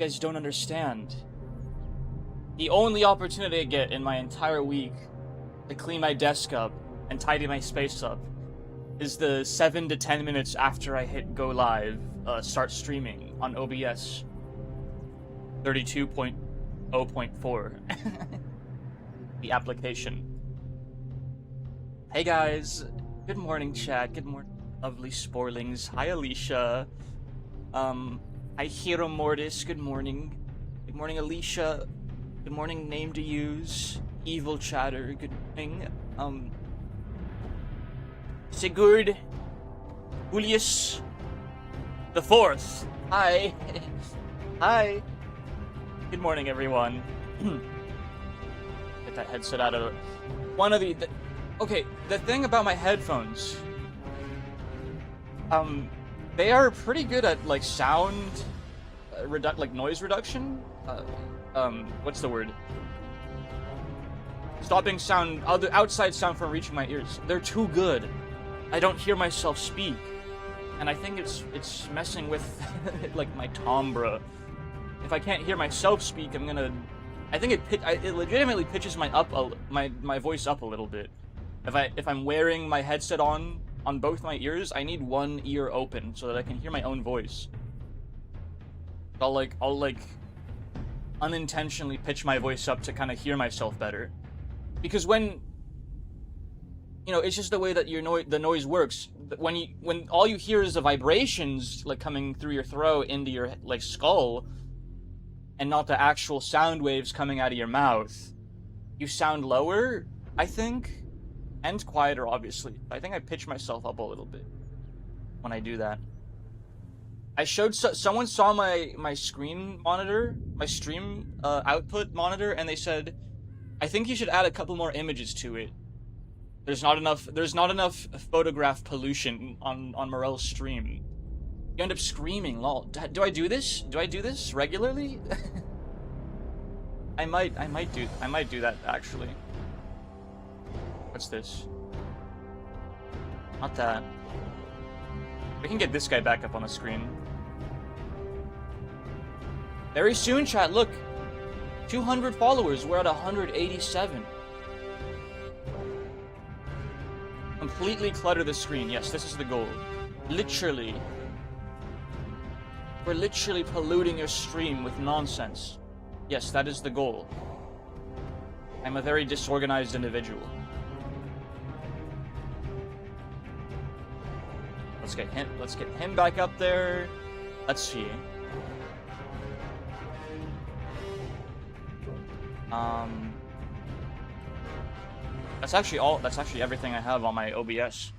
guys don't understand. The only opportunity I get in my entire week to clean my desk up and tidy my space up is the 7 to 10 minutes after I hit go live, start streaming on OBS 32.0.4. The application. Hey guys, good morning chat, good morning lovely sporlings. Hi Alicia. Hi Hero Mortis, good morning. Good morning Alicia. Good morning Name to Use. Evil Chatter, good morning. Sigurd. Julius the Fourth. Hi. Hi. Good morning everyone. Get that headset out of one of the okay, the thing about my headphones, they are pretty good at like sound like noise reduction. What's the word? Stopping sound, outside sound from reaching my ears. They're too good. I don't hear myself speak, and I think it's messing with like my timbre. If I can't hear myself speak, I think it legitimately pitches my voice up a little bit. If I'm wearing my headset on both my ears, I need one ear open so that I can hear my own voice. I'll unintentionally pitch my voice up to kind of hear myself better, because when it's just the way that the noise works. When all you hear is the vibrations like coming through your throat into your like skull, and not the actual sound waves coming out of your mouth, you sound lower, I think, and quieter, obviously. I think I pitch myself up a little bit when I do that. I showed someone saw my screen monitor, my stream output monitor, and they said, I think you should add a couple more images to it. There's not enough photograph pollution on Morel's stream. You end up screaming, lol. Do I do this? Do I do this regularly? I might do that actually. What's this? Not that. We can get this guy back up on the screen. Very soon, chat, look. 200 followers, we're at 187. Completely clutter the screen. Yes, this is the goal. Literally. We're literally polluting your stream with nonsense. Yes, that is the goal. I'm a very disorganized individual. Let's get him back up there. Let's see. That's actually everything I have on my OBS.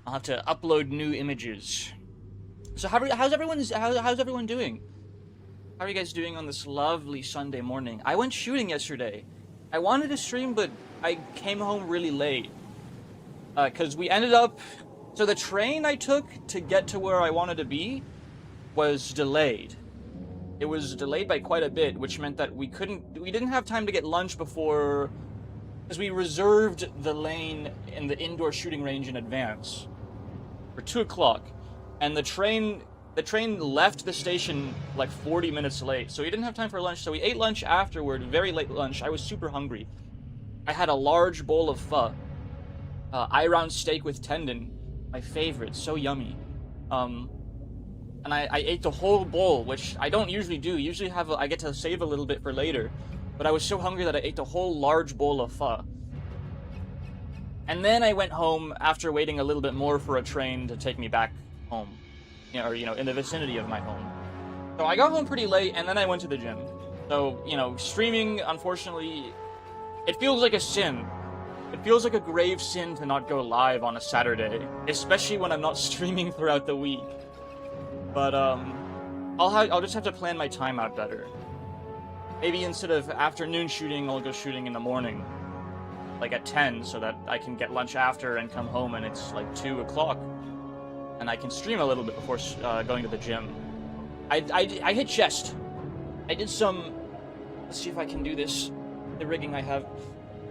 I'll have to upload new images. So how's everyone doing? How are you guys doing on this lovely Sunday morning? I went shooting yesterday. I wanted to stream, but I came home really late. Cause we ended up, so the train I took to get to where I wanted to be was delayed. It was delayed by quite a bit, which meant that we didn't have time to get lunch before, because we reserved the lane in the indoor shooting range in advance for 2 o'clock, and the train left the station like 40 minutes late, so we didn't have time for lunch. So we ate lunch afterward, very late lunch. I was super hungry. I had a large bowl of pho, eye-round steak with tendon, my favorite, so yummy. And I ate the whole bowl, which I don't usually do. Usually I get to save a little bit for later. But I was so hungry that I ate the whole large bowl of pho. And then I went home after waiting a little bit more for a train to take me back home. Or in the vicinity of my home. So I got home pretty late, and then I went to the gym. So, streaming, unfortunately, it feels like a sin. It feels like a grave sin to not go live on a Saturday, especially when I'm not streaming throughout the week. But I'll just have to plan my time out better. Maybe instead of afternoon shooting, I'll go shooting in the morning, like at 10, so that I can get lunch after and come home and it's like 2 o'clock, and I can stream a little bit before going to the gym. I hit chest. I did some. Let's see if I can do this. The rigging I have.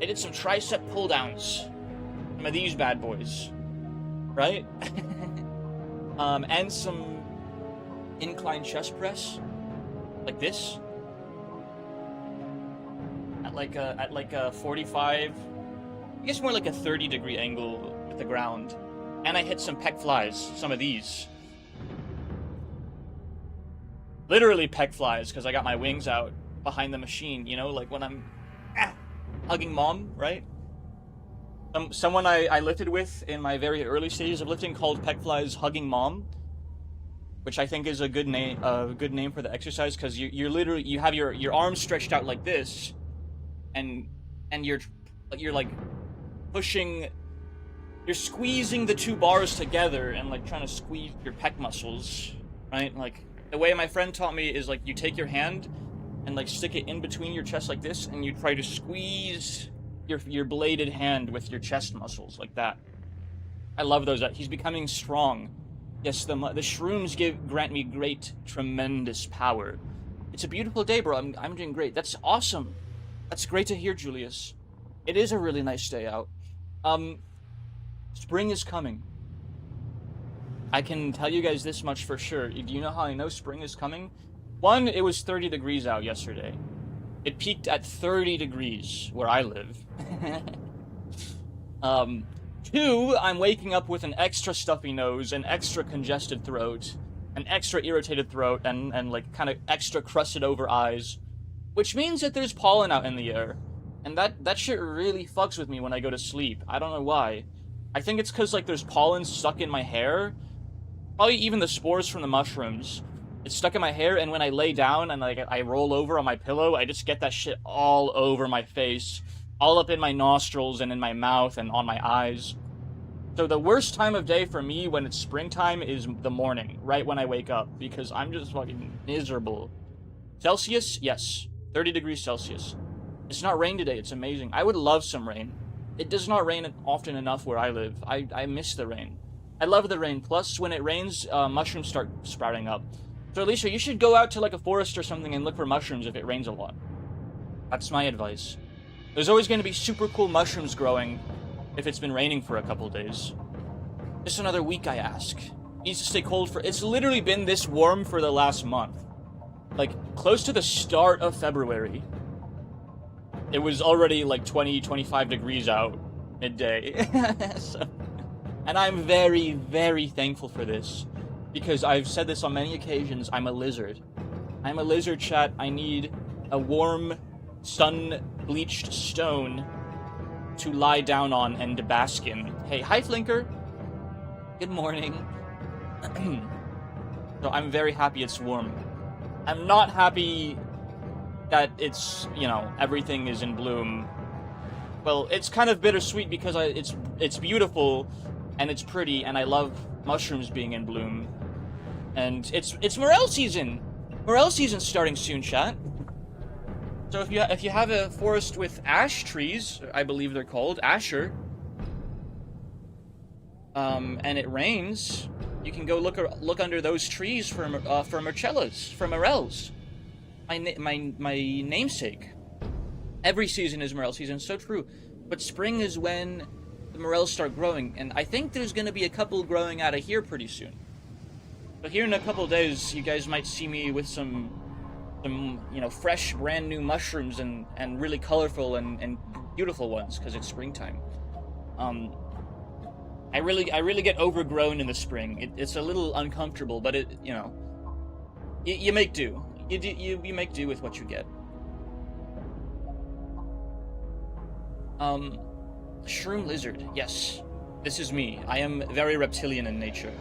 I did some tricep pull downs. Some of these bad boys, right? And some incline chest press, like this, at like a 45, I guess more like a 30-degree angle with the ground, and I hit some pec flies, some of these. Literally pec flies, because I got my wings out behind the machine, you know, like when I'm hugging mom, right? Someone I lifted with in my very early stages of lifting called pec flies hugging mom, which I think is a good name for the exercise, because you're literally, you have your arms stretched out like this, and you're like pushing, you're squeezing the two bars together and like trying to squeeze your pec muscles, right? Like the way my friend taught me is like you take your hand and like stick it in between your chest like this, and you try to squeeze your bladed hand with your chest muscles like that. I love those. He's becoming strong. Yes, the shrooms grant me great, tremendous power. It's a beautiful day, bro. I'm doing great. That's awesome. That's great to hear, Julius. It is a really nice day out. Spring is coming. I can tell you guys this much for sure. Do you know how I know spring is coming? One, it was 30 degrees out yesterday. It peaked at 30 degrees where I live. Two, I'm waking up with an extra stuffy nose, an extra congested throat, an extra irritated throat, and like kind of extra crusted over eyes, which means that there's pollen out in the air. And that shit really fucks with me when I go to sleep. I don't know why. I think it's because like there's pollen stuck in my hair. Probably even the spores from the mushrooms. It's stuck in my hair, and when I lay down and like I roll over on my pillow, I just get that shit all over my face, all up in my nostrils and in my mouth and on my eyes. So the worst time of day for me when it's springtime is the morning, right when I wake up, because I'm just fucking miserable. Celsius? Yes. 30 degrees Celsius. It's not rain today. It's amazing. I would love some rain. It does not rain often enough where I live. I miss the rain. I love the rain. Plus, when it rains, mushrooms start sprouting up. So, Alicia, you should go out to, like, a forest or something and look for mushrooms if it rains a lot. That's my advice. There's always going to be super cool mushrooms growing if it's been raining for a couple days. Just another week, I ask. Needs to stay cold for... It's literally been this warm for the last month. Like, close to the start of February. It was already, like, 20, 25 degrees out midday. And I'm very, very thankful for this. Because I've said this on many occasions, I'm a lizard. I'm a lizard, chat. I need a warm, sun-bleached stone to lie down on and to bask in. Hey, hi, Flinker. Good morning. So I'm very happy it's warm. I'm not happy that it's, you know, everything is in bloom. Well, it's kind of bittersweet because it's beautiful and it's pretty, and I love mushrooms being in bloom. And it's morel season. Morel season's starting soon, chat. So if you have a forest with ash trees, I believe they're called asher, and it rains, you can go look under those trees for morchellas, for morels. My namesake. Every season is morel season, so true. But spring is when the morels start growing, and I think there's gonna be a couple growing out of here pretty soon. But here in a couple of days, you guys might see me with some you know, fresh, brand new mushrooms and really colorful and beautiful ones, because it's springtime. I really get overgrown in the spring. It's a little uncomfortable, but you know, you make do. You make do with what you get. Shroom lizard. Yes, this is me. I am very reptilian in nature.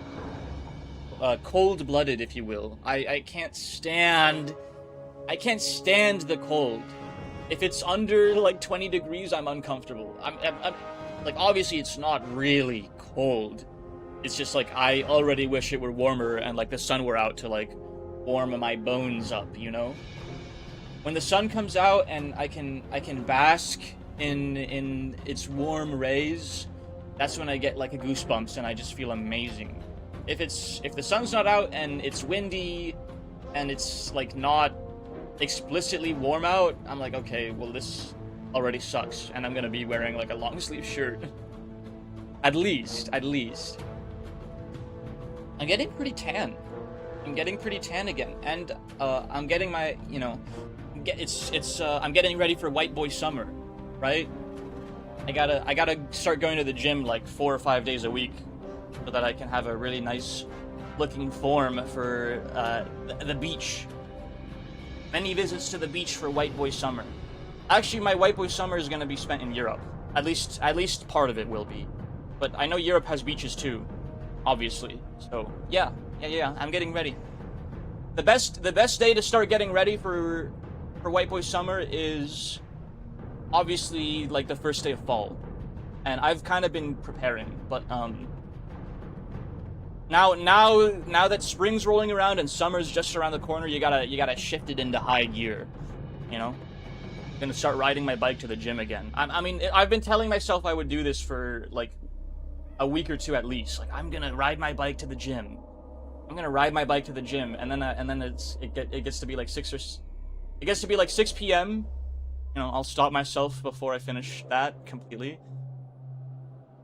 Cold-blooded, if you will. I can't stand the cold. If it's under like 20 degrees, I'm uncomfortable. I'm like, obviously it's not really cold. It's just like I already wish it were warmer and like the sun were out to like warm my bones up, you know? When the sun comes out and I can bask in its warm rays, that's when I get like a goosebumps and I just feel amazing. If the sun's not out and it's windy and it's like not explicitly warm out, I'm like, okay, well, this already sucks, and I'm gonna be wearing like a long sleeve shirt. At least. I'm getting pretty tan. I'm getting pretty tan again, and I'm getting my, you know, I'm getting ready for white boy summer, right? I gotta start going to the gym like 4 or 5 days a week, so that I can have a really nice looking form for the beach. Many visits to the beach for white boy summer. Actually, my white boy summer is gonna be spent in Europe. At least part of it will be. But I know Europe has beaches too, obviously. So yeah, I'm getting ready. The best day to start getting ready for white boy summer is obviously like the first day of fall. And I've kind of been preparing, but now that spring's rolling around and summer's just around the corner, you gotta shift it into high gear, you know? I'm gonna start riding my bike to the gym again. I mean, I've been telling myself I would do this for like a week or two at least. Like, I'm gonna ride my bike to the gym. I'm gonna ride my bike to the gym, and then it gets to be like 6 p.m. You know, I'll stop myself before I finish that completely.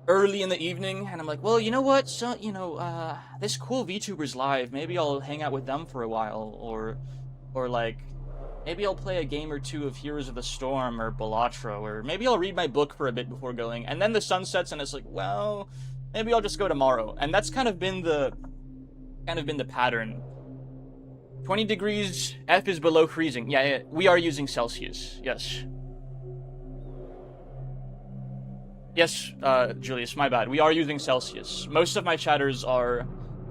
Early in the evening, and I'm like, well, you know what? So, you know, this cool VTuber's live. Maybe I'll hang out with them for a while, or like, maybe I'll play a game or two of Heroes of the Storm or Balatro, or maybe I'll read my book for a bit before going. And then the sun sets, and it's like, well, maybe I'll just go tomorrow. And that's kind of been the pattern. 20 degrees F is below freezing. Yeah, we are using Celsius. Yes. Yes, Julius, my bad. We are using Celsius. Most of my chatters are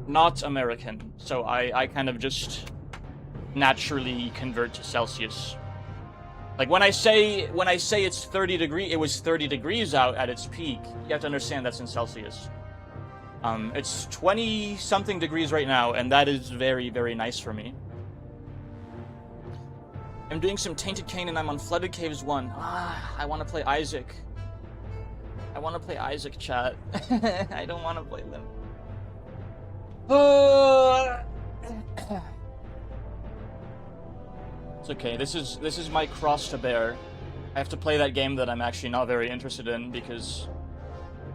not American, so I kind of just naturally convert to Celsius. Like when I say it's 30 degrees, it was 30 degrees out at its peak. You have to understand that's in Celsius. It's 20 something degrees right now, and that is very, very nice for me. I'm doing some Tainted Cain and I'm on Flooded Caves 1. I want to play Isaac. I want to play Isaac, chat. I don't want to play them. It's okay. This is my cross to bear. I have to play that game that I'm actually not very interested in because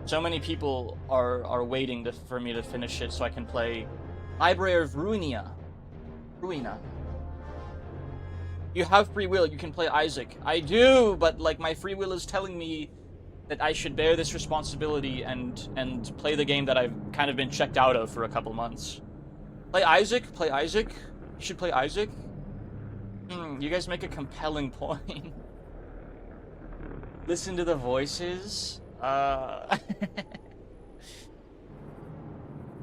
so many people are waiting for me to finish it so I can play Library of Ruina. You have free will. You can play Isaac. I do, but like my free will is telling me that I should bear this responsibility and play the game that I've kind of been checked out of for a couple months. Play Isaac. Play Isaac. You should play Isaac. You guys make a compelling point. Listen to the voices.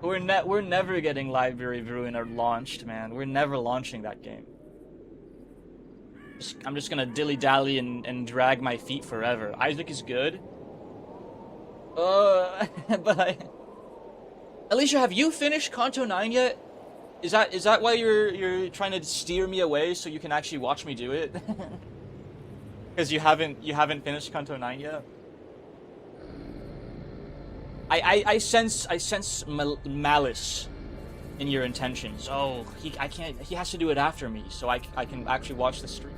We're never getting Library of Ruin launched, man. We're never launching that game. I'm just gonna dilly-dally and drag my feet forever. Isaac is good. But Alicia, have you finished Kanto 9 yet? Is that why you're trying to steer me away so you can actually watch me do it? Because you haven't finished Kanto 9 yet? I sense malice in your intentions. Oh, he has to do it after me so I can actually watch the stream.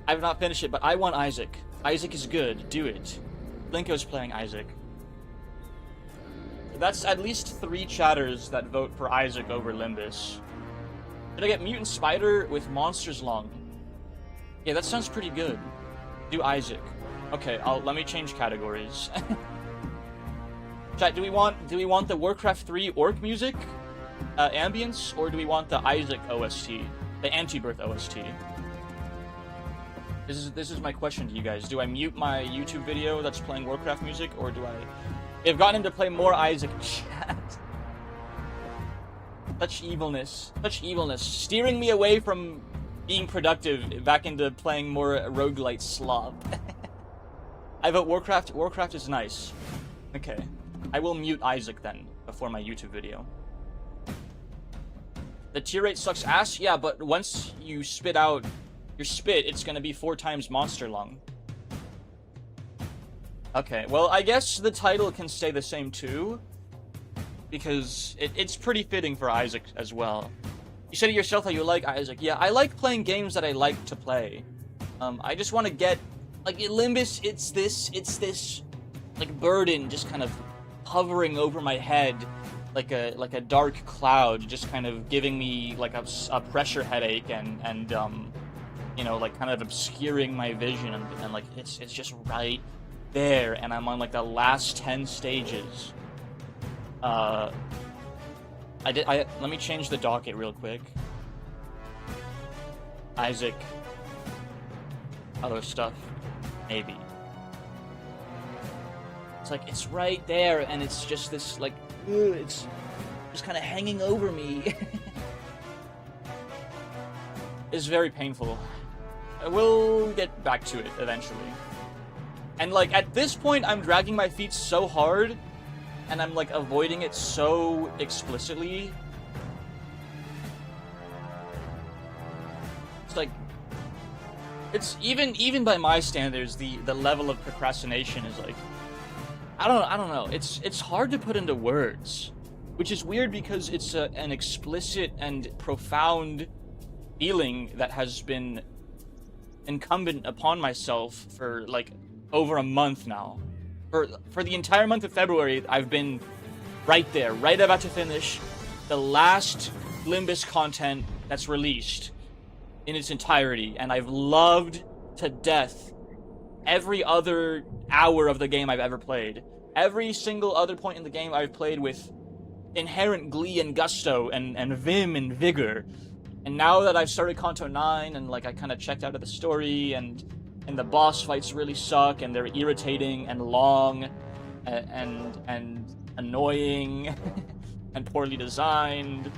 I've not finished it, but I want Isaac. Isaac is good. Do it. Blinko's playing Isaac. That's at least 3 chatters that vote for Isaac over Limbus. Did I get Mutant Spider with Monsters Lung? Yeah, that sounds pretty good. Do Isaac. Okay, let me change categories. Chat, do we want the Warcraft 3 orc music ambience, or do we want the Isaac OST, the Anti-Birth OST? This is my question to you guys. Do I mute my YouTube video that's playing Warcraft music, or do I... I've gotten him to play more Isaac. Chat. Such evilness. Such evilness. Steering me away from being productive back into playing more roguelite slop. I vote Warcraft. Warcraft is nice. Okay. I will mute Isaac then, before my YouTube video. The tier rate sucks ass? Yeah, but once you spit out your spit, it's gonna be 4 times Monster Lung. Okay, well, I guess the title can stay the same too, because it's pretty fitting for Isaac as well. You said it yourself how you like Isaac. Yeah, I like playing games that I like to play. I just want to get, like, Limbus, it's this, like, burden just kind of hovering over my head like a dark cloud, just kind of giving me like a pressure headache and you know, like kind of obscuring my vision, and like it's just right there, and I'm on like the last 10 stages. Let me change the docket real quick. Isaac. Other stuff. Maybe. It's like, it's right there, and it's just this, like, it's just kind of hanging over me. It's very painful. We'll get back to it eventually. And, like, at this point, I'm dragging my feet so hard, and I'm, like, avoiding it so explicitly. It's like, it's even by my standards, the level of procrastination is like, I don't know. It's hard to put into words, which is weird because it's an explicit and profound feeling that has been incumbent upon myself for like over a month now. For the entire month of February, I've been right there, right about to finish the last Limbus content that's released in its entirety, and I've loved to death every other hour of the game I've ever played. Every single other point in the game I've played with inherent glee and gusto and vim and vigor. And now that I've started Kanto 9 and like I kind of checked out of the story and the boss fights really suck and they're irritating and long and annoying and poorly designed.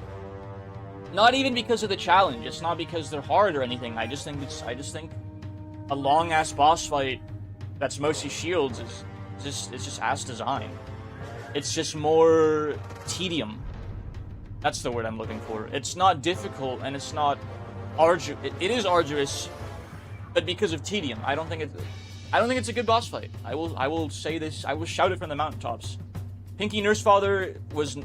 Not even because of the challenge. It's not because they're hard or anything. I just think a long ass boss fight that's mostly shields is just ass design. It's just more tedium. That's the word I'm looking for. It's not difficult and it's not arduous. It is arduous, but because of tedium. I don't think it's a good boss fight. I will say this. I will shout it from the mountaintops. Pinky Nursefather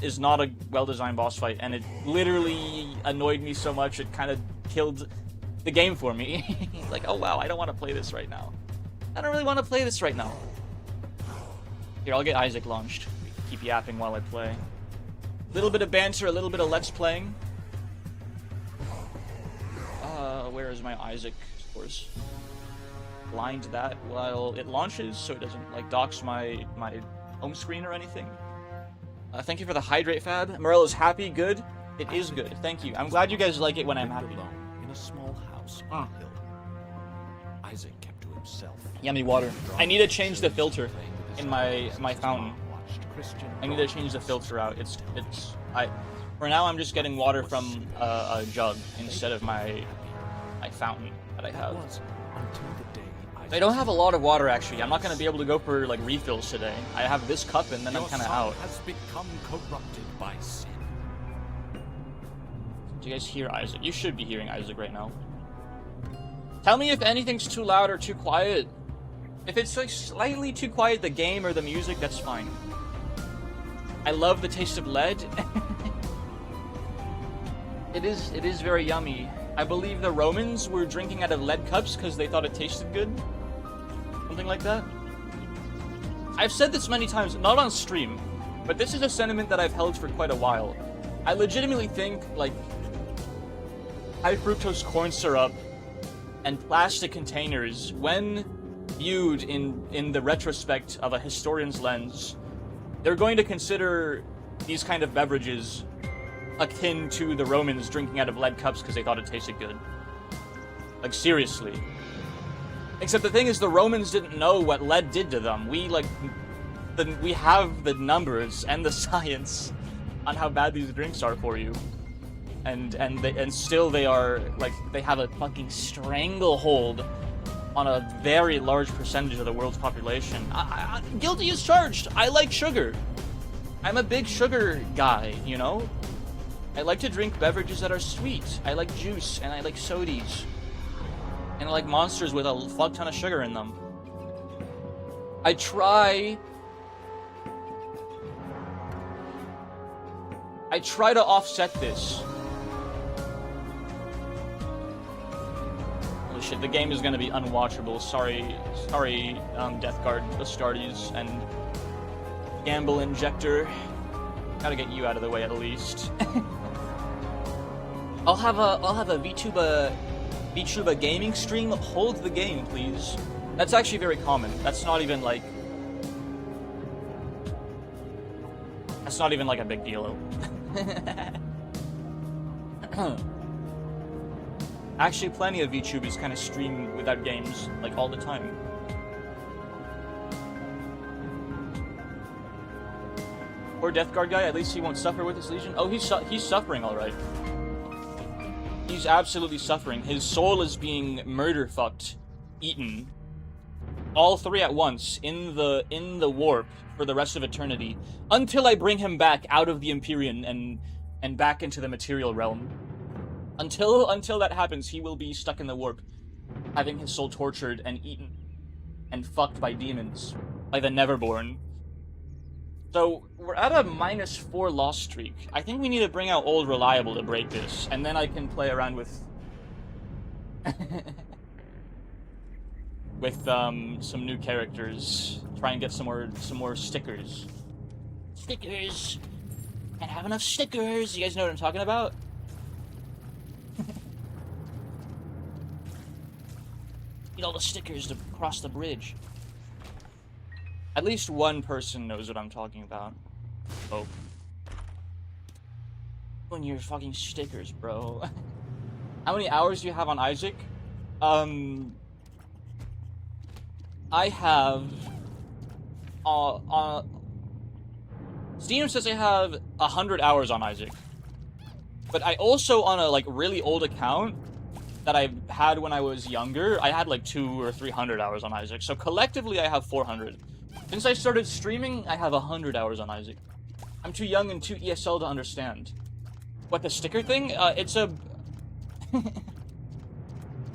is not a well-designed boss fight, and it literally annoyed me so much it kind of killed the game for me. Like, oh wow, I don't want to play this right now. I don't really want to play this right now. Here, I'll get Isaac launched. Keep yapping while I play. A little bit of banter, a little bit of let's playing. Where is my Isaac source? Blind that while it launches so it doesn't like dox my home screen or anything. Thank you for the hydrate fab. Morel is happy. Good. It is good. Thank you. I'm glad you guys like it when I'm happy. In a small house on a hill. Isaac kept to himself. Yummy water. I need to change the filter in my fountain. I need to change the filter out. For now I'm just getting water from a jug instead of my fountain that I have. I don't have a lot of water actually. I'm not going to be able to go for like refills today. I have this cup and then I'm kind of out. Has become corrupted by sin. Do you guys hear Isaac? You should be hearing Isaac right now. Tell me if anything's too loud or too quiet. If it's like slightly too quiet, the game or the music, that's fine. I love the taste of lead. It is very yummy. I believe the Romans were drinking out of lead cups because they thought it tasted good. Something like that. I've said this many times, not on stream, but this is a sentiment that I've held for quite a while. I legitimately think, like, high fructose corn syrup and plastic containers, when viewed in the retrospect of a historian's lens, they're going to consider these kind of beverages akin to the Romans drinking out of lead cups because they thought it tasted good. Like, seriously. Except the thing is, the Romans didn't know what lead did to them. We have the numbers and the science on how bad these drinks are for you. And still they are, like, they have a fucking stranglehold on a very large percentage of the world's population. Guilty as charged. I like sugar. I'm a big sugar guy, you know? I like to drink beverages that are sweet. I like juice, and I like sodies. And I like monsters with a fuck ton of sugar in them. I try to offset this. Holy shit, the game is gonna be unwatchable. Sorry, Death Guard Astartes and Gamble Injector. Gotta get you out of the way at least. I'll have a VTuber gaming stream. Hold the game, please. That's actually very common. That's not even like a big deal. Actually, plenty of VTubers kind of stream without games like all the time. Poor Death Guard guy. At least he won't suffer with his legion. Oh, he's suffering all right. He's absolutely suffering. His soul is being murder fucked, eaten. All three at once in the warp for the rest of eternity until I bring him back out of the Empyrean and back into the material realm. Until that happens, he will be stuck in the warp, having his soul tortured and eaten and fucked by demons, by the Neverborn. So we're at a -4 loss streak. I think we need to bring out Old Reliable to break this, and then I can play around with some new characters. Try and get some more stickers. Stickers. Can't have enough stickers. You guys know what I'm talking about? Need all the stickers to cross the bridge. At least one person knows what I'm talking about. Oh. On your fucking stickers, bro. How many hours do you have on Isaac? I have... Steam says I have 100 hours on Isaac. But I also, on a, like, really old account that I had when I was younger, I had, like, 200 or 300 hours on Isaac. So collectively, I have 400. Since I started streaming, I have 100 hours on Isaac. I'm too young and too ESL to understand. What, the sticker thing? It's a...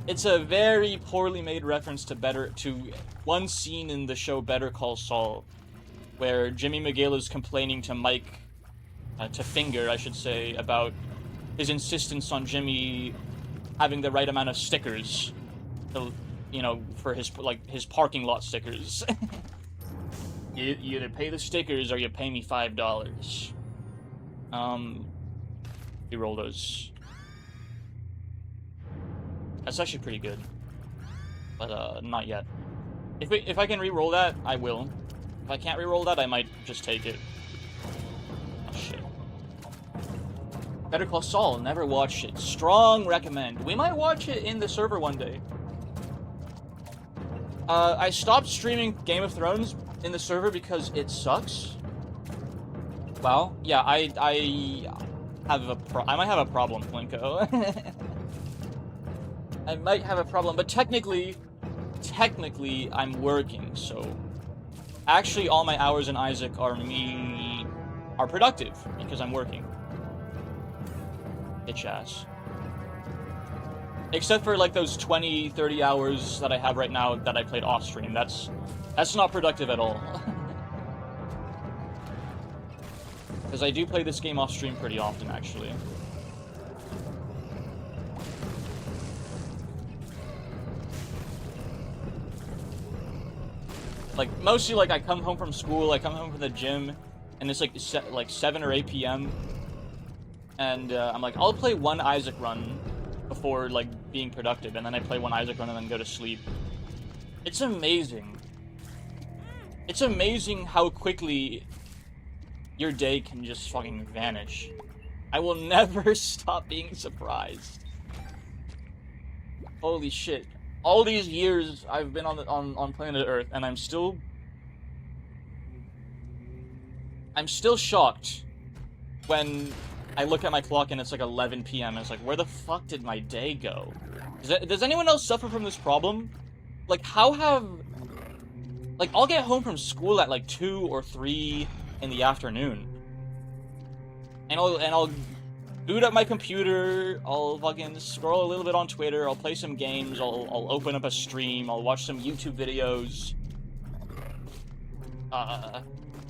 It's a very poorly made reference to one scene in the show Better Call Saul, where Jimmy McGill is complaining to Mike, to Finger, I should say, about his insistence on Jimmy having the right amount of stickers, to, you know, for his parking lot stickers. You either pay the stickers or you pay me $5. Reroll those. That's actually pretty good, but not yet. If I can reroll that, I will. If I can't reroll that, I might just take it. Oh shit. Better Call Saul. Never watched it. Strong recommend. We might watch it in the server one day. I stopped streaming Game of Thrones in the server because it sucks. Well, yeah, I might have a problem, Plinko. I might have a problem, but technically, I'm working, so... Actually, all my hours in Isaac are productive, because I'm working. Bitch ass. Except for, like, those 20, 30 hours that I have right now that I played off-stream. That's not productive at all. Because I do play this game off-stream pretty often, actually. Like, mostly, like, I come home from school, I come home from the gym, and it's, like 7 or 8 p.m. And, I'm like, I'll play one Isaac run before, like, being productive, and then I play one Isaac run and then go to sleep. It's amazing. It's amazing how quickly your day can just fucking vanish. I will never stop being surprised. Holy shit. All these years I've been on planet Earth, and I'm still shocked when I look at my clock and it's like 11 p.m. and it's like, where the fuck did my day go? Does anyone else suffer from this problem? Like, like, I'll get home from school at like 2 or 3 in the afternoon, and I'll boot up my computer, I'll fucking scroll a little bit on Twitter, I'll play some games, I'll open up a stream, I'll watch some YouTube videos,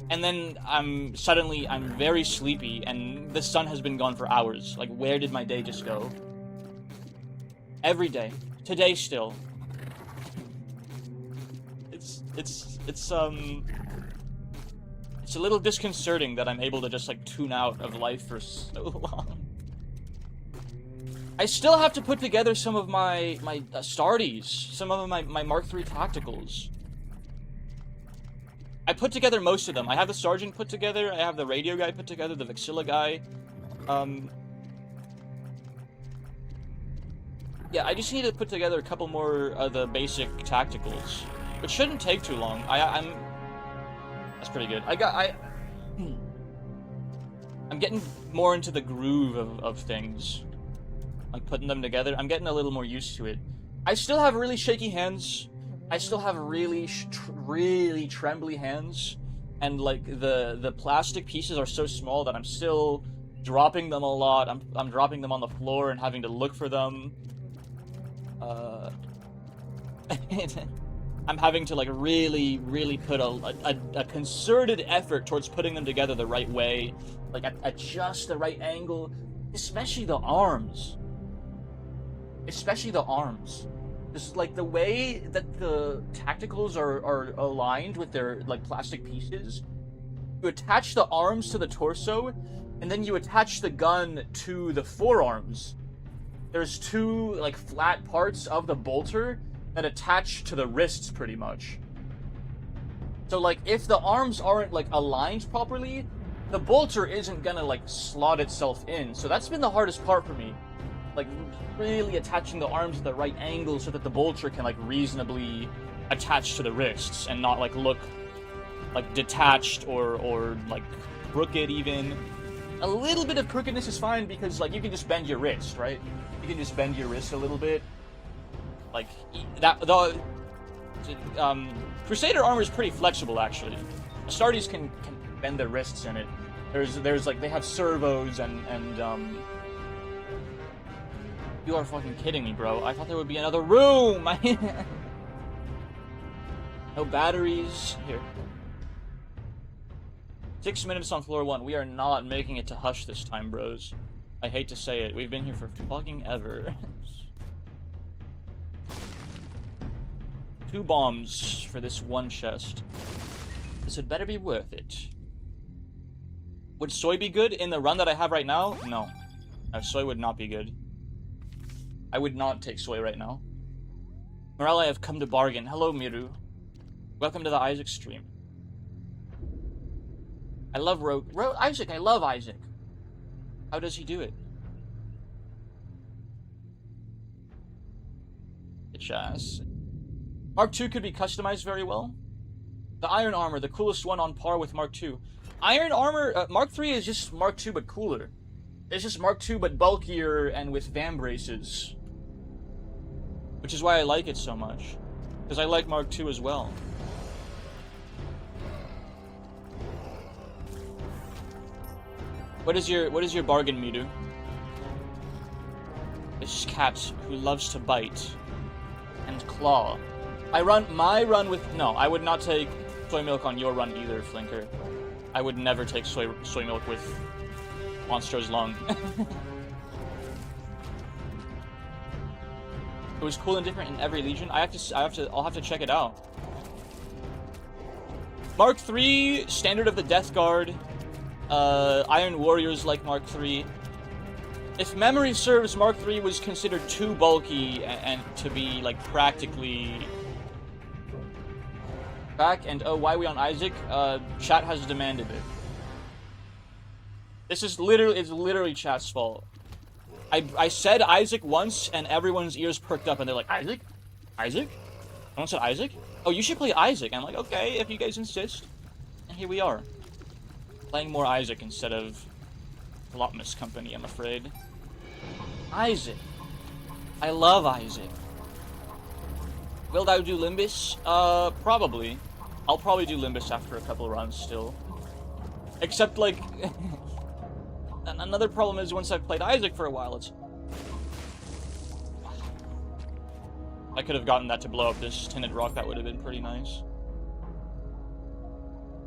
and then I'm very sleepy, and the sun has been gone for hours. Like, where did my day just go? Every day. Today still. It's It's a little disconcerting that I'm able to just like tune out of life for so long. I still have to put together some of my Stardies, some of my Mark III tacticals. I put together most of them. I have the Sergeant put together, I have the radio guy put together, the Vexilla guy. Yeah, I just need to put together a couple more of the basic tacticals, which shouldn't take too long. I'm that's pretty good. I'm getting more into the groove of things, like putting them together. I'm getting a little more used to it. I still have really shaky hands. I still have really trembly hands, and like the plastic pieces are so small that I'm still dropping them a lot. I'm dropping them on the floor and having to look for them. I'm having to like really put a concerted effort towards putting them together the right way, like at just the right angle, especially the arms. Just like the way that the tacticals are aligned with their like plastic pieces. You attach the arms to the torso, and then you attach the gun to the forearms. There's two like flat parts of the bolter that attach to the wrists pretty much. So like if the arms aren't like aligned properly, the bolter isn't gonna like slot itself in. So that's been the hardest part for me. Like really attaching the arms at the right angle so that the bolter can like reasonably attach to the wrists and not like look like detached or like crooked even. A little bit of crookedness is fine because like you can just bend your wrist, right? You can just bend your wrist a little bit. Like that the Crusader armor is pretty flexible actually. Astartes can bend their wrists in it. There's like they have servos and you are fucking kidding me, bro. I thought there would be another room. No batteries. Here. 6 minutes on floor 1. We are not making it to Hush this time, bros. I hate to say it. We've been here for fucking ever. 2 bombs for this one chest. This had better be worth it. Would soy be good in the run that I have right now? No. No, soy would not be good. I would not take soy right now. Morale, I have come to bargain. Hello, Miru. Welcome to the Isaac stream. I love Isaac, I love Isaac. How does he do it? Bitch ass. Mark II could be customized very well. The iron armor, the coolest one on par with Mark II. Iron armor, Mark III is just Mark II but cooler. It's just Mark II but bulkier and with vambraces. Which is why I like it so much. Because I like Mark II as well. What is your bargain, Midu? This cat who loves to bite and claw. My run with no, I would not take soy milk on your run either, Flinker. I would never take soy milk with Monstro's lung. It was cool and different in every Legion. I'll have to check it out. Mark III, Standard of the Death Guard. Iron Warriors like Mark III. If memory serves, Mark III was considered too bulky and to be like practically back. And oh, why are we on Isaac? Chat has demanded it. This is literally chat's fault. I said Isaac once and everyone's ears perked up and they're like, Isaac? Isaac? Someone said Isaac? Oh, you should play Isaac. I'm like, okay, if you guys insist. And here we are. Playing more Isaac instead of Lotmus Company, I'm afraid. Isaac. I love Isaac. Will I do Limbus? Probably. I'll probably do Limbus after a couple runs still. Except, like... another problem is once I've played Isaac for a while, it's... I could have gotten that to blow up this tinted rock, that would have been pretty nice.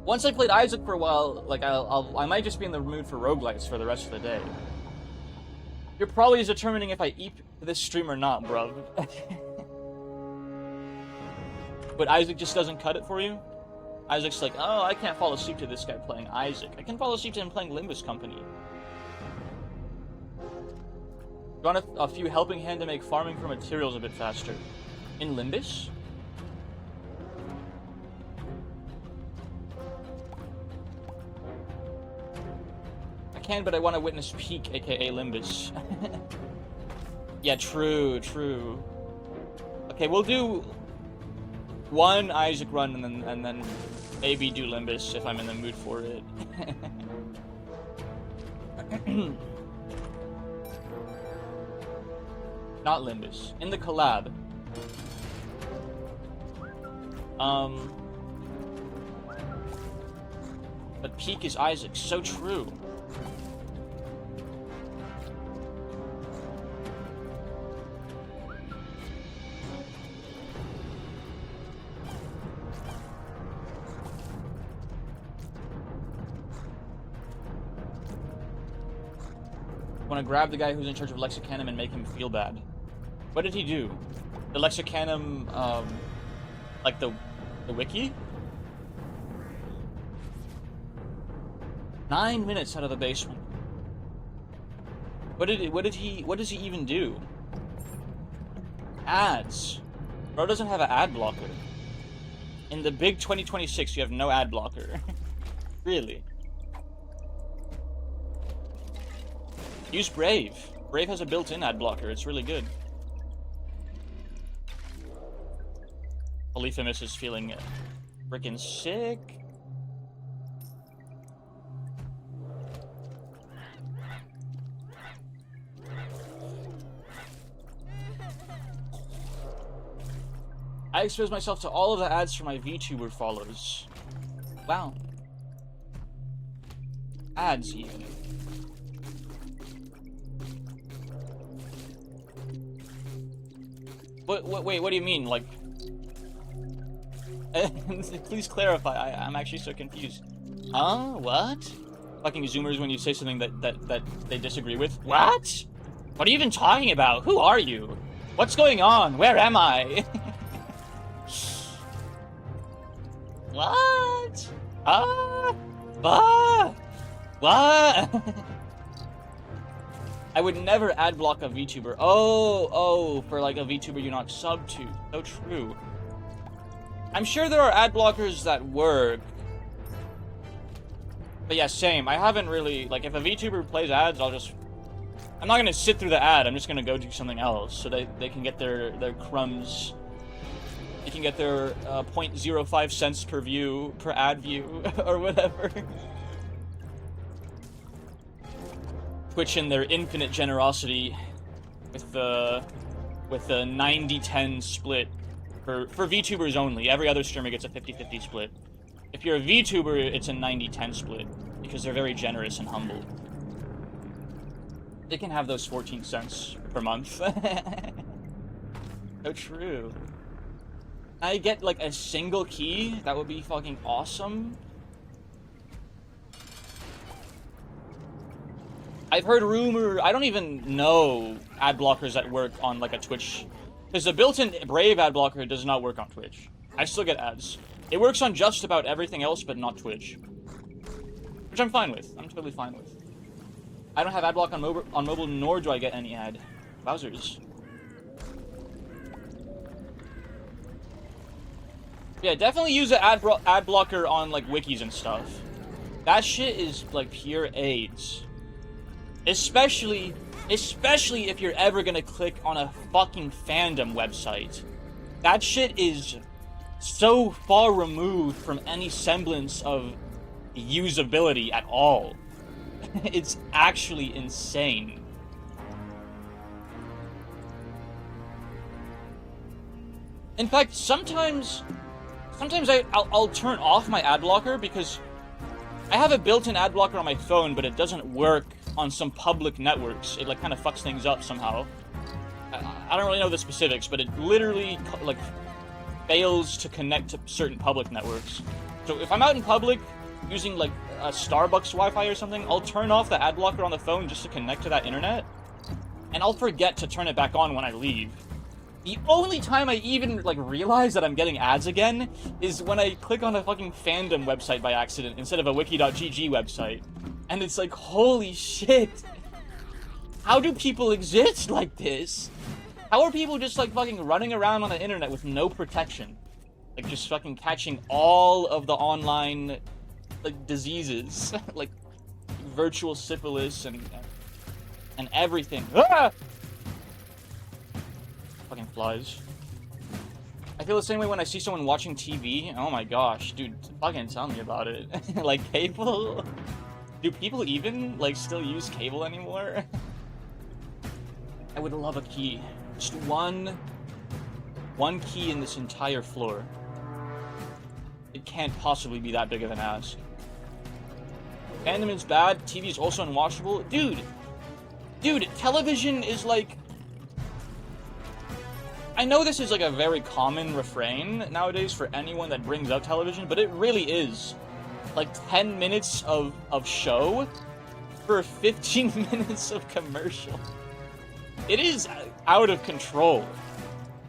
Once I played Isaac for a while, like, I might just be in the mood for roguelites for the rest of the day. You're probably determining if I eat this stream or not, bruv. But Isaac just doesn't cut it for you? Isaac's like, oh, I can't fall asleep to this guy playing Isaac. I can fall asleep to him playing Limbus Company. You want a few helping hand to make farming for materials a bit faster. In Limbus? I can, but I want to witness Peak, aka Limbus. Yeah, true, true. Okay, we'll do one Isaac run and then maybe do Limbus if I'm in the mood for it. Not Limbus. In the collab. But Peak is Isaac. So true. I want to grab the guy who's in charge of Lexicanum and make him feel bad. What did he do? The Lexicanum, like the wiki? 9 minutes out of the basement. What does he even do? Ads. Bro doesn't have an ad blocker. In the big 2026, you have no ad blocker. Really? Use Brave. Brave has a built-in ad blocker. It's really good. Polyphemus is feeling freaking sick. I expose myself to all of the ads for my VTuber follows. Wow. Ads, even. Wait, what do you mean? Like... Please clarify, I'm actually so confused. Huh? What? Fucking Zoomers when you say something that they disagree with? What? What are you even talking about? Who are you? What's going on? Where am I? What? What? I would never ad block a VTuber. Oh, for like a VTuber you're not sub to. So true. I'm sure there are ad blockers that work. But yeah, same. I haven't really, like, if a VTuber plays ads, I'm not gonna sit through the ad, I'm just gonna go do something else so they can get their crumbs. They can get their 0.05 cents per view, per ad view, or whatever. Twitch in their infinite generosity with the 90-10 split for VTubers only. Every other streamer gets a 50-50 split. If you're a VTuber, it's a 90-10 split because they're very generous and humble. They can have those 14 cents per month. So true. I get like a single key, that would be fucking awesome. I've heard I don't even know ad blockers that work on like a Twitch. Because the built-in Brave ad blocker does not work on Twitch. I still get ads. It works on just about everything else, but not Twitch. Which I'm fine with. I'm totally fine with. I don't have ad block on mobile, nor do I get any ad. Wowzers. Yeah, definitely use an ad blocker on like wikis and stuff. That shit is like pure AIDS. Especially if you're ever gonna click on a fucking fandom website. That shit is so far removed from any semblance of usability at all. It's actually insane. In fact, sometimes I'll turn off my ad blocker because I have a built-in ad blocker on my phone, but it doesn't work on some public networks. It like kind of fucks things up somehow. I don't really know the specifics, but it literally like fails to connect to certain public networks. So if I'm out in public using like a Starbucks Wi-Fi or something, I'll turn off the ad blocker on the phone just to connect to that internet, and I'll forget to turn it back on when I leave. The only time I even, like, realize that I'm getting ads again is when I click on a fucking fandom website by accident instead of a wiki.gg website. And it's like, holy shit. How do people exist like this? How are people just, like, fucking running around on the internet with no protection? Like, just fucking catching all of the online, like, diseases. Like, virtual syphilis and everything. Ah! Fucking flies. I feel the same way when I see someone watching TV. Oh my gosh, dude, fucking tell me about it. Like, cable? Do people even, like, still use cable anymore? I would love a key. Just one key in this entire floor. It can't possibly be that big of an ask. Fandom is bad, TV is also unwatchable. Dude, television is like... I know this is like a very common refrain nowadays for anyone that brings up television, but it really is. Like 10 minutes of show for 15 minutes of commercial. It is out of control.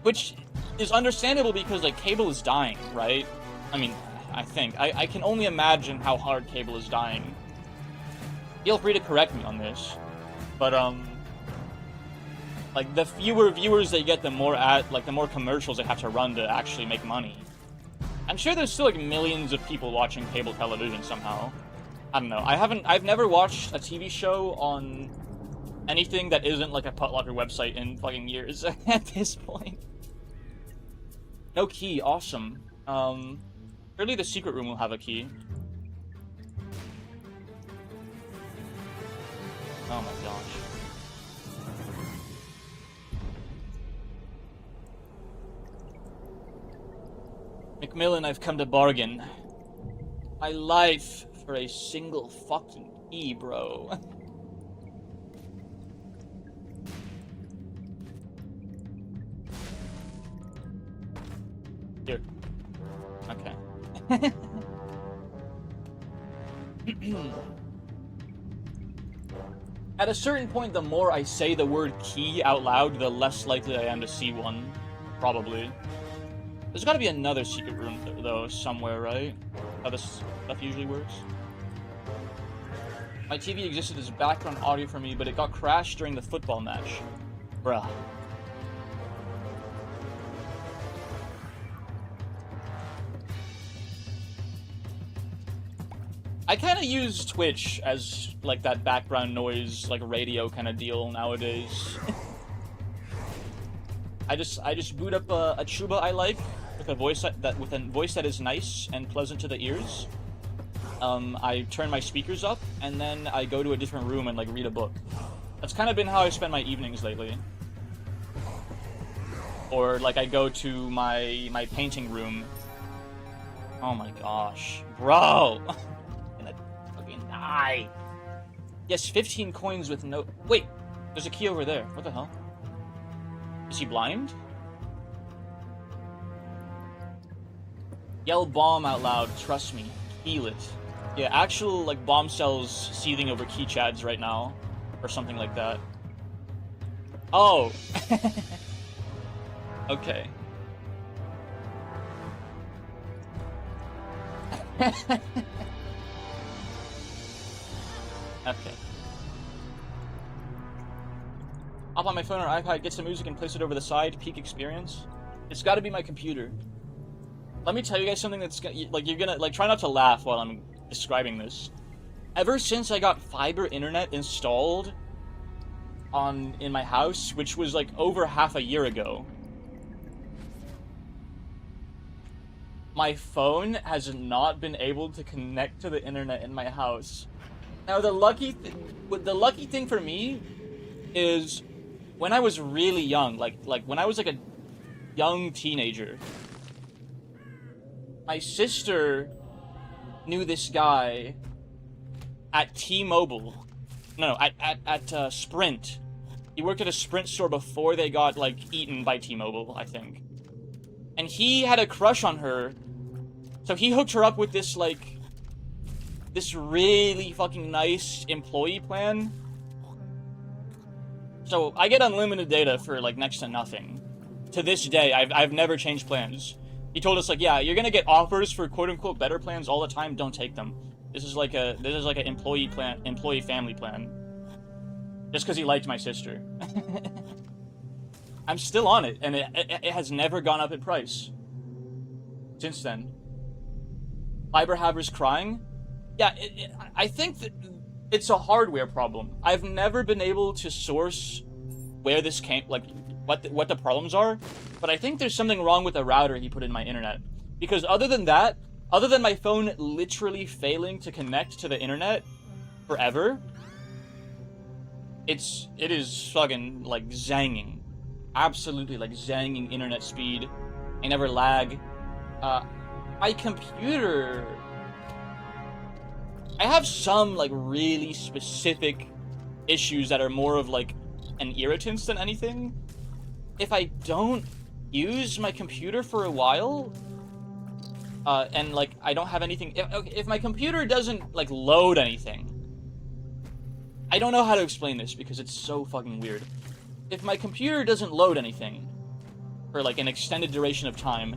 Which is understandable because like cable is dying, right? I mean, I think. I can only imagine how hard cable is dying. Feel free to correct me on this. But like, the fewer viewers they get, the more commercials they have to run to actually make money. I'm sure there's still, like, millions of people watching cable television somehow. I don't know. I've never watched a TV show on anything that isn't, like, a Putlocker website in fucking years at this point. No key. Awesome. Surely the secret room will have a key. Oh my gosh. Macmillan, I've come to bargain. My life for a single fucking key, bro. Here. Okay. At a certain point, the more I say the word key out loud, the less likely I am to see one. Probably. There's gotta be another secret room, though, somewhere, right? How this stuff usually works. My TV existed as background audio for me, but it got crashed during the football match. Bruh. I kind of use Twitch as, like, that background noise, like, radio kind of deal nowadays. I just boot up a tuba I like, with a voice that is nice and pleasant to the ears. I turn my speakers up, and then I go to a different room and, like, read a book. That's kind of been how I spend my evenings lately. Or, like, I go to my painting room. Oh my gosh. Bro! I'm gonna fucking die. Yes, 15 coins with no... Wait! There's a key over there. What the hell? Is he blind? Yell bomb out loud, trust me. Feel it. Yeah, actual, like, bomb cells seething over key chads right now. Or something like that. Oh! Okay. Okay. Up on my phone or iPad, get some music and place it over the side. Peak experience. It's gotta be my computer. Let me tell you guys something that's, like, you're gonna, like, try not to laugh while I'm describing this. Ever since I got fiber internet installed in my house, which was, like, over half a year ago, my phone has not been able to connect to the internet in my house. Now, the lucky thing for me is when I was really young, like when I was, like, a young teenager, my sister knew this guy at T-Mobile. No, at Sprint. He worked at a Sprint store before they got, like, eaten by T-Mobile, I think. And he had a crush on her, so he hooked her up with this, like, this really fucking nice employee plan. So I get unlimited data for, like, next to nothing. to this day, I've never changed plans. He told us, like, yeah, you're gonna get offers for quote-unquote better plans all the time, don't take them. This is like an employee family plan. Just because he liked my sister. I'm still on it, and it has never gone up in price. Since then. Fiber Havers crying? Yeah, I think that it's a hardware problem. I've never been able to source where this came, like, what the problems are, but I think there's something wrong with the router he put in my internet. Because other than that, other than my phone literally failing to connect to the internet forever, it is fucking, like, zanging. Absolutely, like, zanging internet speed. I never lag. My computer... I have some, like, really specific issues that are more of, like, an irritants than anything. If I don't use my computer for a while, and, like, I don't have anything... If my computer doesn't, like, load anything... I don't know how to explain this because it's so fucking weird. If my computer doesn't load anything for, like, an extended duration of time,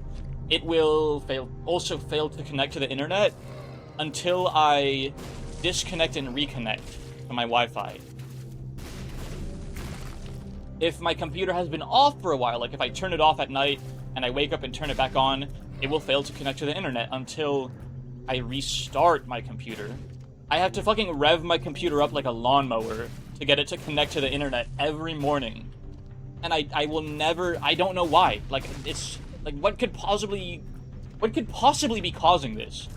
it will also fail to connect to the internet until I disconnect and reconnect from my Wi-Fi. If my computer has been off for a while, like if I turn it off at night and I wake up and turn it back on, it will fail to connect to the internet until I restart my computer. I have to fucking rev my computer up like a lawnmower to get it to connect to the internet every morning. And I will never... I don't know why. Like, it's... Like, what could possibly be causing this?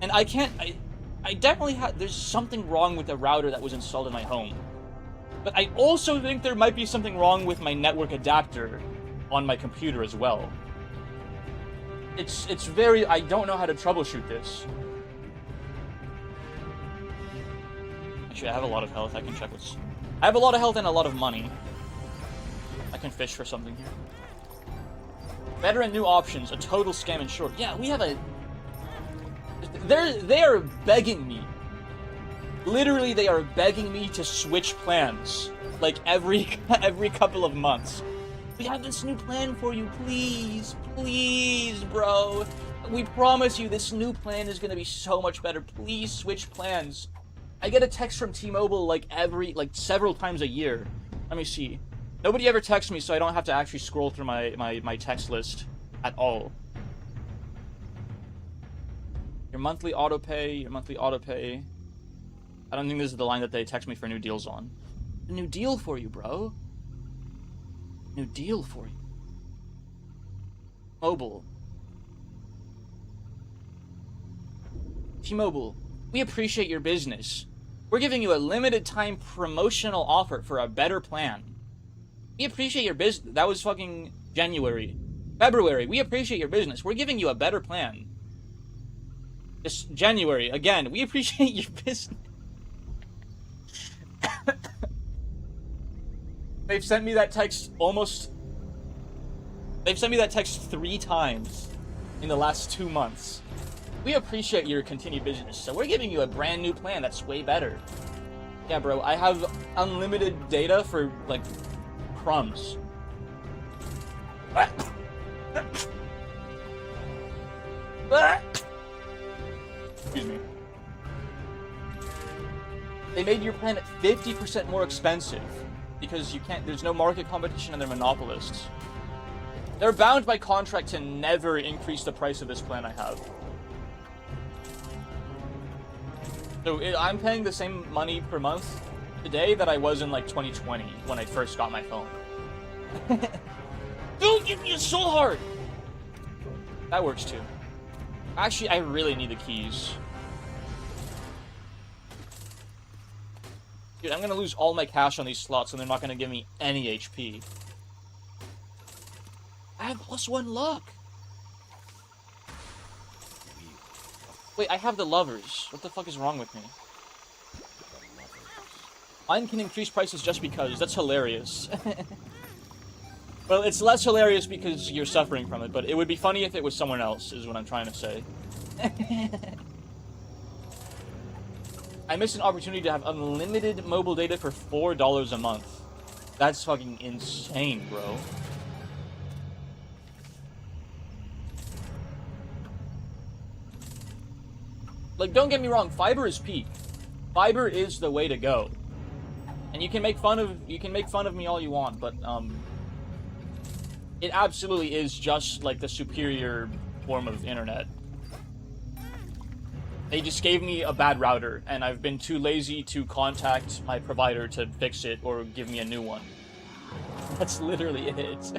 And I can't... I definitely have... There's something wrong with the router that was installed in my home. But I also think there might be something wrong with my network adapter on my computer as well. It's very... I don't know how to troubleshoot this. Actually, I have a lot of health. I can check what's... I have a lot of health and a lot of money. I can fish for something here. Better and new options. A total scam in short. Yeah, we have a... They are begging me. Literally, they are begging me to switch plans. Like, every couple of months. We have this new plan for you, please. Please, bro. We promise you this new plan is gonna be so much better. Please switch plans. I get a text from T-Mobile, like, several times a year. Let me see. Nobody ever texts me, so I don't have to actually scroll through my text list at all. Your monthly autopay. I don't think this is the line that they text me for new deals on. A new deal for you, bro. New deal for you. Mobile. T-Mobile, we appreciate your business. We're giving you a limited time promotional offer for a better plan. We appreciate your business. That was fucking January. February, we appreciate your business. We're giving you a better plan. This January, again, we appreciate your business. They've sent me that text They've sent me that text 3 times in the last 2 months. We appreciate your continued business, so we're giving you a brand new plan that's way better. Yeah, bro, I have unlimited data for, like, crumbs. Excuse me. They made your plan 50% more expensive because there's no market competition and they're monopolists. They're bound by contract to never increase the price of this plan I have. So I'm paying the same money per month today that I was in, like, 2020 when I first got my phone. Don't give me a soul heart! That works too. Actually, I really need the keys. Dude, I'm gonna lose all my cash on these slots and they're not gonna give me any HP. I have +1 luck! Wait, I have the lovers. What the fuck is wrong with me? Mine can increase prices just because. That's hilarious. Well, it's less hilarious because you're suffering from it, but it would be funny if it was someone else, is what I'm trying to say. I missed an opportunity to have unlimited mobile data for $4 a month. That's fucking insane, bro. Like, don't get me wrong, fiber is peak. Fiber is the way to go. And you can make fun of me all you want, but it absolutely is just like the superior form of internet. They just gave me a bad router, and I've been too lazy to contact my provider to fix it or give me a new one. That's literally it.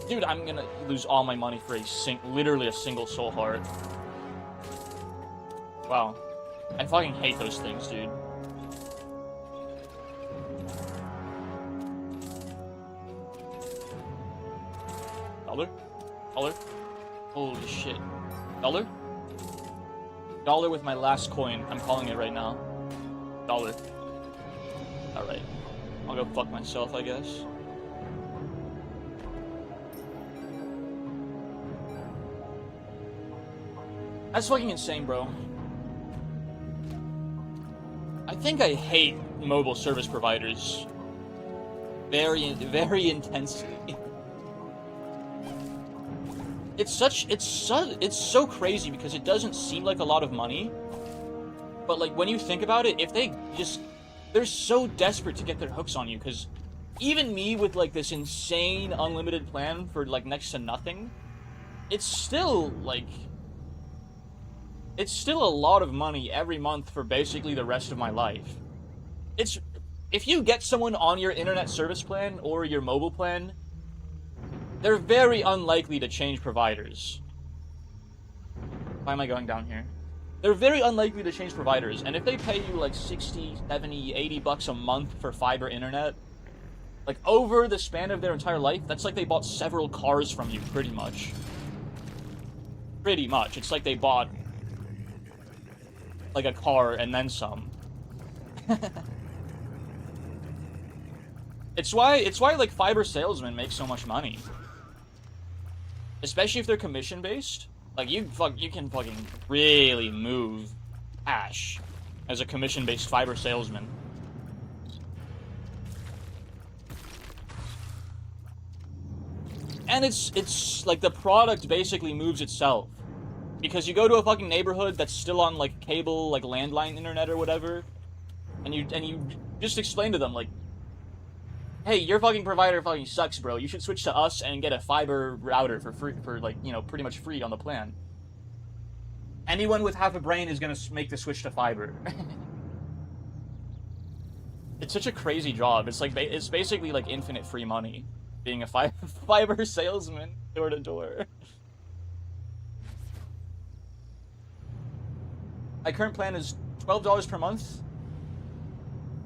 Dude, I'm gonna lose all my money for literally a single soul heart. Wow. I fucking hate those things, dude. Dollar? Dollar? Holy shit. Dollar? Dollar with my last coin. I'm calling it right now. Dollar. Alright. I'll go fuck myself, I guess. That's fucking insane, bro. I think I hate mobile service providers very, very intensely. It's so crazy because it doesn't seem like a lot of money, but like when you think about it, if they're so desperate to get their hooks on you, because even me with like this insane unlimited plan for like next to nothing, it's still a lot of money every month for basically the rest of my life. If you get someone on your internet service plan or your mobile plan, they're very unlikely to change providers. Why am I going down here? They're very unlikely to change providers, and if they pay you like 60, 70, 80 bucks a month for fiber internet, like over the span of their entire life, that's like they bought several cars from you, pretty much. Pretty much. It's like they bought like a car and then some. It's why like fiber salesmen make so much money. Especially if they're commission based. Like you can fucking really move cash as a commission based fiber salesman. And it's like the product basically moves itself. Because you go to a fucking neighborhood that's still on like cable, like landline internet or whatever, and you just explain to them like, hey, your fucking provider fucking sucks, bro. You should switch to us and get a fiber router for free, for like, you know, pretty much free on the plan. Anyone with half a brain is gonna make the switch to fiber. It's such a crazy job. It's like it's basically like infinite free money, being a fiber salesman door to door. My current plan is $12 per month.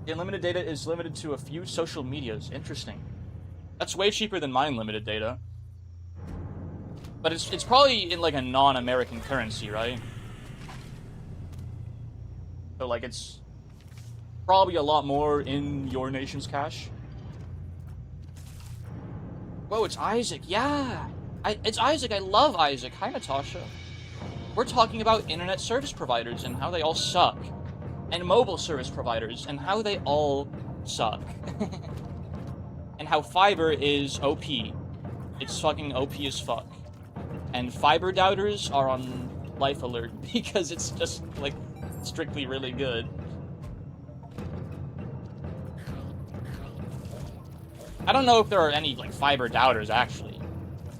The unlimited data is limited to a few social medias. Interesting. That's way cheaper than my unlimited data. But it's probably in like a non-American currency, right? So like it's probably a lot more in your nation's cash. Whoa, it's Isaac. Yeah. It's Isaac. I love Isaac. Hi, Natasha. We're talking about internet service providers and how they all suck. And mobile service providers and how they all suck. And how fiber is OP. It's fucking OP as fuck. And fiber doubters are on life alert because it's just like strictly really good. I don't know if there are any like fiber doubters actually.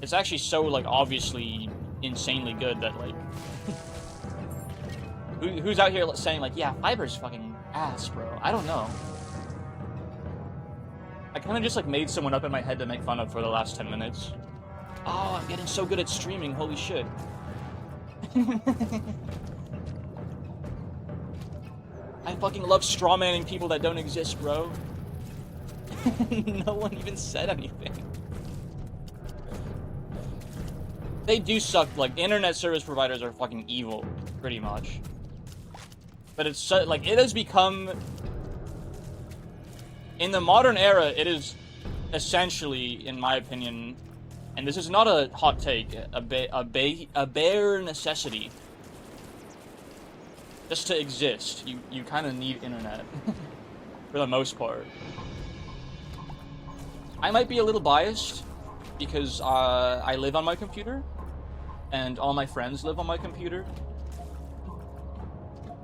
It's actually so like obviously insanely good that like who's out here saying like, yeah, fiber's fucking ass, bro. I don't know. I kind of just like made someone up in my head to make fun of for the last 10 minutes. Oh, I'm getting so good at streaming, holy shit. I fucking love strawmanning people that don't exist, bro. No one even said anything. They do suck. Like, internet service providers are fucking evil, pretty much. But it's so, like, it has become... In the modern era, it is essentially, in my opinion, and this is not a hot take, a bare necessity. Just to exist, you kind of need internet, for the most part. I might be a little biased, because I live on my computer, and all my friends live on my computer,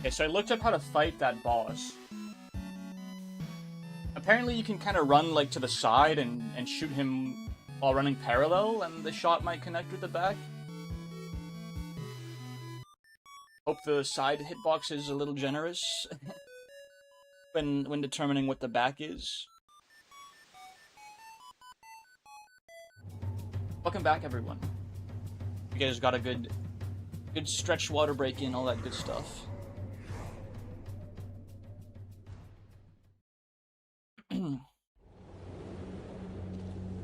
Okay, so I looked up how to fight that boss. Apparently you can kind of run like to the side and shoot him while running parallel, and the shot might connect with the back. Hope the side hitbox is a little generous when determining what the back is. Welcome back, everyone. You guys got a good stretch water break in, all that good stuff.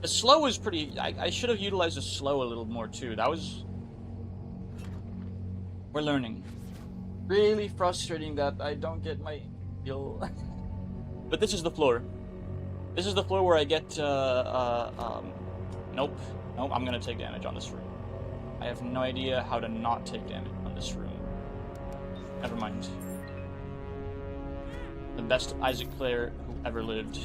The slow was pretty... I should have utilized the slow a little more, too. That was... We're learning. Really frustrating that I don't get my skill. But this is the floor. This is the floor where I get, Nope. Nope, I'm gonna take damage on this room. I have no idea how to not take damage on this room. Never mind. The best Isaac player who ever lived.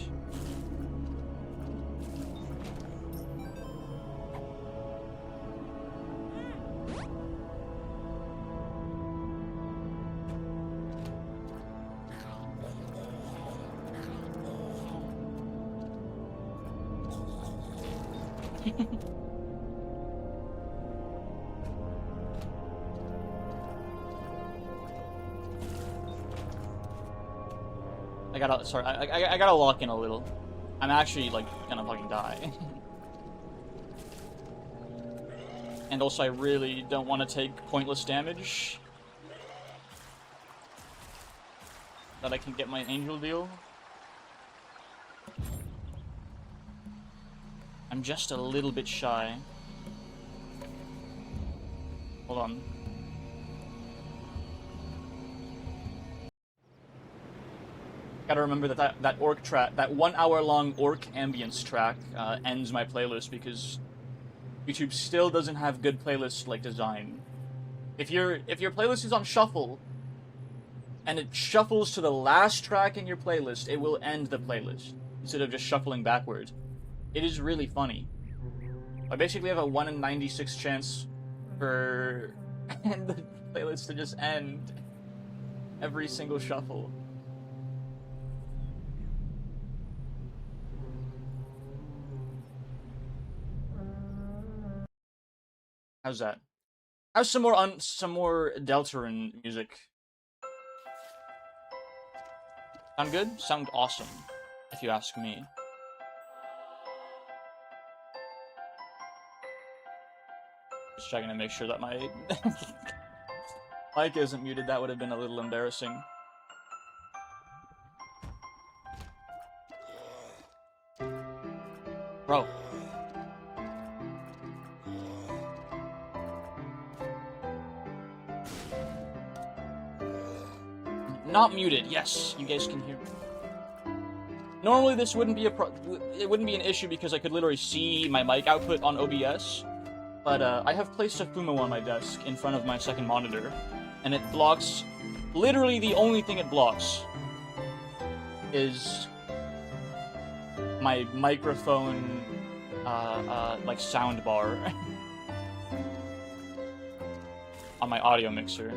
I gotta lock in a little. I'm actually, like, gonna fucking die. And also, I really don't want to take pointless damage. That I can get my angel deal. I'm just a little bit shy. Hold on. Gotta remember that orc track, that 1 hour long orc ambience track, ends my playlist because YouTube still doesn't have good playlist like design. If your playlist is on shuffle and it shuffles to the last track in your playlist, it will end the playlist instead of just shuffling backward. It is really funny. I basically have a 1 in 96 chance for the playlist to just end every single shuffle. How's that? How's some more Deltarune music? Sound good? Sound awesome, if you ask me. Just checking to make sure that my mic isn't muted. That would have been a little embarrassing. Bro. Not muted. Yes, you guys can hear me. Normally this wouldn't be it wouldn't be an issue because I could literally see my mic output on OBS. But I have placed a Fumo on my desk in front of my second monitor, and it blocks, literally the only thing it blocks is my microphone, like sound bar on my audio mixer.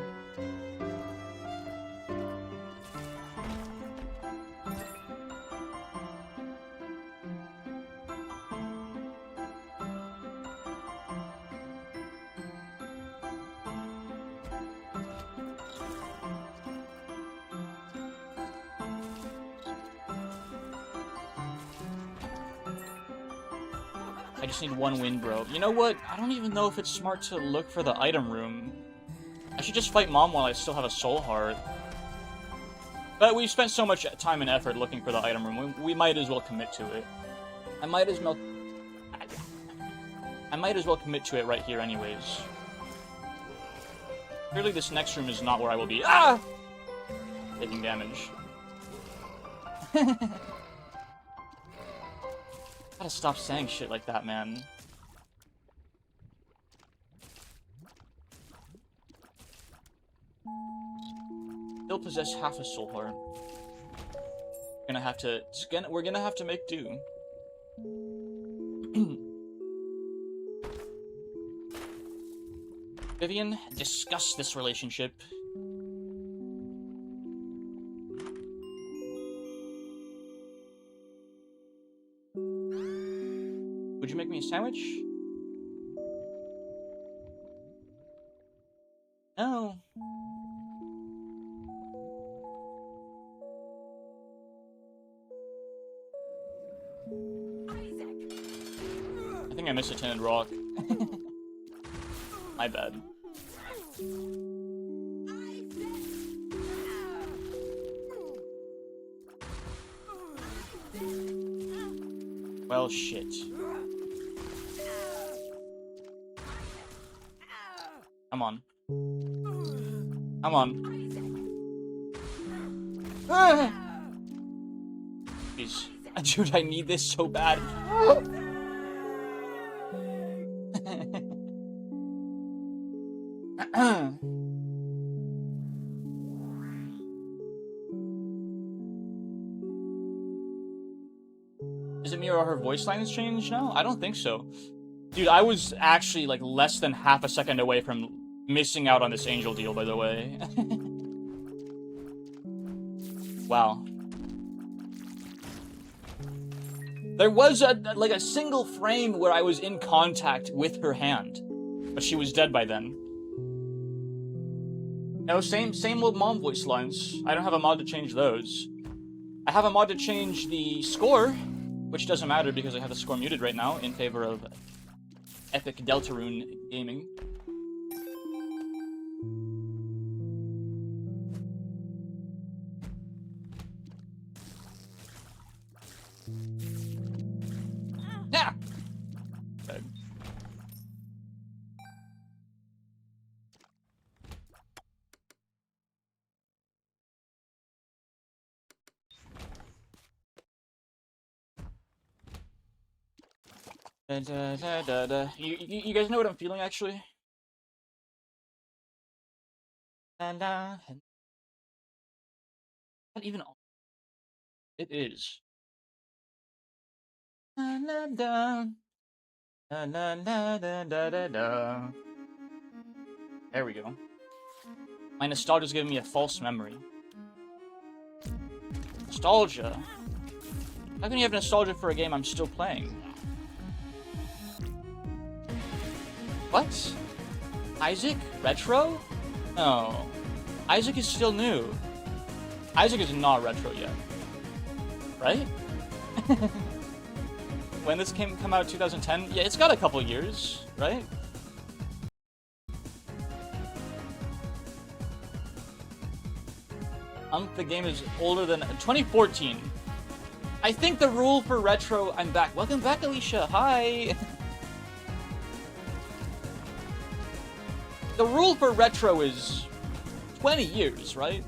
I just need one win, bro. You know what? I don't even know if it's smart to look for the item room. I should just fight Mom while I still have a soul heart. But we've spent so much time and effort looking for the item room, we might as well commit to it. I might as well commit to it right here anyways. Clearly this next room is not where I will be. Ah! Taking damage. Gotta stop saying shit like that, man. Still possess half a soul heart. We're gonna have to make do. Vivian, discuss this relationship. sandwich? No. I think I missed a tinted rock. My bad. Well, shit. Come on. Come on. Ah! Jeez. Dude, I need this so bad. Is it me or her voice line has changed now? I don't think so. Dude, I was actually like less than half a second away from missing out on this angel deal, by the way. Wow. There was like a single frame where I was in contact with her hand, but she was dead by then. No, same old mom voice lines. I don't have a mod to change those. I have a mod to change the score, which doesn't matter because I have the score muted right now in favor of Epic Deltarune Gaming. Yeah. Okay. You guys know what I'm feeling, actually? Not even all. It is. There we go. My nostalgia's giving me a false memory. Nostalgia? How can you have nostalgia for a game I'm still playing? What? Isaac? Retro? No. Isaac is still new. Isaac is not retro yet. Right? When this come out 2010? Yeah, it's got a couple years, right? The game is older than 2014. I think the rule for retro... I'm back. Welcome back, Alicia. Hi. The rule for retro is 20 years, right?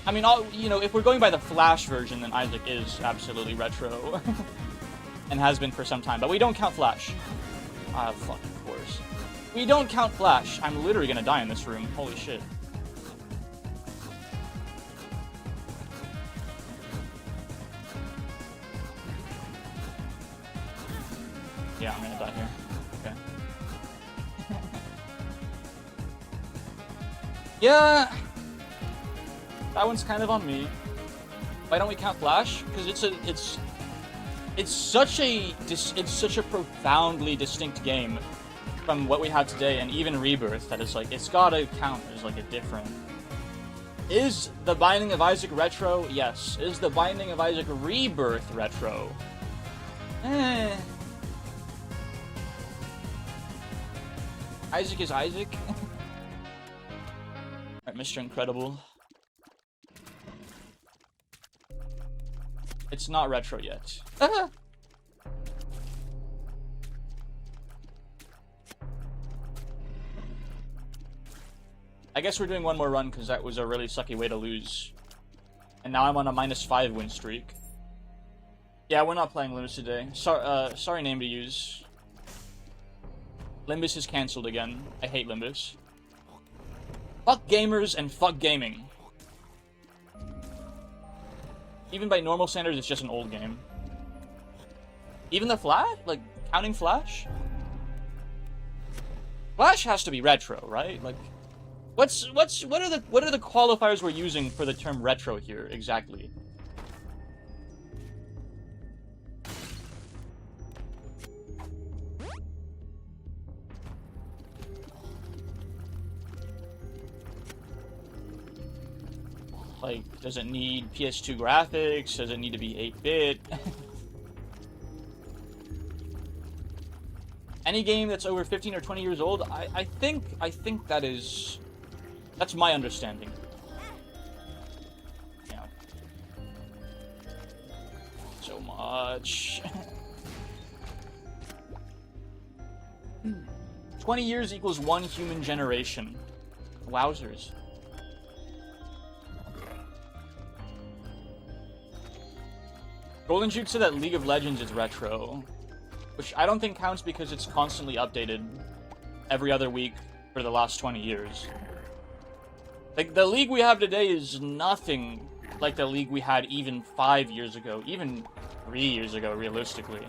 I mean, you know, if we're going by the Flash version, then Isaac is absolutely retro. And has been for some time, but we don't count Flash. Ah, fuck, of course. We don't count Flash. I'm literally gonna die in this room. Holy shit. Yeah, I'm gonna die here. Okay. Yeah! That one's kind of on me. Why don't we count Flash? Because it's such a profoundly distinct game from what we have today, and even Rebirth, that is like, it's gotta count as like a different. Is The Binding of Isaac retro? Yes. Is The Binding of Isaac Rebirth retro? Isaac is Isaac. Alright, Mr. Incredible. It's not retro yet. I guess we're doing one more run because that was a really sucky way to lose. And now I'm on a -5 win streak. Yeah, we're not playing Limbus today. Sorry name to use. Limbus is cancelled again. I hate Limbus. Fuck gamers and fuck gaming. Even by normal standards, it's just an old game. Even the Flash? Like, counting Flash? Flash has to be retro, right? Like, what are the qualifiers we're using for the term retro here, exactly? Like, does it need PS2 graphics? Does it need to be 8-bit? Any game that's over 15 or 20 years old, I think that's my understanding. Yeah. So much. 20 years equals 1 human generation. Wowzers. Golden Juke said that League of Legends is retro, which I don't think counts because it's constantly updated every other week for the last 20 years. Like, the league we have today is nothing like the league we had even 5 years ago, even 3 years ago, realistically.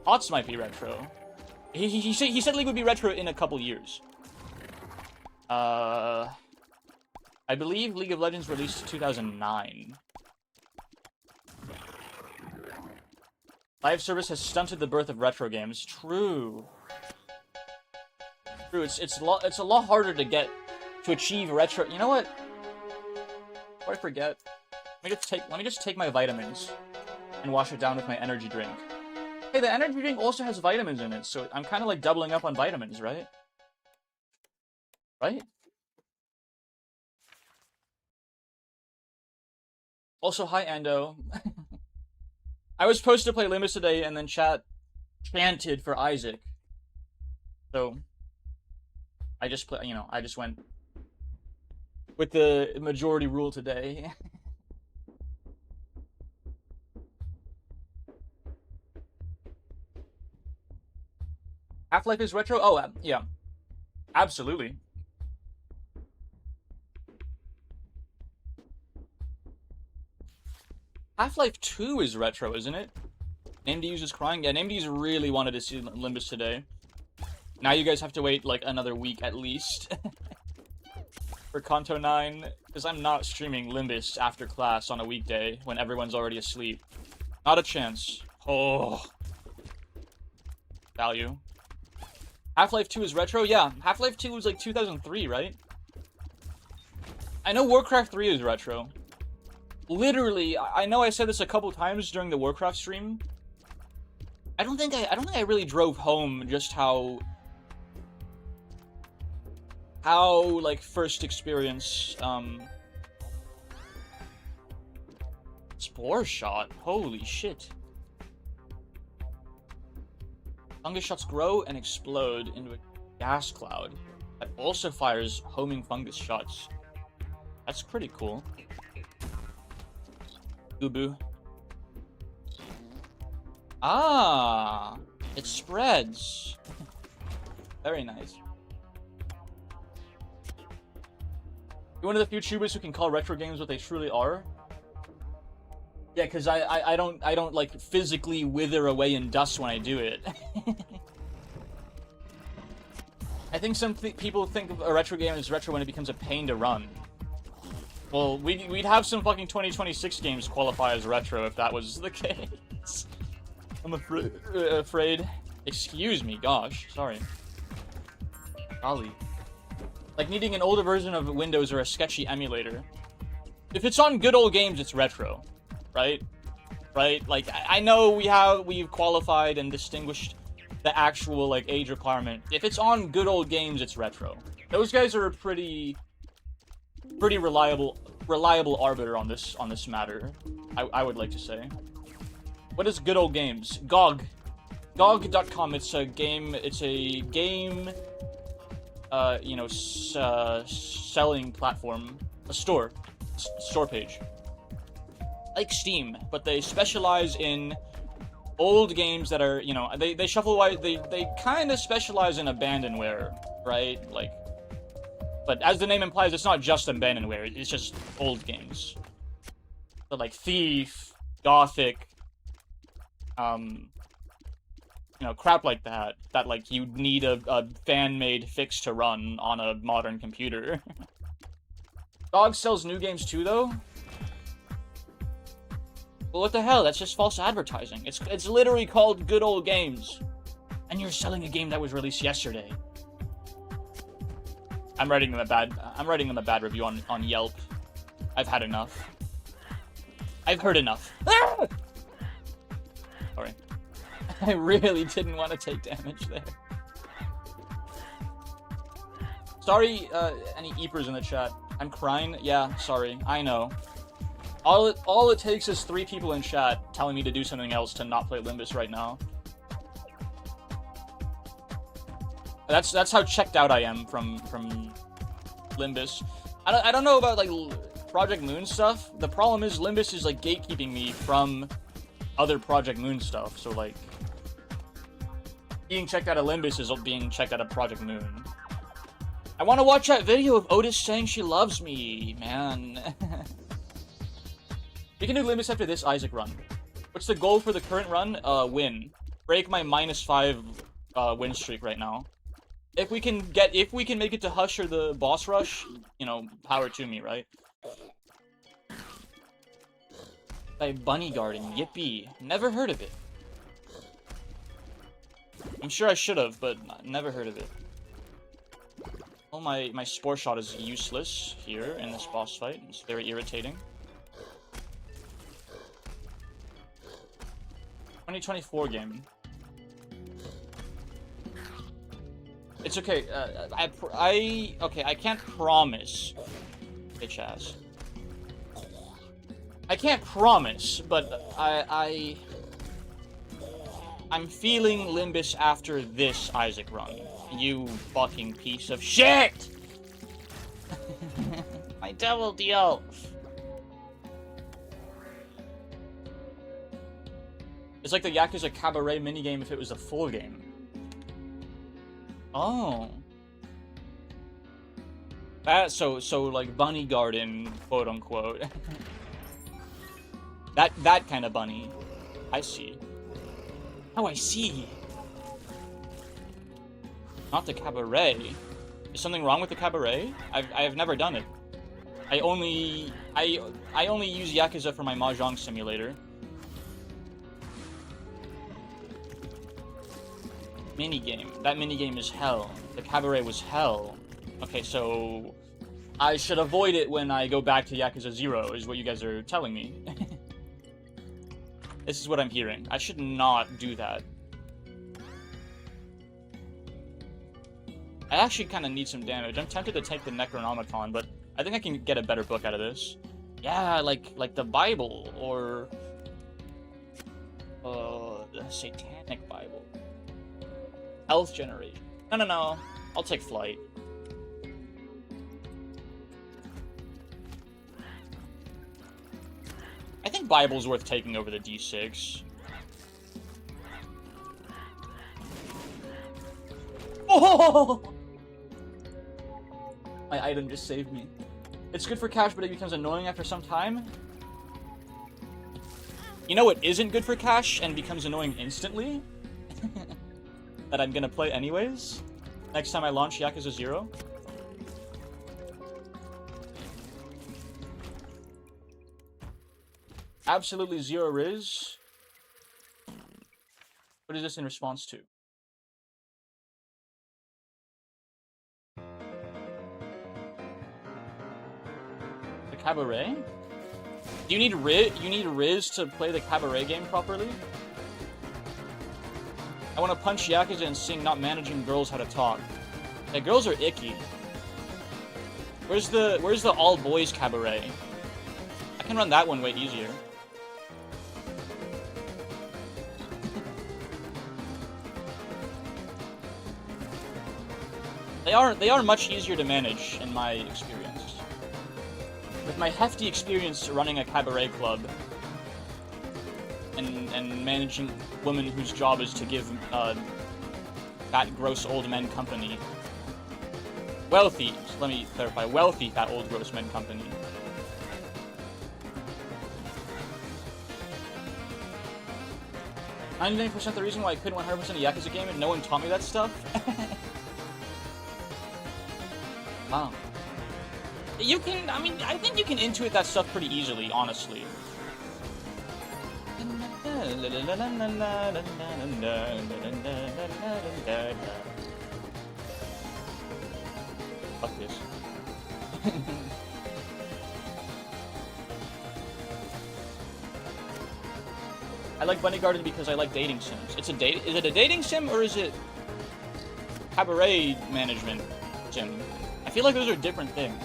HOTS might be retro. He said League would be retro in a couple years. I believe League of Legends released in 2009. Live service has stunted the birth of retro games. True. True. It's a lot harder to achieve retro. You know what? Before I forget, let me just take my vitamins and wash it down with my energy drink. Hey, the energy drink also has vitamins in it, so I'm kind of like doubling up on vitamins, right? Right? Also, hi, Ando. I was supposed to play Limbus today, and then chat chanted for Isaac. So, I just went with the majority rule today. Half-Life is retro? Oh, yeah. Absolutely. Half-Life 2 is retro, isn't it? NameD's is crying. Yeah, NameD's really wanted to see Limbus today. Now you guys have to wait, like, another week at least. For Kanto 9. Because I'm not streaming Limbus after class on a weekday when everyone's already asleep. Not a chance. Oh. Value. Half-Life 2 is retro? Yeah, Half-Life 2 was like 2003, right? I know Warcraft 3 is retro. Literally, I know I said this a couple times during the Warcraft stream. I don't think I really drove home just how like first experience Spore Shot. Holy shit. Fungus shots grow and explode into a gas cloud that also fires homing fungus shots. That's pretty cool. Boo-boo. Ah, it spreads. Very nice. You're one of the few tubers who can call retro games what they truly are. Yeah, because I don't like physically wither away in dust when I do it. I think some people think of a retro game as retro when it becomes a pain to run. Well, we'd have some fucking 2026 games qualify as retro if that was the case. I'm afraid. Excuse me, gosh, sorry. Golly. Like needing an older version of Windows or a sketchy emulator. If it's on good old games, it's retro. Right? Right? Like, I know we've qualified and distinguished the actual, like, age requirement. If it's on good old games, it's retro. Those guys are a pretty reliable arbiter on this matter. I would like to say. What is good old games? GOG. GOG.com. It's a game, selling platform. A store page. Like Steam, but they specialize in old games that are, they shuffle wide, they kind of specialize in abandonware, right? Like, but as the name implies, it's not just abandonware, it's just old games. So like Thief, Gothic, crap like that like you need a fan-made fix to run on a modern computer. GOG sells new games too, though? Well, what the hell? That's just false advertising. It's literally called Good Old Games. And you're selling a game that was released yesterday. I'm writing them a bad review on Yelp. I've had enough. I've heard enough. Ah! Sorry. I really didn't want to take damage there. Sorry, any Eepers in the chat. I'm crying. Yeah, sorry. I know. All it takes is 3 people in chat telling me to do something else to not play Limbus right now. That's how checked out I am from Limbus. I don't know about like Project Moon stuff. The problem is Limbus is like gatekeeping me from other Project Moon stuff. So like being checked out of Limbus is being checked out of Project Moon. I want to watch that video of Otis saying she loves me, man. We can do Limbus after this Isaac run. What's the goal for the current run? Win. Break my -5 win streak right now. If we can make it to Hush or the boss rush, you know, power to me, right? By Bunny Garden, yippee. Never heard of it. I'm sure I should have, but never heard of it. Oh, my Spore Shot is useless here in this boss fight. It's very irritating. 2024 game. It's okay. I can't promise, bitch ass. I can't promise, but I'm feeling Limbus after this Isaac run. You fucking piece of shit! My double deal. It's like the Yakuza Cabaret minigame if it was a full game. Oh. That so like Bunny Garden, quote unquote. that kind of bunny. I see. Oh, I see. Not the Cabaret. Is something wrong with the Cabaret? I have never done it. I only use Yakuza for my Mahjong simulator. Minigame. That minigame is hell. The Cabaret was hell. Okay, so I should avoid it when I go back to Yakuza 0, is what you guys are telling me. This is what I'm hearing. I should not do that. I actually kind of need some damage. I'm tempted to take the Necronomicon, but I think I can get a better book out of this. Yeah, like the Bible, or the Satanic Bible. Health Generation. No. I'll take Flight. I think Bible's worth taking over the D6. Oh! My item just saved me. It's good for cash, but it becomes annoying after some time. You know what isn't good for cash and becomes annoying instantly? That I'm gonna play anyways? Next time I launch Yakuza 0? Absolutely zero Riz. What is this in response to? The Cabaret? Do you need Riz to play the Cabaret game properly? I want to punch Yakuza and sing Not Managing Girls How to Talk. Yeah, girls are icky. Where's the all boys Cabaret? I can run that one way easier. They are much easier to manage in my experience. With my hefty experience running a cabaret club and managing women whose job is to give fat, gross old men company. Wealthy, let me clarify, wealthy fat old gross men company. %, the reason why I couldn't 100% a Yakuza game and no one taught me that stuff? Wow. You can, I mean, I think you can intuit that stuff pretty easily, honestly. Fuck this. I like Bunny Garden because I like dating sims. It's a date. Is it a dating sim or is it cabaret management sim? I feel like those are different things.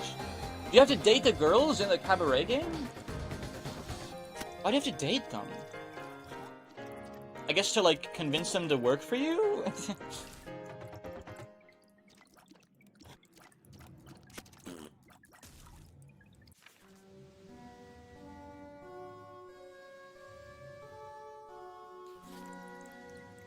Do you have to date the girls in the cabaret game? Why do you have to date them? I guess to like convince them to work for you?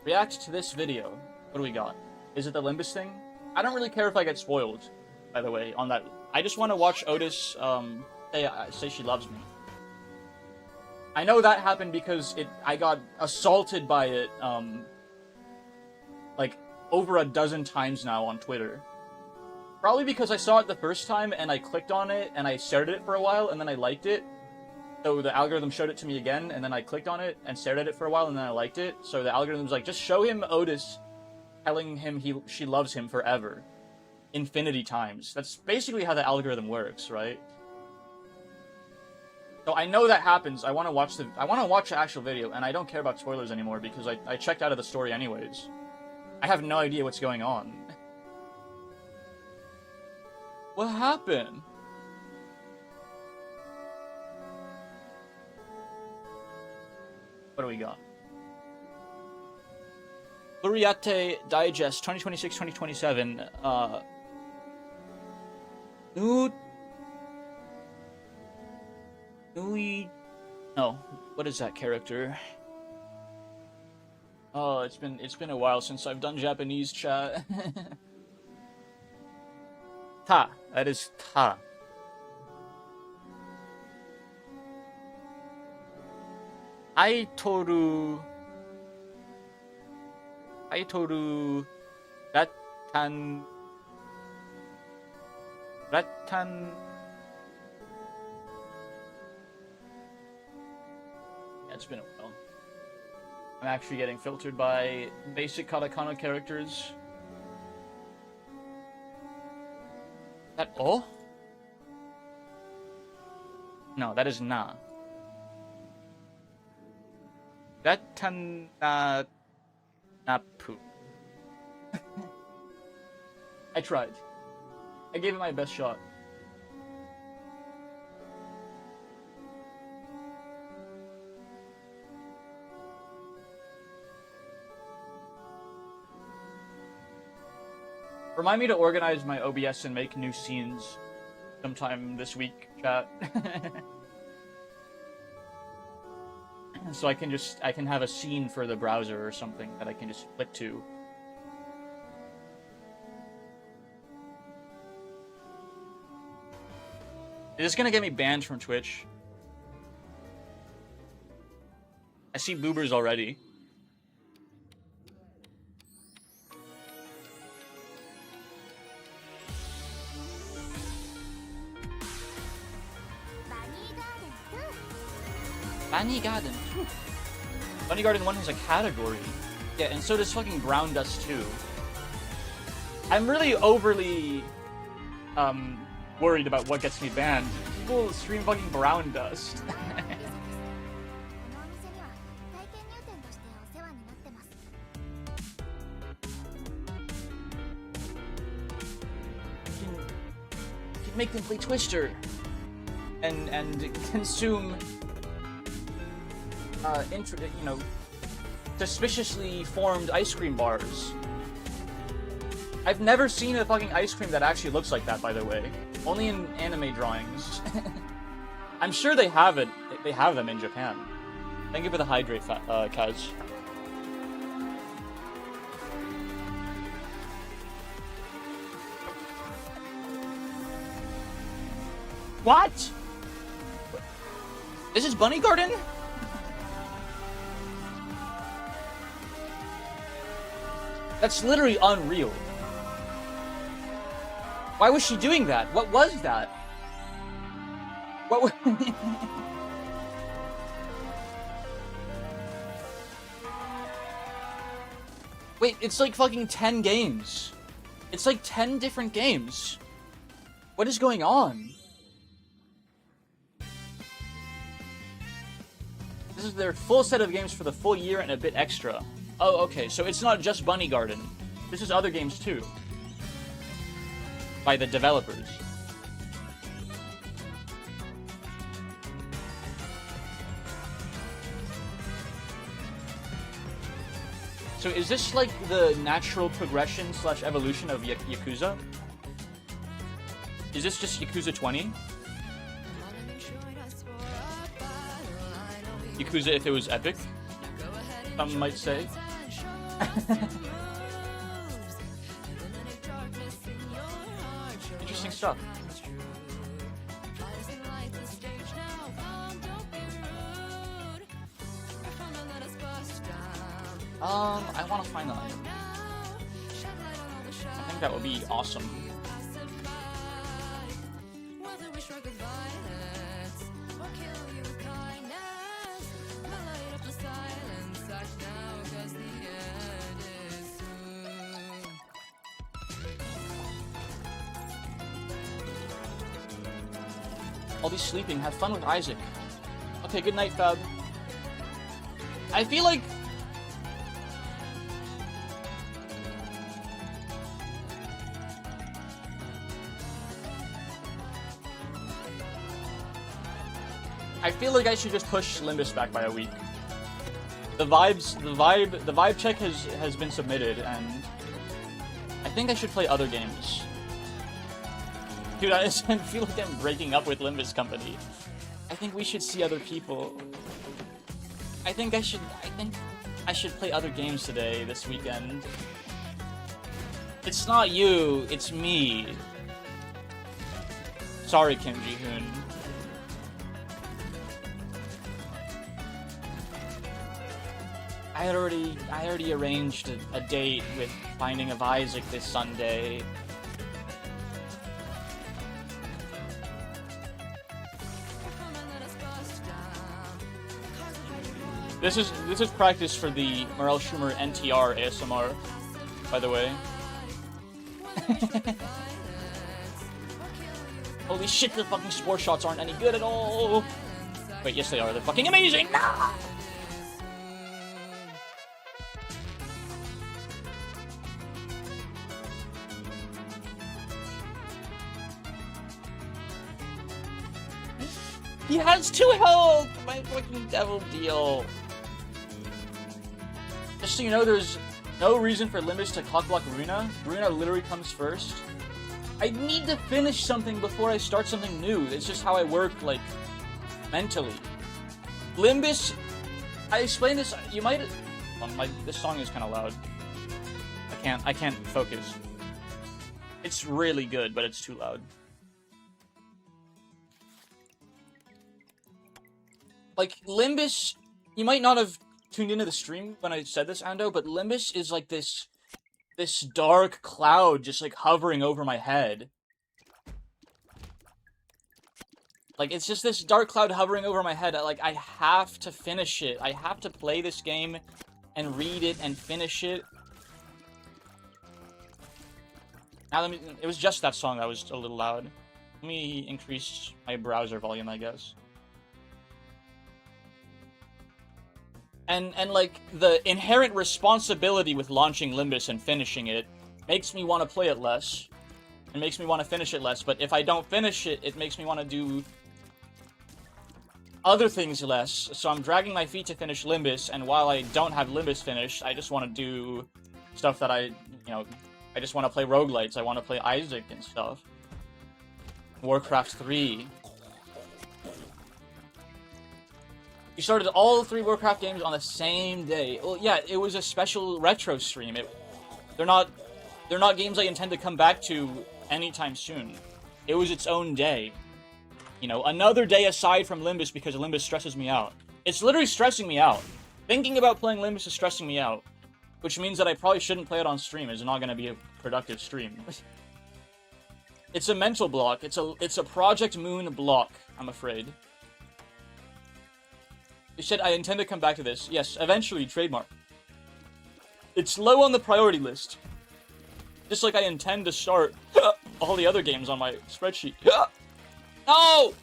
React to this video. What do we got? Is it the Limbus thing? I don't really care if I get spoiled, by the way, on that. I just want to watch Otis say she loves me. I know that happened because I got assaulted by it like over a dozen times now on Twitter. Probably because I saw it the first time and I clicked on it and I stared at it for a while and then I liked it. So the algorithm showed it to me again, and then I clicked on it and stared at it for a while, and then I liked it. So the algorithm's like, just show him Otis telling him she loves him forever. Infinity times. That's basically how the algorithm works, right? So I know that happens. I want to watch the actual video, and I don't care about spoilers anymore because I checked out of the story anyways. I have no idea what's going on. What happened? What do we got? Luriate Digest 2026-2027. No, what is that character? Oh, it's been a while since I've done Japanese chat. Ta. That is Ta. Aitoru Rattan. Yeah, it's been a while. I'm actually getting filtered by basic katakana characters. That O? No, that is Na. Ratanapu. I tried. I gave it my best shot. Remind me to organize my OBS and make new scenes sometime this week, chat. So I can have a scene for the browser or something that I can just flick to. Is this gonna get me banned from Twitch? I see boobers already. Bunny Garden. Bunny Garden 1 has a category. Yeah, and so does fucking Brown Dust 2. I'm really overly worried about what gets me banned. People stream fucking Brown Dust. You can make them play Twister and consume suspiciously formed ice cream bars. I've never seen a fucking ice cream that actually looks like that, by the way. Only in anime drawings. I'm sure they have it. They have them in Japan. Thank you for the hydrate, Kaz. What? This is Bunny Garden? That's literally unreal. Why was she doing that? What was that? What was... Wait, it's like fucking 10 games. It's like 10 different games. What is going on? This is their full set of games for the full year and a bit extra. Oh, okay, so it's not just Bunny Garden. This is other games too. By the developers. So is this like the natural progression / evolution of Yakuza? Is this just Yakuza 20? Yakuza if it was epic? Some might say. Interesting stuff. I want to find that. I think that would be awesome. I'll be sleeping. Have fun with Isaac. Okay, good night, Fab. I feel like... I should just push Limbus back by a week. The vibe check has been submitted, and I think I should play other games. Dude, I feel like I'm breaking up with Limbus Company. I think we should see other people. I think I should play other games today, this weekend. It's not you, it's me. Sorry, Kim Ji-hoon. I already arranged a date with Binding of Isaac this Sunday. This is practice for the Morel Schumer NTR ASMR, by the way. Holy shit, the fucking spore shots aren't any good at all. Wait, yes they are. They're fucking amazing. Nah! He has 2 health! My fucking devil deal. Just so you know, there's no reason for Limbus to cockblock Runa. Runa literally comes first. I need to finish something before I start something new. It's just how I work, like, mentally. Limbus... I explained this... You might... this song is kind of loud. I can't focus. It's really good, but it's too loud. Like, Limbus, you might not have tuned into the stream when I said this, Ando, but Limbus is like this dark cloud just, like, hovering over my head. Like, it's just this dark cloud hovering over my head. Like, I have to finish it. I have to play this game and read it and finish it. Now, it was just that song that was a little loud. Let me increase my browser volume, I guess. And like, the inherent responsibility with launching Limbus and finishing it makes me want to play it less. It makes me want to finish it less, but if I don't finish it, it makes me want to do other things less. So I'm dragging my feet to finish Limbus, and while I don't have Limbus finished, I just want to do stuff that I just want to play roguelites. I want to play Isaac and stuff. Warcraft 3. You started all 3 Warcraft games on the same day. Well, yeah, it was a special retro stream. They're not games I intend to come back to anytime soon. It was its own day. You know, another day aside from Limbus because Limbus stresses me out. It's literally stressing me out. Thinking about playing Limbus is stressing me out. Which means that I probably shouldn't play it on stream. It's not going to be a productive stream. It's a mental block. It's a Project Moon block, I'm afraid. You said I intend to come back to this. Yes, eventually, trademark. It's low on the priority list. Just like I intend to start all the other games on my spreadsheet. No!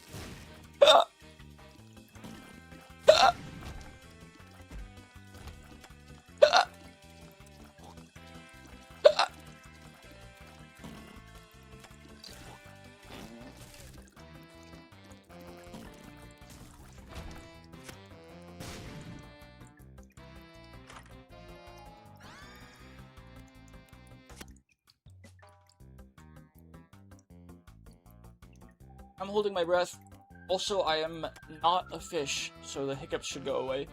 I'm holding my breath. Also, I am not a fish, so the hiccups should go away.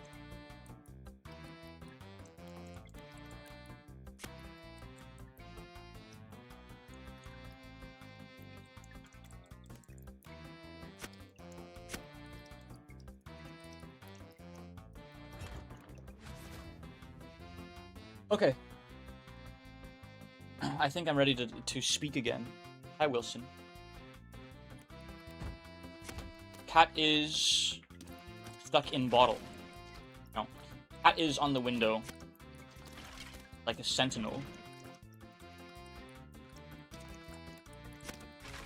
Okay. I think I'm ready to speak again. Hi, Wilson. Cat is stuck in bottle. No. Cat is on the window. Like a sentinel.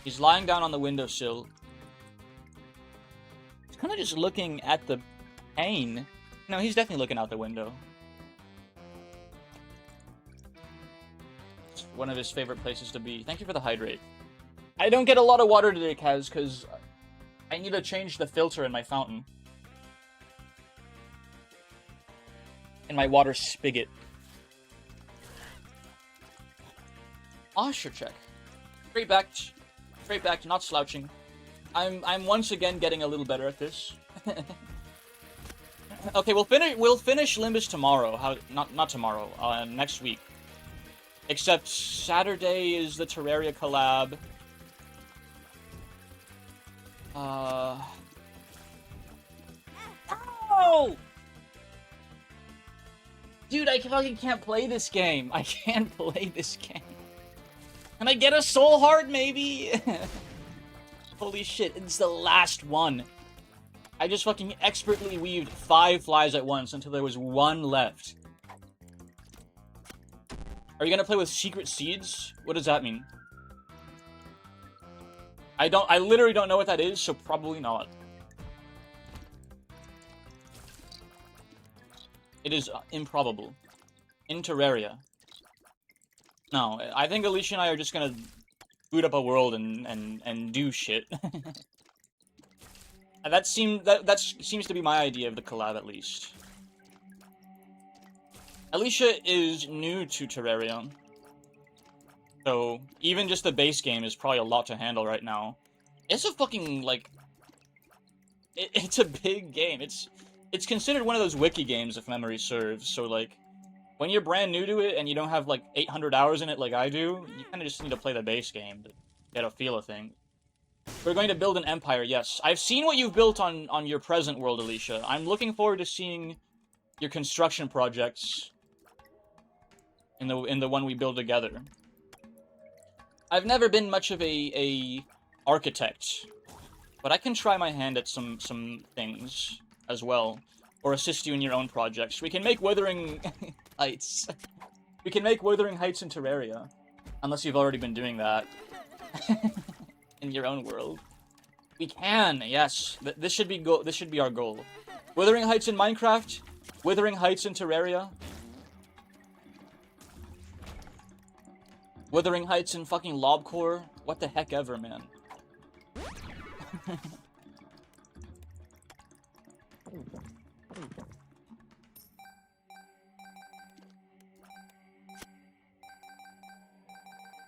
He's lying down on the windowsill. He's kind of just looking at the pane. No, he's definitely looking out the window. It's one of his favorite places to be. Thank you for the hydrate. I don't get a lot of water today, Kaz, because I need to change the filter in my fountain. In my water spigot. Posture check. Straight back, not slouching. I'm once again getting a little better at this. Okay, we'll finish Limbus tomorrow. Not tomorrow, next week. Except Saturday is the Terraria collab. Ow! Dude, I fucking can't play this game. I can't play this game. Can I get a soul heart, maybe? Holy shit, it's the last one. I just fucking expertly weaved 5 flies at once until there was 1 left. Are you gonna play with secret seeds? What does that mean? I literally don't know what that is, so probably not. It is improbable. In Terraria. No, I think Alicia and I are just gonna boot up a world and do shit. That seems to be my idea of the collab, at least. Alicia is new to Terraria. So, even just the base game is probably a lot to handle right now. It's a fucking, like... It's a big game. It's considered one of those wiki games, if memory serves. So, like, when you're brand new to it and you don't have, like, 800 hours in it like I do, you kind of just need to play the base game to get a feel of things. We're going to build an empire, yes. I've seen what you've built on your present world, Alicia. I'm looking forward to seeing your construction projects in the one we build together. I've never been much of a architect, but I can try my hand at some things as well, or assist you in your own projects. We can make Wuthering Heights. We can make Wuthering Heights in Terraria, unless you've already been doing that in your own world. We can, yes. This should be our goal. Wuthering Heights in Minecraft, Wuthering Heights in Terraria. Wuthering Heights in fucking Lobcore. What the heck ever, man.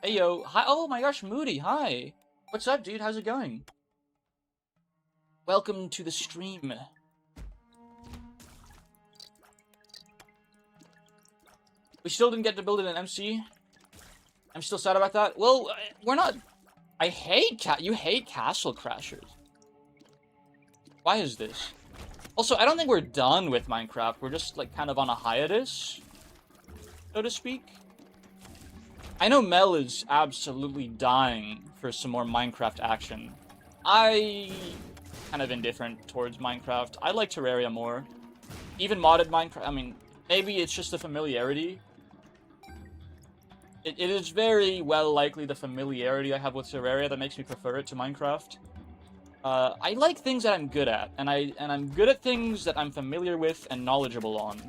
Hey yo, hi. Oh my gosh, Moody, hi. What's up, dude? How's it going? Welcome to the stream. We still didn't get to build it in MC. I'm still sad about that. Well, we're not... I hate you hate Castle Crashers. Why is this? Also, I don't think we're done with Minecraft. We're just, like, kind of on a hiatus, so to speak. I know Mel is absolutely dying for some more Minecraft action. I kind of indifferent towards Minecraft. I like Terraria more. Even modded Minecraft, I mean, maybe it's just the familiarity. It is very well likely the familiarity I have with Terraria that makes me prefer it to Minecraft. I like things that I'm good at, and I'm good at things that I'm familiar with and knowledgeable on.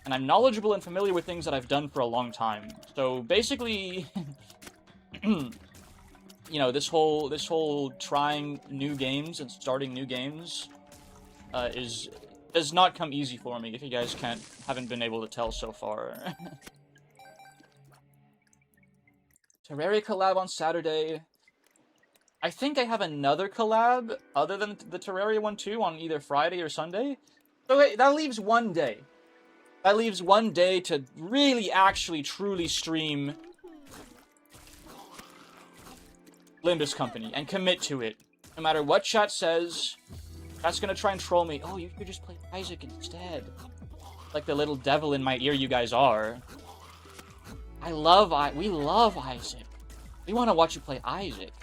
And I'm knowledgeable and familiar with things that I've done for a long time. So basically, you know, this whole trying new games and starting new games does not come easy for me, if you guys haven't been able to tell so far. Terraria collab on Saturday. I think I have another collab other than the Terraria one too on either Friday or Sunday. So wait, that leaves one day. That leaves one day to really, actually, truly stream Limbus Company and commit to it. No matter what chat says, that's gonna try and troll me. Oh, you could just play Isaac instead. Like the little devil in my ear you guys are. We love Isaac. We want to watch you play Isaac.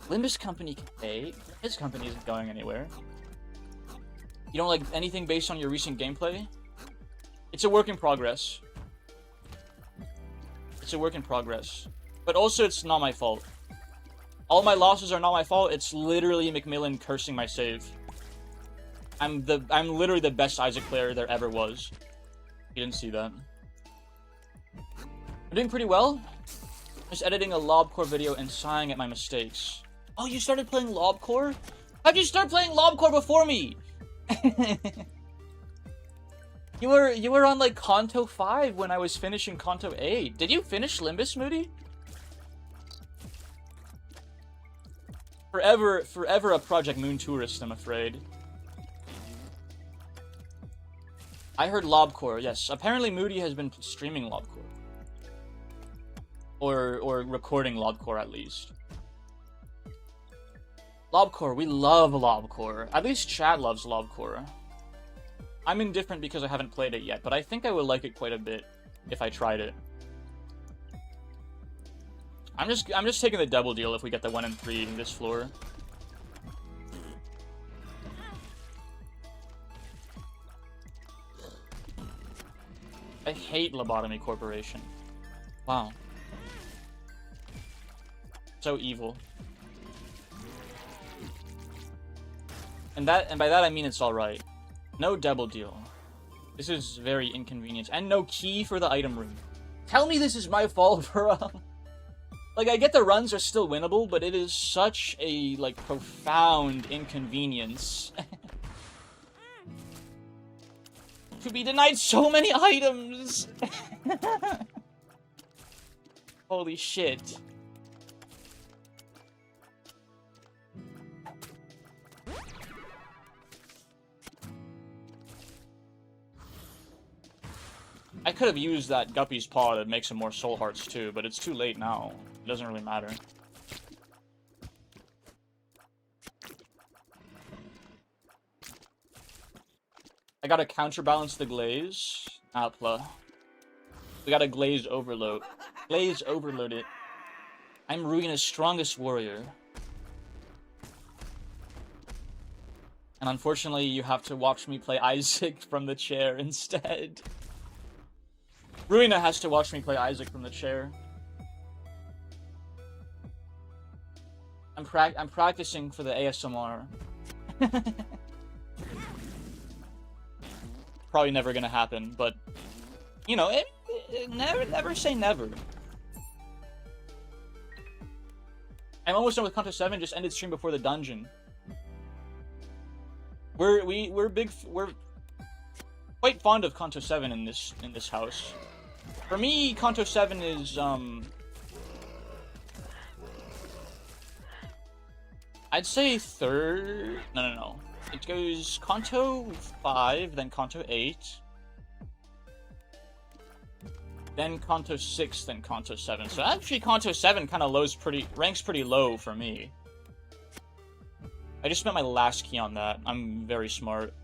Limbus Company can pay. His company isn't going anywhere. You don't like anything based on your recent gameplay? It's a work in progress. It's a work in progress. But also, it's not my fault. All my losses are not my fault. It's literally Macmillan cursing my save. I'm literally the best Isaac player there ever was. You didn't see that. I'm doing pretty well. Just editing a Lobcore video and sighing at my mistakes. Oh, you started playing Lobcore? How'd you start playing Lobcore before me? You were on like Kanto 5 when I was finishing Kanto 8. Did you finish Limbus, Moody? Forever a Project Moon tourist, I'm afraid. I heard Lobcore, yes. Apparently Moody has been streaming Lobcore. Or recording Lobcore at least. Lobcore, we love Lobcore. At least chat loves Lobcore. I'm indifferent because I haven't played it yet, but I think I would like it quite a bit if I tried it. I'm just taking the double deal if we get the 1 and 3 in this floor. I hate Lobotomy Corporation. Wow. So evil. And by that I mean it's alright. No double deal. This is very inconvenient. And no key for the item room. Tell me this is my fault, bro. Like, I get the runs are still winnable, but it is such a, like, profound inconvenience. To be denied so many items! Holy shit. I could have used that Guppy's Paw to make some more soul hearts too, but it's too late now. It doesn't really matter. I gotta counterbalance the glaze. Outla. We gotta glaze overload. Glaze overload it. I'm Ruina's strongest warrior. And unfortunately, you have to watch me play Isaac from the chair instead. Ruina has to watch me play Isaac from the chair. I'm practicing for the ASMR. Probably never gonna happen, but you know, never say never. I'm almost done with Kanto 7. Just ended stream before the dungeon. We're quite fond of Kanto 7 in this house. For me, Kanto 7 is I'd say third. No. It goes Kanto 5, then Kanto 8, then Kanto 6, then Kanto 7. So actually, Kanto 7 kind of ranks pretty low for me. I just spent my last key on that. I'm very smart.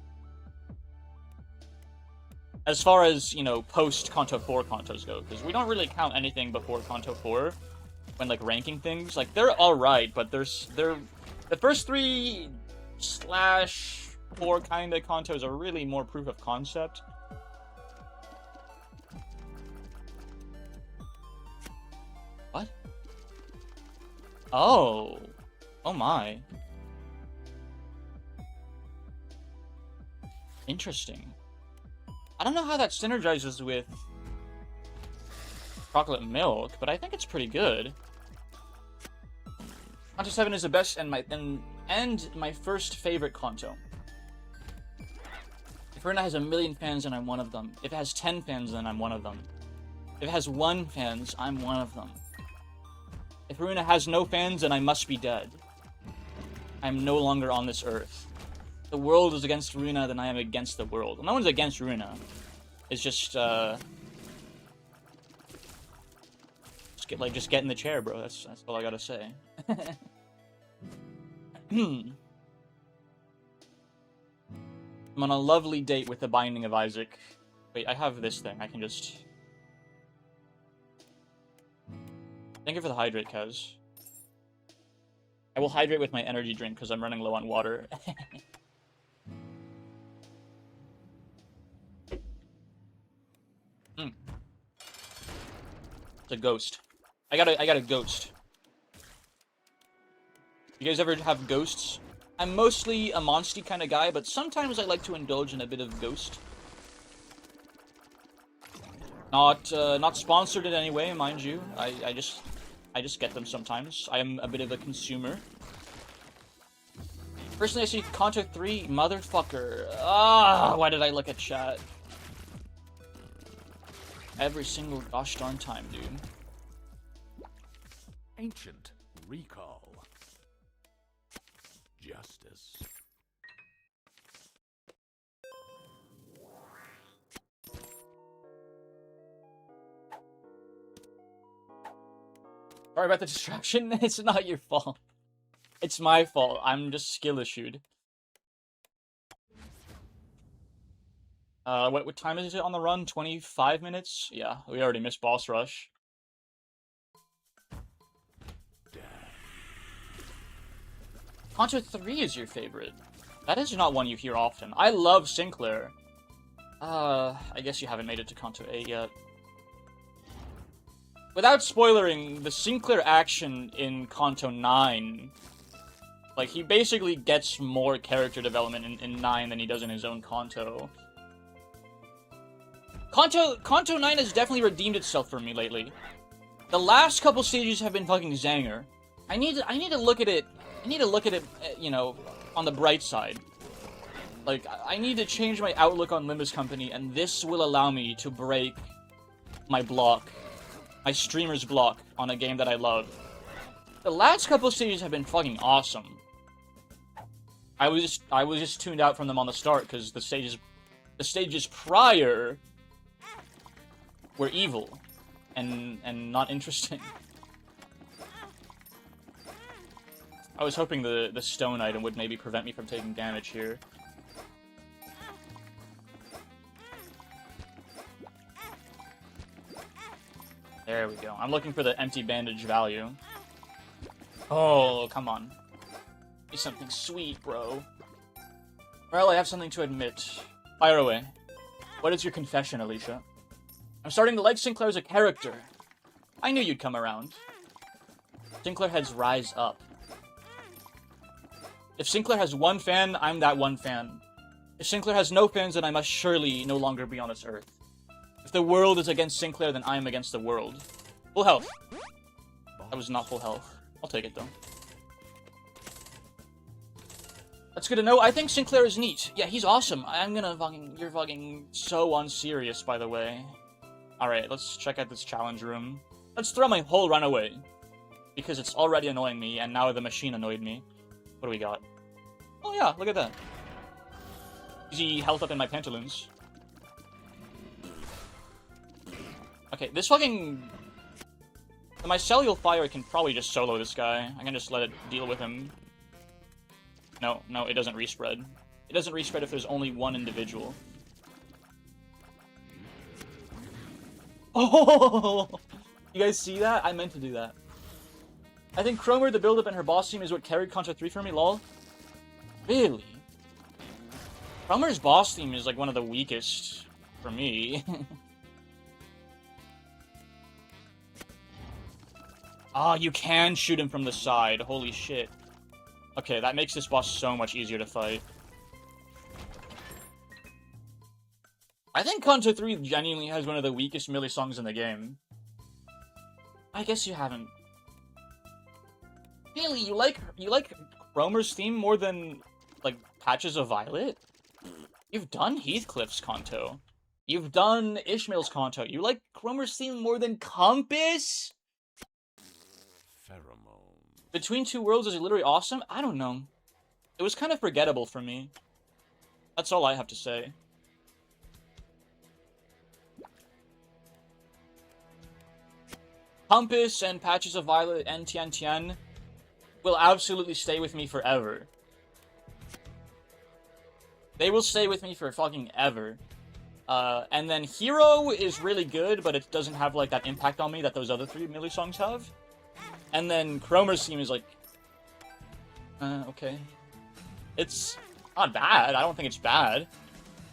As far as, you know, post Kanto 4 Kantos go, because we don't really count anything before Kanto 4 when, like, ranking things. Like, they're alright, but they're the first 3/4 kinda Kantos are really more proof of concept. Oh. Oh my. Interesting. I don't know how that synergizes with chocolate milk, but I think it's pretty good. Kanto 7 is the best and my first favorite Kanto. If Runa has 1,000,000 fans, then I'm one of them. If it has 10 fans, then I'm one of them. If it has 1 fans, I'm one of them. If Runa has no fans, then I must be dead. I'm no longer on this earth. If the world is against Runa, then I am against the world. No one's against Runa. It's just get in the chair, bro. That's all I gotta say. I'm on a lovely date with the Binding of Isaac. Wait, I have this thing. I can just... Thank you for the hydrate, Kaz. I will hydrate with my energy drink because I'm running low on water. It's a ghost. I got a ghost. You guys ever have ghosts? I'm mostly a monsty kind of guy, but sometimes I like to indulge in a bit of ghost. Not sponsored in any way, mind you. I just get them sometimes. I am a bit of a consumer. Personally, I see Kanto 3, motherfucker. Ah, why did I look at chat? Every single gosh darn time, dude. Ancient recall. Justice. Sorry about the distraction. It's not your fault. It's my fault. I'm just skill issued. What time is it on the run? 25 minutes? Yeah, we already missed boss rush. Kanto 3 is your favorite. That is not one you hear often. I love Sinclair. I guess you haven't made it to Kanto 8 yet. Without spoilering, the Sinclair action in Kanto 9... Like, he basically gets more character development in 9 than he does in his own Kanto. Kanto 9 has definitely redeemed itself for me lately. The last couple stages have been fucking zanger. I need to look at it... you know, on the bright side. Like, I need to change my outlook on Limbus Company, and this will allow me to break my block. My streamer's block on a game that I love. The last couple of stages have been fucking awesome. I was just tuned out from them on the start because the stages prior were evil and not interesting. I was hoping the stone item would maybe prevent me from taking damage here. There we go. I'm looking for the empty bandage value. Oh, come on. Be something sweet, bro. Well, I have something to admit. Fire away. What is your confession, Alicia? I'm starting to like Sinclair as a character. I knew you'd come around. Sinclair heads rise up. If Sinclair has 1 fan, I'm that 1 fan. If Sinclair has no fans, then I must surely no longer be on this earth. If the world is against Sinclair, then I am against the world. Full health. That was not full health. I'll take it, though. That's good to know. I think Sinclair is neat. Yeah, he's awesome. You're fucking so unserious, by the way. Alright, let's check out this challenge room. Let's throw my whole run away. Because it's already annoying me, and now the machine annoyed me. What do we got? Oh yeah, look at that. Easy health up in my pantaloons. Okay, this fucking... The Mycelial Fire can probably just solo this guy. I can just let it deal with him. No, it doesn't respread. It doesn't respread if there's only 1 individual. Oh! You guys see that? I meant to do that. I think Cromer, the build-up, and her boss team is what carried Kanto 3 for me, lol. Really? Cromer's boss team is like one of the weakest for me. Ah, you can shoot him from the side. Holy shit. Okay, that makes this boss so much easier to fight. I think Kanto 3 genuinely has one of the weakest melee songs in the game. I guess you haven't. Really, you like Cromer's theme more than, like, Patches of Violet? You've done Heathcliff's Kanto. You've done Ishmael's Kanto. You like Cromer's theme more than Compass? Pheromone. Between Two Worlds is literally awesome? I don't know. It was kind of forgettable for me. That's all I have to say. Compass and Patches of Violet and Tian Tian will absolutely stay with me forever. They will stay with me for fucking ever. And then Hero is really good, but it doesn't have, like, that impact on me that those other 3 melee songs have. And then Cromer's theme is like... okay. It's not bad. I don't think it's bad.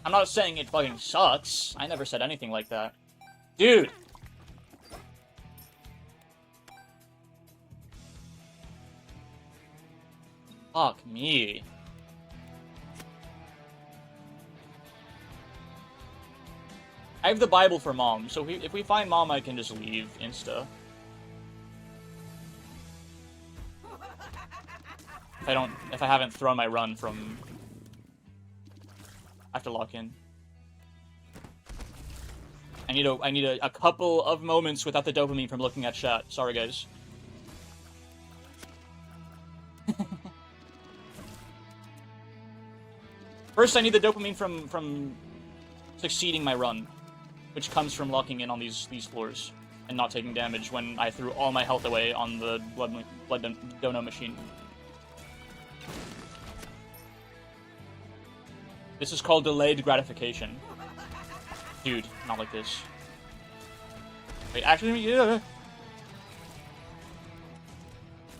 I'm not saying it fucking sucks. I never said anything like that. Dude! Fuck me. I have the Bible for Mom, so if we find Mom, I can just leave insta. If I haven't thrown my run from... I have to lock in. I need a couple of moments without the dopamine from looking at chat. Sorry, guys. First, I need the dopamine from succeeding my run, which comes from locking in on these floors and not taking damage when I threw all my health away on the blood dono machine. This is called delayed gratification. Dude, not like this. Wait, actually, yeah.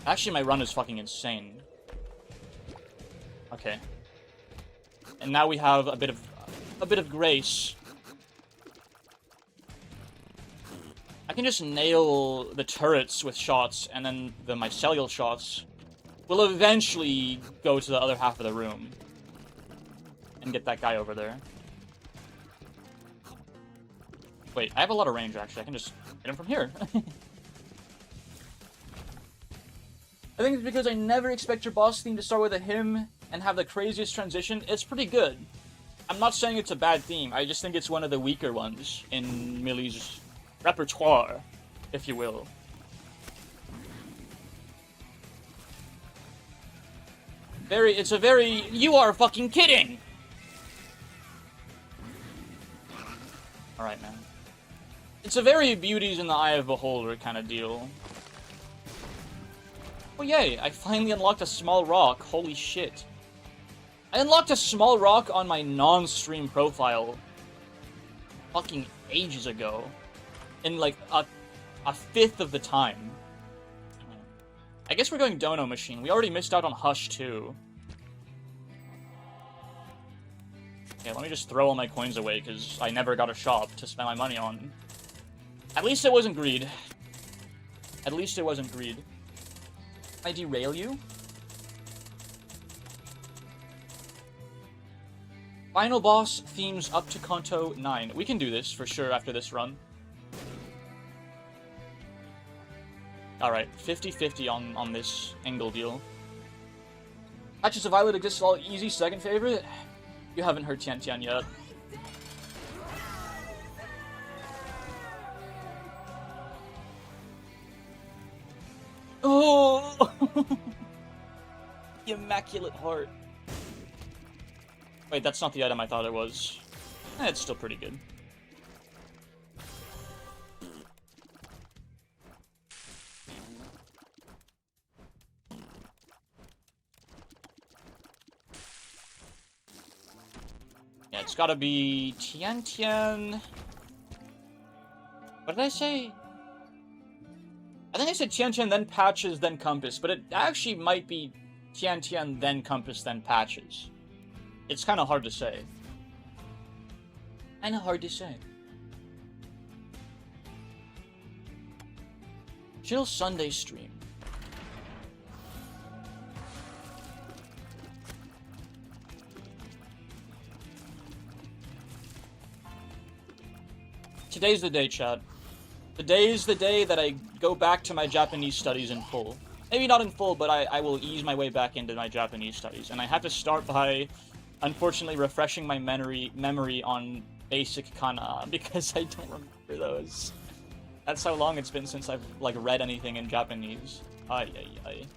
Actually, my run is fucking insane. Okay. And now we have a bit of grace. I can just nail the turrets with shots, and then the mycelial shots will eventually go to the other half of the room and get that guy over there. Wait, I have a lot of range, actually. I can just hit him from here. I think it's because I never expect your boss theme to start with a hymn and have the craziest transition. It's pretty good. I'm not saying it's a bad theme. I just think it's one of the weaker ones in Millie's repertoire, if you will. It's a very, you are fucking kidding! Alright, man. It's a very beauties in the eye of beholder kind of deal. Oh yay, I finally unlocked a small rock. Holy shit. I unlocked a small rock on my non-stream profile fucking ages ago. In like a fifth of the time. I guess we're going Dono Machine. We already missed out on Hush too. Okay, let me just throw all my coins away because I never got a shop to spend my money on. At least it wasn't greed. At least it wasn't greed. Can I derail you? Final boss themes up to Kanto 9. We can do this for sure after this run. Alright, 50-50 on this angle deal. Patches of Violet exists all easy, second favorite? You haven't heard Tian Tian yet. Oh! The Immaculate Heart. Wait, that's not the item I thought it was. It's still pretty good. Yeah, it's gotta be Tian Tian. What did I say? I think I said Tian Tian, then Patches, then Compass, but it actually might be Tian Tian, then Compass, then Patches. It's kind of hard to say. Chill Sunday stream. Today's the day, Chad. Today is the day that I go back to my Japanese studies in full. Maybe not in full, but I will ease my way back into my Japanese studies. And I have to start by, unfortunately, refreshing my memory on basic kana, because I don't remember those. That's how long it's been since I've, like, read anything in Japanese. Ay, ay, ay.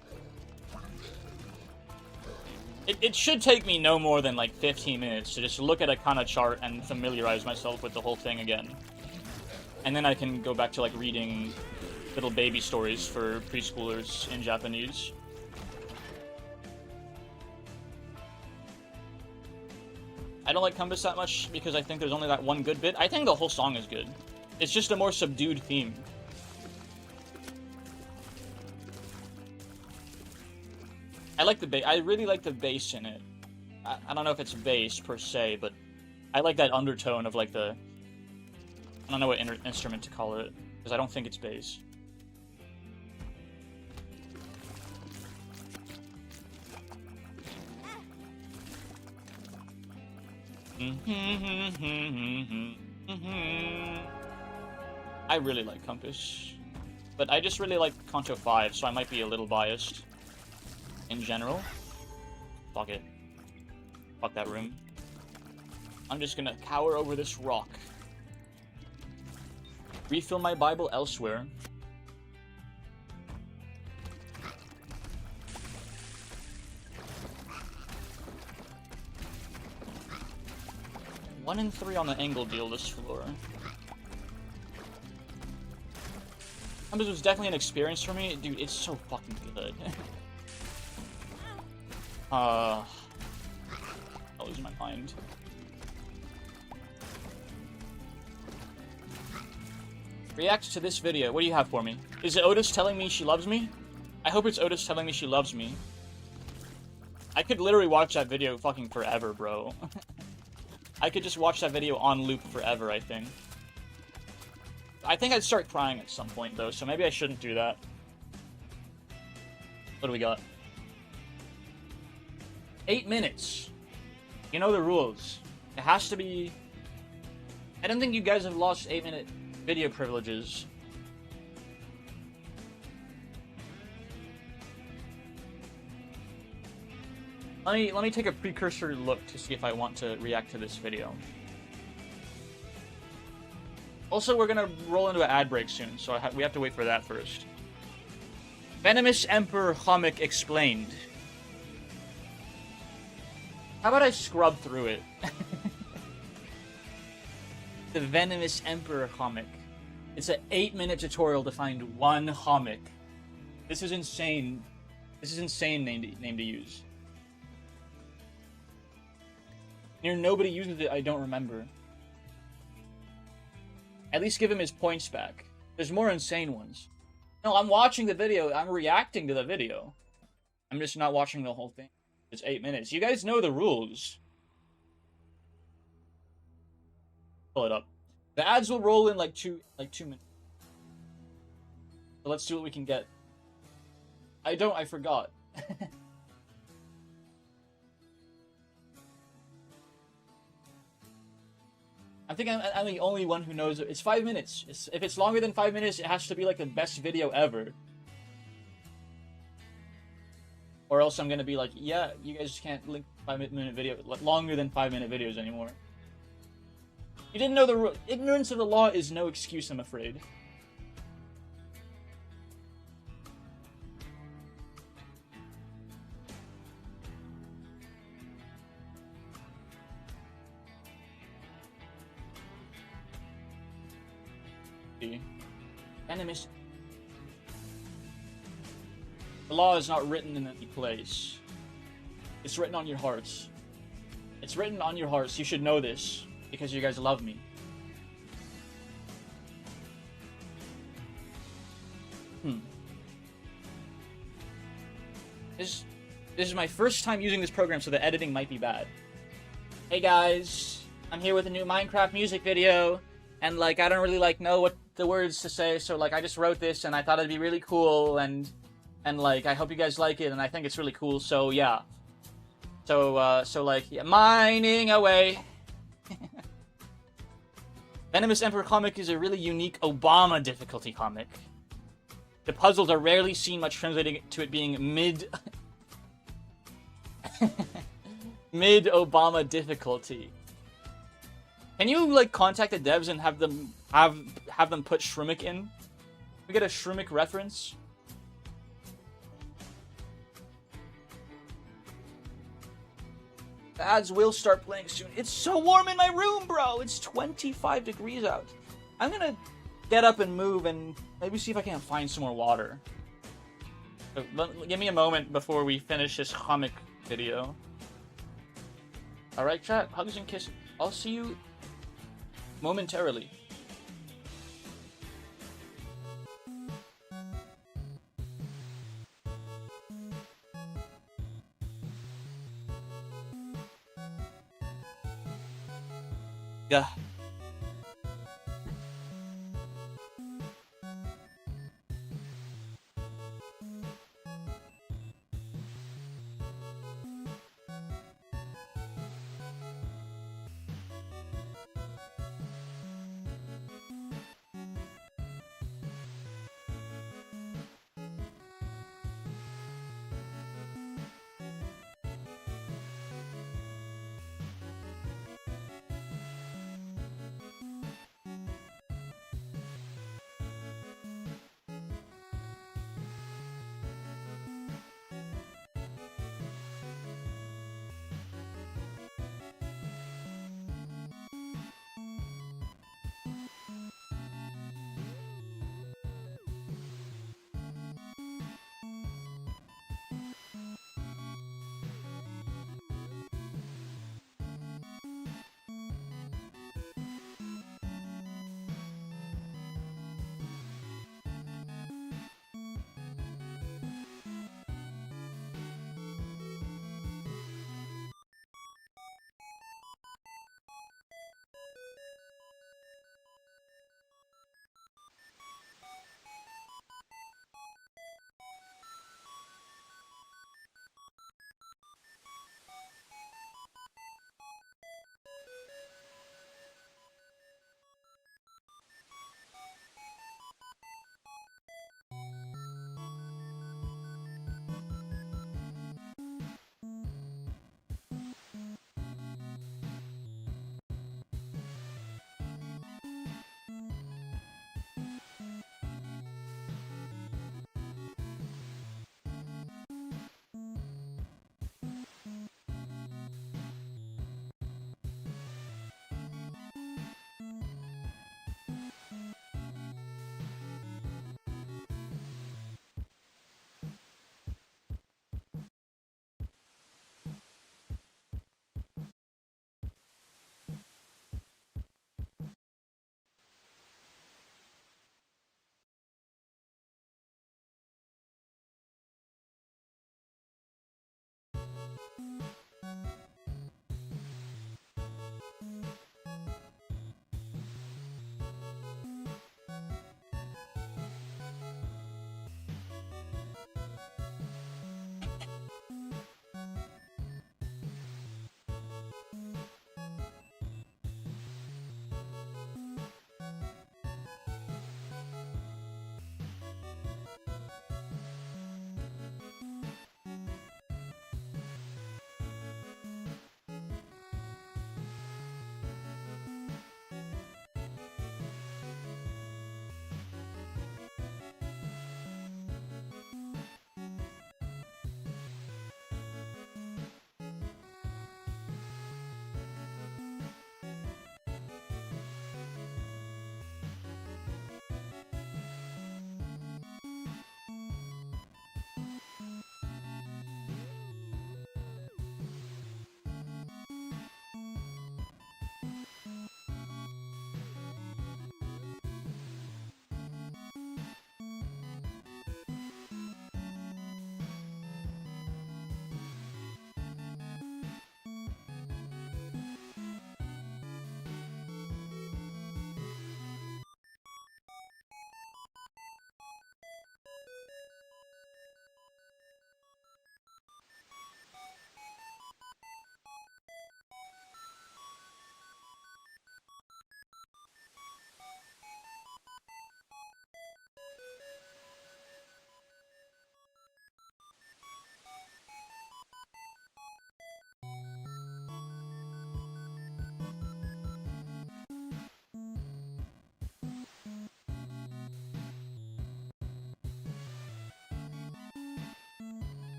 It should take me no more than, like, 15 minutes to just look at a kana chart and familiarize myself with the whole thing again. And then I can go back to, like, reading little baby stories for preschoolers in Japanese. I don't like Compass that much because I think there's only that one good bit. I think the whole song is good. It's just a more subdued theme. I really like the bass in it. I don't know if it's bass per se, but I like that undertone of, like, the... I don't know what instrument to call it, because I don't think it's bass. I really like Compass, but I just really like Kanto 5, so I might be a little biased in general. Fuck it. Fuck that room. I'm just gonna cower over this rock. Refill my Bible elsewhere. One in 3 on the angle deal this floor. This was definitely an experience for me. Dude, it's so fucking good. I'll lose my mind. React to this video. What do you have for me? Is it Otis telling me she loves me? I hope it's Otis telling me she loves me. I could literally watch that video fucking forever, bro. I could just watch that video on loop forever, I think. I think I'd start crying at some point, though, so maybe I shouldn't do that. What do we got? 8 minutes. You know the rules. It has to be... I don't think you guys have lost 8-minute video privileges. Let me take a precursor look to see if I want to react to this video. Also, we're gonna roll into an ad break soon, so we have to wait for that first. Venomous Emperor Comic Explained. How about I scrub through it? The Venomous Emperor comic. It's an 8-minute tutorial to find one comic. This is insane. This is insane name to use. Near nobody uses it, I don't remember. At least give him his points back. There's more insane ones. No, I'm watching the video. I'm reacting to the video. I'm just not watching the whole thing. It's 8 minutes. You guys know the rules. Pull it up. The ads will roll in like two minutes. So let's see what we can get. I forgot. I think I'm the only one who knows it. It's 5 minutes. If it's longer than 5 minutes, it has to be like the best video ever. Or else I'm gonna be like, yeah, you guys can't link 5-minute video longer than 5-minute videos anymore. You didn't know the rule. Ignorance of the law is no excuse, I'm afraid. Enemies. The law is not written in any place. It's written on your hearts. It's written on your hearts. You should know this because you guys love me. This is my first time using this program, so the editing might be bad. Hey guys, I'm here with a new Minecraft music video, and like I don't really know what the words to say, so like I just wrote this and I thought it'd be really cool, and like I hope you guys like it, and I think it's really cool. So yeah. So like yeah, mining away. Venomous Emperor comic is a really unique Obama difficulty comic. The puzzles are rarely seen, much translating to it being mid Obama difficulty. Can you like contact the devs and have them put Shroomic in? We get a Shroomic reference. The ads will start playing soon. It's so warm in my room, bro. It's 25 degrees out. I'm gonna get up and move and maybe see if I can find some more water. So, give me a moment before we finish this comic video. Alright, chat. Hugs and kisses. I'll see you momentarily. Yeah.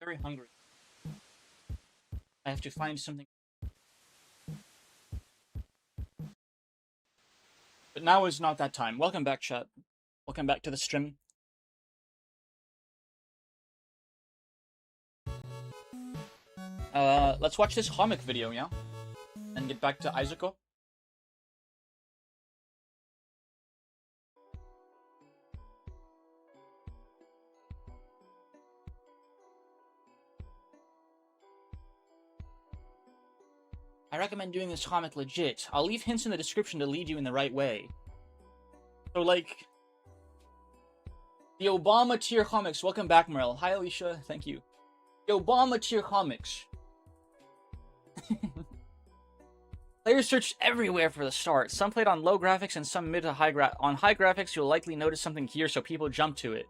Very hungry. I have to find something. But now is not that time. Welcome back, chat. Welcome back to the stream. Let's watch this comic video, yeah? And get back to Izuku. I recommend doing this comic legit. I'll leave hints in the description to lead you in the right way. So, like, the Obama tier comics. Welcome back, Merle. Hi, Alicia. Thank you. The Obama tier comics. Players searched everywhere for the start. Some played on low graphics and some mid to high on high graphics. You'll likely notice something here, so people jump to it.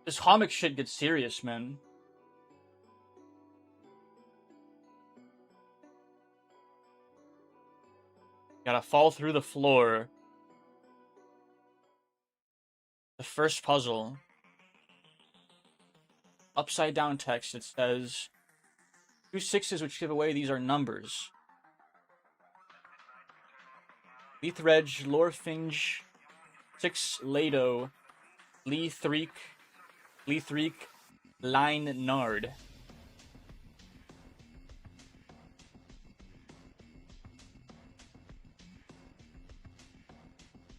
This comic shit gets serious, man. Gotta fall through the floor. The first puzzle. Upside down text. It says 2 6s which give away these are numbers. Leithredge, Lorfinge, 6 Lado, Leithreek, Line Nard.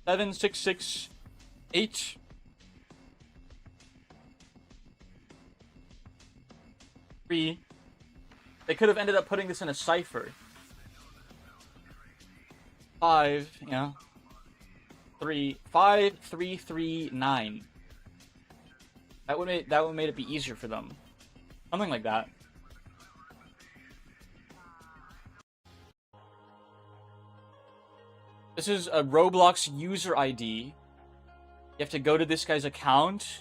Seven, 6, 6, 8. They could have ended up putting this in a cipher. 5, yeah. 3, 5, 3, 3, 9. That would made it be easier for them. Something like that. This is a Roblox user ID. You have to go to this guy's account.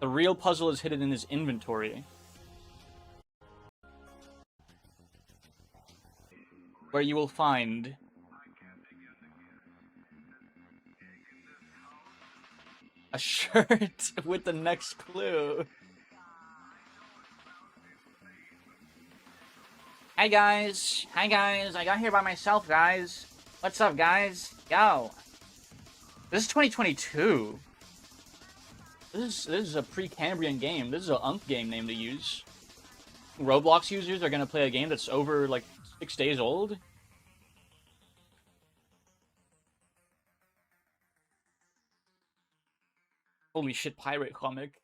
The real puzzle is hidden in his inventory, where you will find a shirt with the next clue. Hey guys, I got here by myself, guys. What's up, guys? Yo, this is 2022. This is a pre-Cambrian game. This is an UNC game name to use. Roblox users are gonna play a game that's over like 6 days old. Holy shit, pirate comic.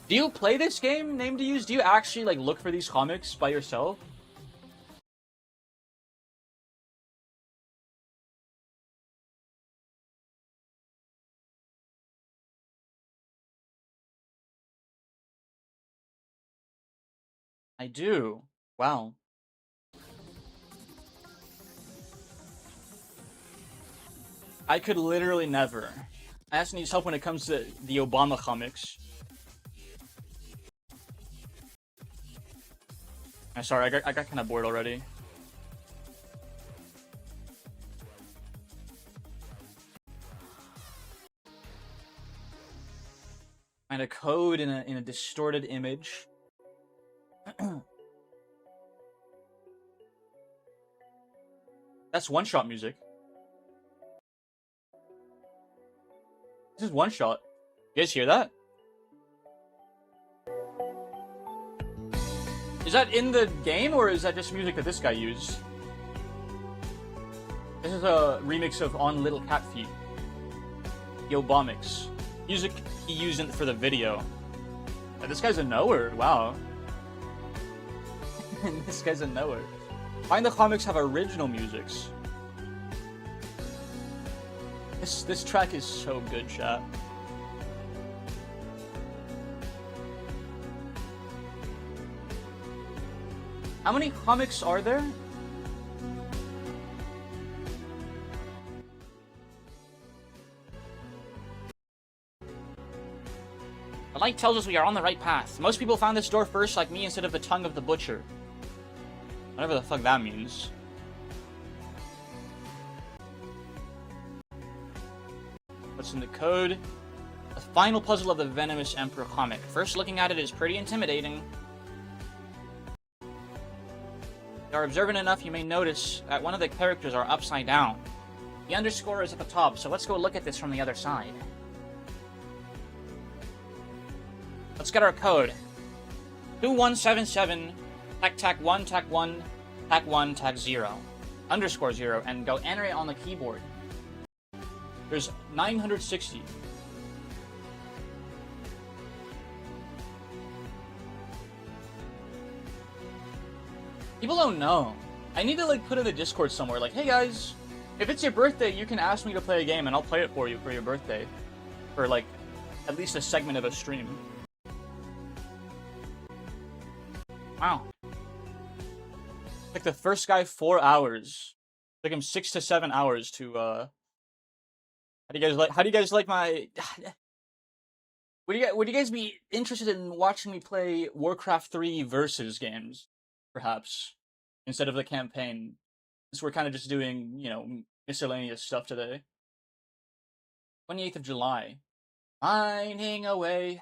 Do you play this game, name to use? Do you actually like look for these comics by yourself? I do. Wow. I could literally never. Ash needs help when it comes to the Obama comics. I'm sorry, I got kind of bored already. Find a code in a distorted image. That's one-shot music. This is one-shot. You guys hear that? Is that in the game, or is that just music that this guy used? This is a remix of On Little Cat Feet. Yobomix. Music he used for the video. This guy's a knower. Wow. This guy's a knower. Find the comics have original musics. This track is so good, chat. How many comics are there? The light tells us we are on the right path. Most people found this door first, like me, instead of the tongue of the butcher. Whatever the fuck that means. What's in the code? The final puzzle of the Venomous Emperor comic. First looking at it is pretty intimidating. If you are observant enough, you may notice that one of the characters are upside down. The underscore is at the top, so let's go look at this from the other side. Let's get our code. 2177, tac 1, tac 1, tac 1, tac 0. Underscore 0, and go enter it on the keyboard. There's 960. People don't know. I need to like put in the Discord somewhere, like, hey guys, if it's your birthday, you can ask me to play a game and I'll play it for you for your birthday. For like, at least a segment of a stream. Wow. Like the first guy 4 hours. It took him 6 to 7 hours to how do you guys like my would you guys be interested in watching me play Warcraft 3 versus games, perhaps, instead of the campaign? Since we're kind of just doing, you know, miscellaneous stuff today. 28th of July. Mining away.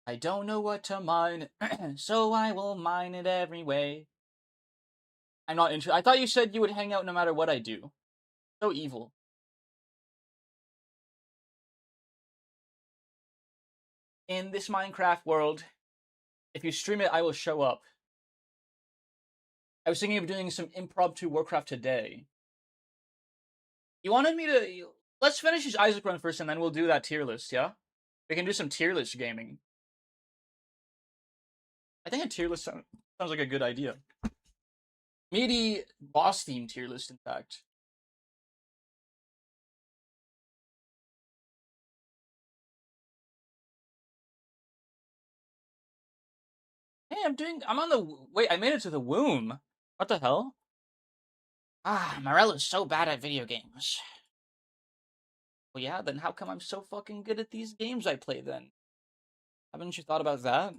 I don't know what to mine, so I will mine it every way. I'm not interested. I thought you said you would hang out no matter what I do. So evil. In this Minecraft world, if you stream it, I will show up. I was thinking of doing some impromptu Warcraft today. You wanted me to... Let's finish this Isaac run first, and then we'll do that tier list, yeah? We can do some tier list gaming. I think a tier list sounds like a good idea. Meaty boss theme tier list, in fact. Hey, I'm on the... Wait, I made it to the womb. What the hell? Ah, Morella's so bad at video games. Well, yeah, then how come I'm so fucking good at these games I play then? Haven't you thought about that?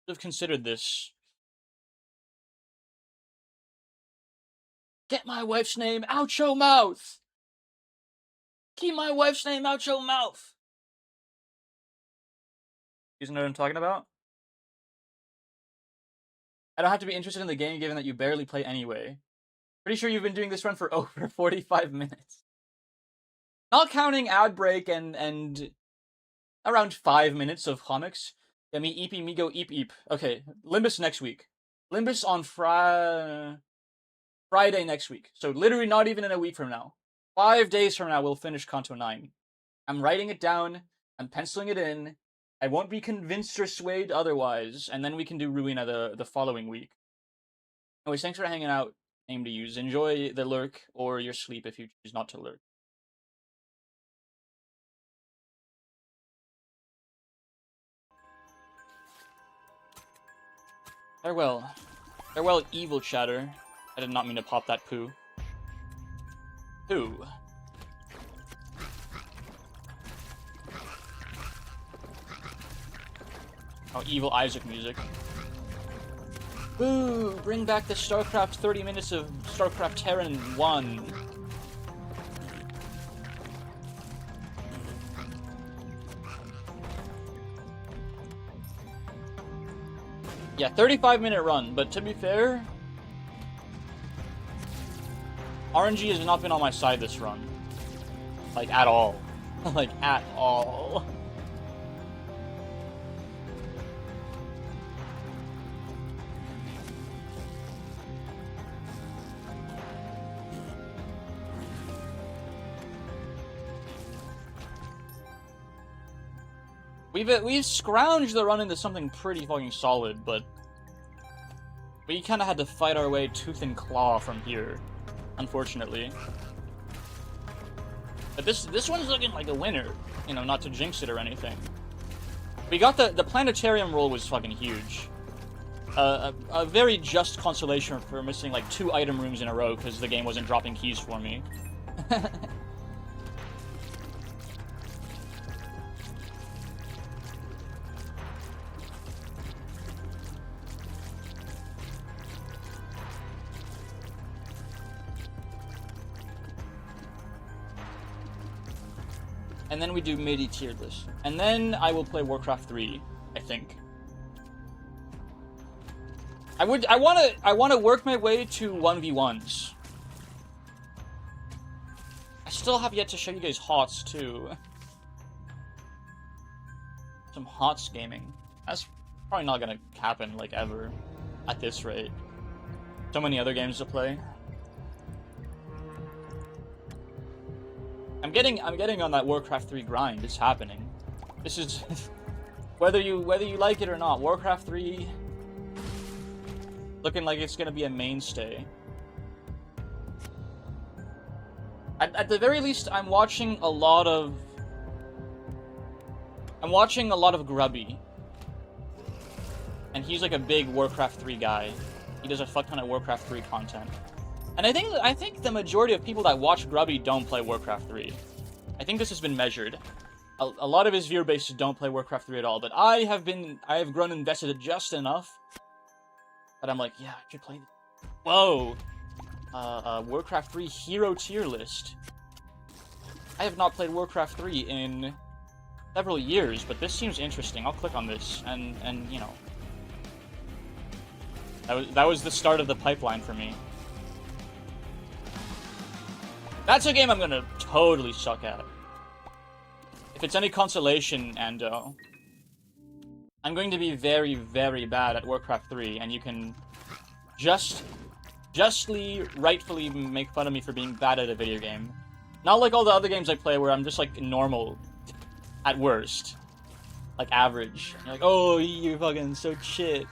Should have considered this. Get my wife's name out your mouth! Keep my wife's name out your mouth! You know what I'm talking about? I don't have to be interested in the game given that you barely play anyway. Pretty sure you've been doing this run for over 45 minutes. Not counting ad break and around 5 minutes of comics. Yeah, me eepy, me go eep eep. Okay, Limbus next week. Limbus on Friday next week. So literally not even in a week from now. 5 days from now we'll finish Kanto 9. I'm writing it down. I'm penciling it in. I won't be convinced or swayed otherwise, and then we can do Ruina the following week. Anyways, thanks for hanging out, Aim to Use. Enjoy the lurk or your sleep if you choose not to lurk. Farewell. Farewell, evil chatter. I did not mean to pop that poo. Poo. Oh, evil Isaac music. Boo! Bring back the StarCraft 30 minutes of StarCraft Terran 1. Yeah, 35-minute run, but to be fair, RNG has not been on my side this run. Like, at all. Like, at all. We've scrounged the run into something pretty fucking solid, but we kind of had to fight our way tooth and claw from here, unfortunately. But this one's looking like a winner, you know, not to jinx it or anything. We got the planetarium roll was fucking huge. A very just consolation for missing like 2 item rooms in a row because the game wasn't dropping keys for me. And then we do MIDI tier list. And then I will play Warcraft 3, I think. I wanna work my way to 1v1s. I still have yet to show you guys HOTS too. Some HOTS gaming. That's probably not gonna happen like ever at this rate. So many other games to play. I'm getting on that Warcraft 3 grind. It's happening. This is whether you like it or not. Warcraft 3 looking like it's gonna be a mainstay. At the very least, I'm watching a lot of Grubby, and he's like a big Warcraft 3 guy. He does a fuck ton of Warcraft 3 content. And I think the majority of people that watch Grubby don't play Warcraft 3. I think this has been measured. A lot of his viewer bases don't play Warcraft 3 at all, but I have grown invested just enough that I'm like, yeah, I should play this. Whoa! Warcraft 3 hero tier list. I have not played Warcraft 3 in several years, but this seems interesting. I'll click on this, and you know, that was the start of the pipeline for me. That's a game I'm gonna totally suck at. If it's any consolation, Ando, I'm going to be very, very bad at Warcraft 3, and you can justly, rightfully make fun of me for being bad at a video game. Not like all the other games I play where I'm just like normal at worst. Like average. You're like, oh, you're fucking so shit.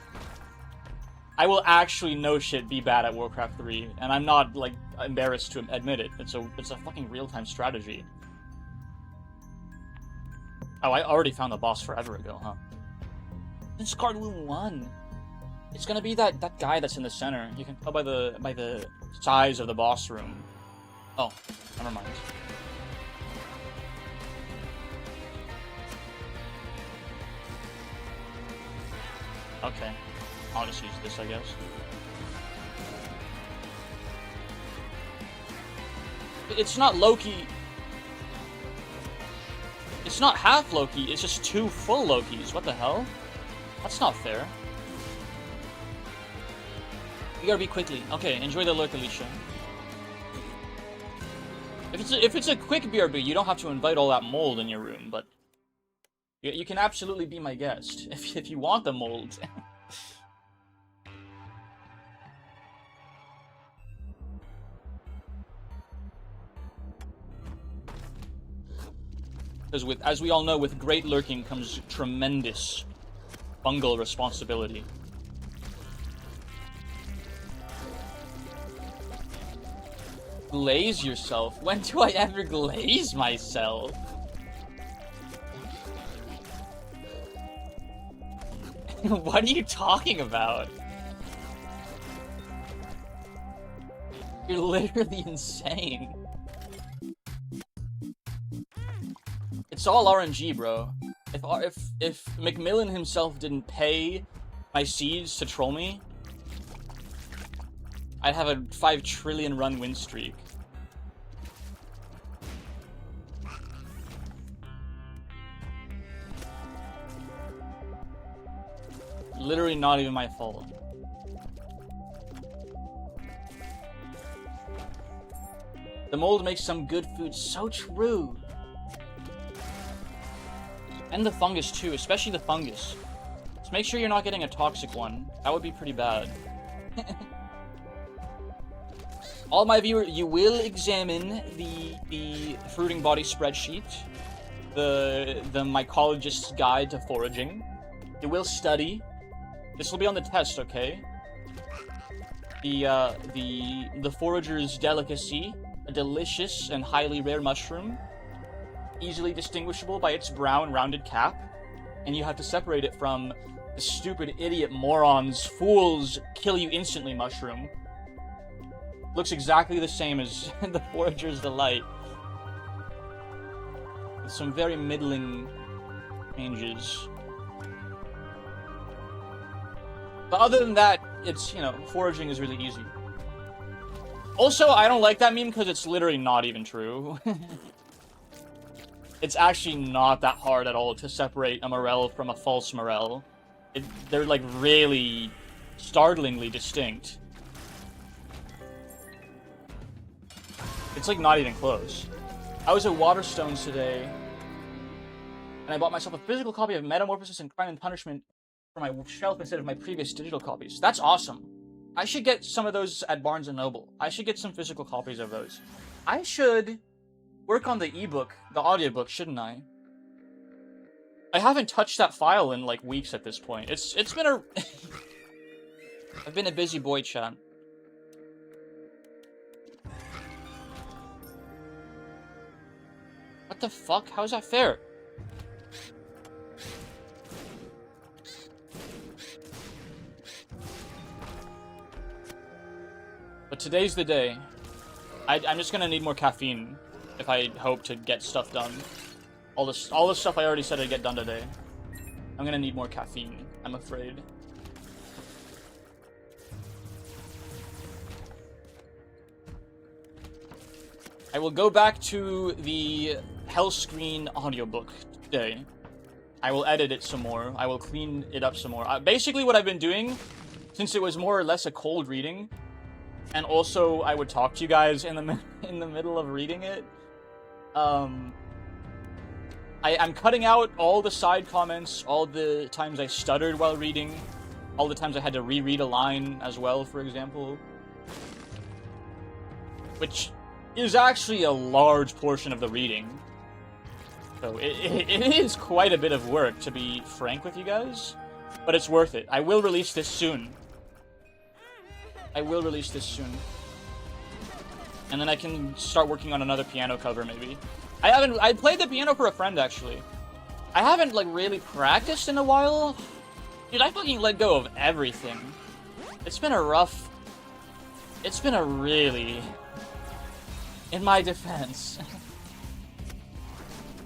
I will actually no shit be bad at Warcraft 3, and I'm not like embarrassed to admit it. It's a fucking real-time strategy. Oh, I already found the boss forever ago, huh? It's Skarloon 1. It's gonna be that guy that's in the center. You can tell by the size of the boss room. Oh, never mind. Okay. I'll just use this, I guess. It's not Loki. It's not half Loki, it's just 2 full Lokis. What the hell? That's not fair. BRB quickly. Okay, enjoy the lurk, Alicia. If it's a quick BRB, you don't have to invite all that mold in your room, but you can absolutely be my guest if you want the mold. Because as we all know, with great lurking comes tremendous fungal responsibility. Glaze yourself? When do I ever glaze myself? What are you talking about? You're literally insane. It's all RNG, bro. If Macmillan himself didn't pay my seeds to troll me, I'd have a 5 trillion run win streak. Literally not even my fault. The mold makes some good food. So true. And the fungus too, especially the fungus. Just make sure you're not getting a toxic one. That would be pretty bad. All my viewers, you will examine the fruiting body spreadsheet, the mycologist's guide to foraging. You will study. This will be on the test, okay? The forager's delicacy, a delicious and highly rare mushroom, easily distinguishable by its brown rounded cap, and you have to separate it from the stupid idiot morons, fools, kill you instantly mushroom. Looks exactly the same as the Forager's Delight, with some very middling changes. But other than that, it's, you know, foraging is really easy. Also, I don't like that meme because it's literally not even true. It's actually not that hard at all to separate a morel from a false morel. They're like really startlingly distinct. It's like not even close. I was at Waterstones today, and I bought myself a physical copy of Metamorphosis and Crime and Punishment for my shelf instead of my previous digital copies. That's awesome. I should get some of those at Barnes & Noble. I should get some physical copies of those. I should work on the ebook, the audiobook, shouldn't I? I haven't touched that file in like weeks at this point. It's been a I've been a busy boy, chat. What the fuck? How is that fair? But today's the day. I'm just gonna need more caffeine if I hope to get stuff done. All the stuff I already said I'd get done today. I'm gonna need more caffeine, I'm afraid. I will go back to the Hellscreen audiobook today. I will edit it some more. I will clean it up some more. Basically what I've been doing, since it was more or less a cold reading, and also I would talk to you guys in the middle of reading it, I'm cutting out all the side comments, all the times I stuttered while reading, all the times I had to reread a line as well, for example. Which is actually a large portion of the reading. So it is quite a bit of work, to be frank with you guys. But it's worth it. I will release this soon. I will release this soon. And then I can start working on another piano cover, maybe. I played the piano for a friend, actually. I haven't, like, really practiced in a while. Dude, I fucking let go of everything. It's been a rough... It's been a really... In my defense.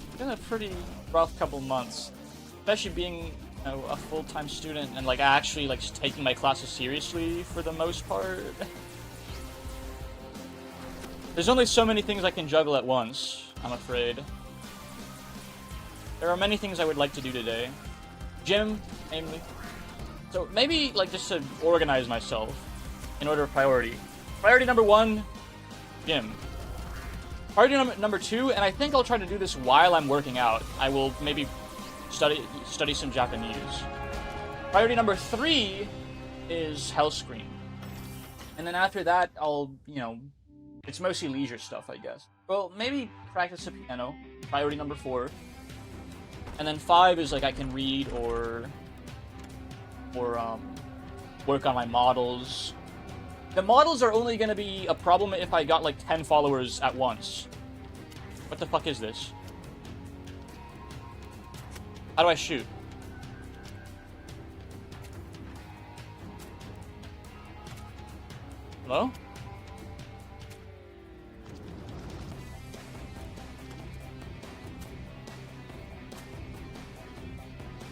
It's been a pretty rough couple months. Especially being, you know, a full-time student and, like, actually, like, taking my classes seriously for the most part. There's only so many things I can juggle at once, I'm afraid. There are many things I would like to do today. Gym, namely. So maybe, like, just to organize myself in order of priority. Priority number 1, gym. Priority number 2, and I think I'll try to do this while I'm working out. I will maybe study some Japanese. Priority number 3 is Hellscreen. And then after that, I'll, you know, it's mostly leisure stuff, I guess. Well, maybe practice the piano, priority number 4. And then 5 is like I can read or work on my models. The models are only gonna be a problem if I got like 10 followers at once. What the fuck is this? How do I shoot? Hello?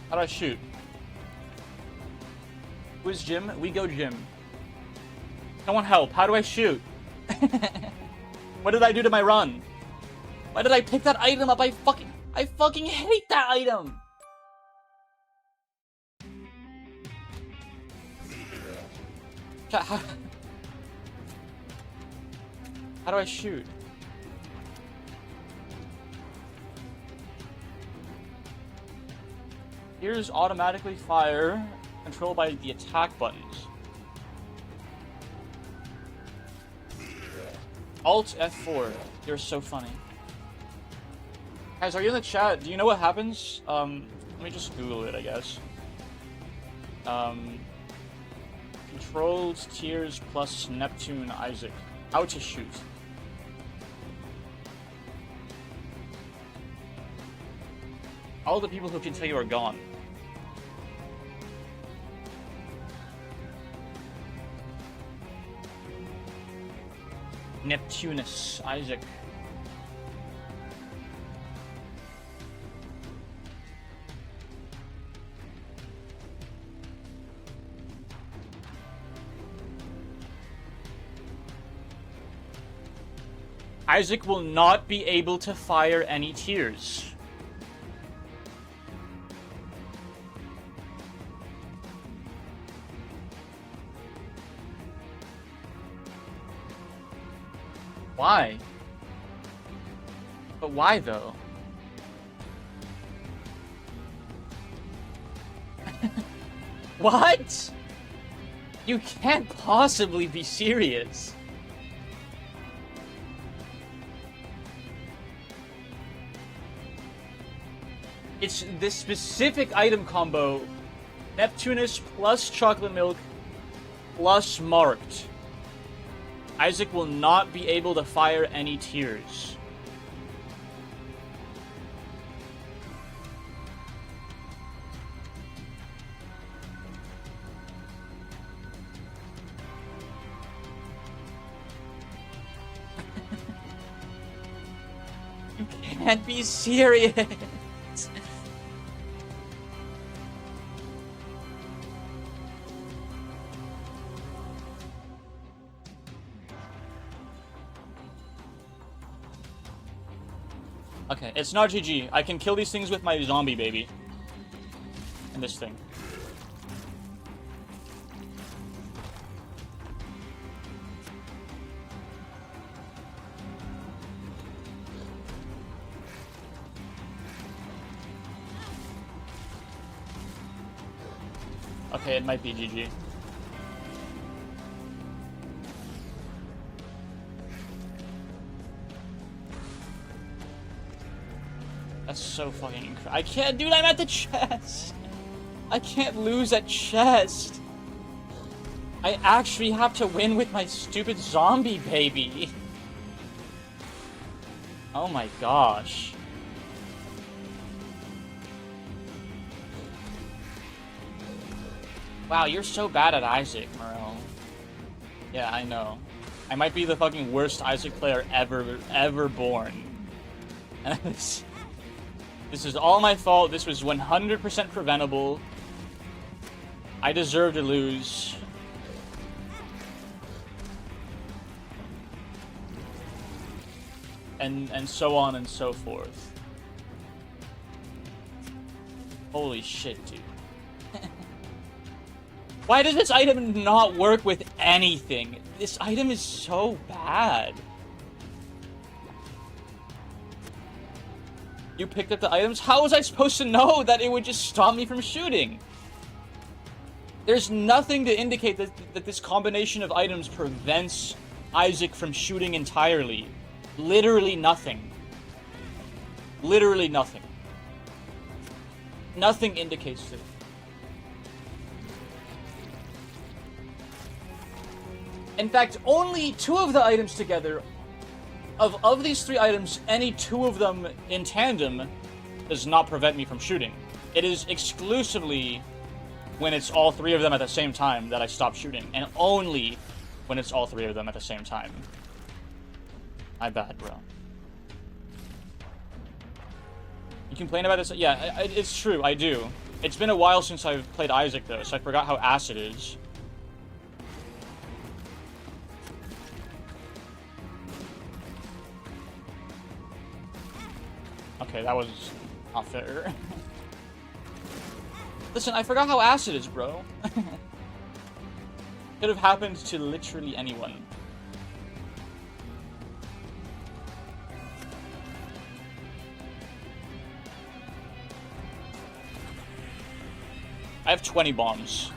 How do I shoot? Who's Jim? We go Jim. Someone help. How do I shoot? What did I do to my run? Why did I pick that item up? I fucking hate that item! How do I shoot? Here's automatically fire, controlled by the attack buttons. Alt F4. You're so funny. Guys, are you in the chat? Do you know what happens? Let me just Google it, I guess. Controlled tiers plus Neptune Isaac. How to shoot. All the people who can tell you are gone. Neptunus Isaac. Isaac will not be able to fire any tiers. Why? But why though? What? You can't possibly be serious. It's this specific item combo, Neptunus plus chocolate milk plus marked. Isaac will not be able to fire any tears. You can't be serious. Okay, it's not GG. I can kill these things with my zombie baby. And this thing. Okay, it might be GG. That's so fucking incredible. I can't, dude, I'm at the chest. I can't lose at chest. I actually have to win with my stupid zombie baby. Oh my gosh. Wow, you're so bad at Isaac, Morel. Yeah, I know. I might be the fucking worst Isaac player ever born. And this is all my fault. This was 100% preventable. I deserve to lose. And so on and so forth. Holy shit, dude. Why does this item not work with anything? This item is so bad. You picked up the items? How was I supposed to know that it would just stop me from shooting? There's nothing to indicate that this combination of items prevents Isaac from shooting entirely. Literally nothing. Literally nothing. Nothing indicates it. In fact, only 2 of the items together, of these 3 items, any 2 of them in tandem does not prevent me from shooting. It is exclusively when it's all 3 of them at the same time that I stop shooting, and only when it's all 3 of them at the same time. My bad, bro. You complain about this? Yeah, it's true, I do. It's been a while since I've played Isaac, though, so I forgot how ass it is. Okay, that was not fair. Listen, I forgot how ass it is, bro. Could have happened to literally anyone. I have 20 bombs.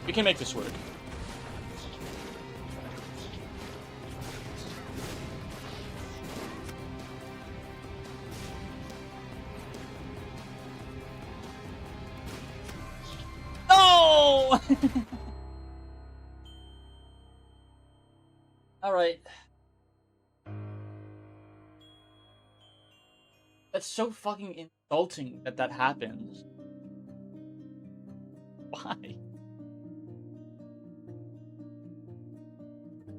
We can make this work. No! Alright. That's so fucking insulting that happens. Why?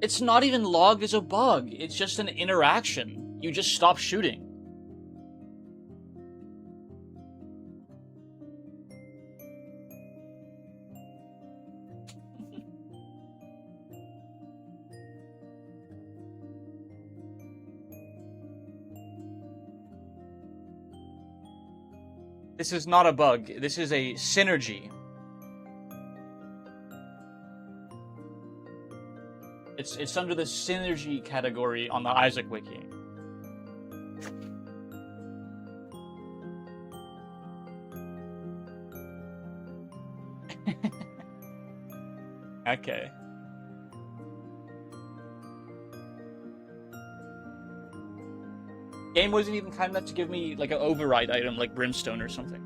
It's not even logged as a bug. It's just an interaction. You just stop shooting. This is not a bug. This is a synergy. It's under the synergy category on the Isaac wiki. Okay. Game wasn't even kind enough to give me like an override item like Brimstone or something.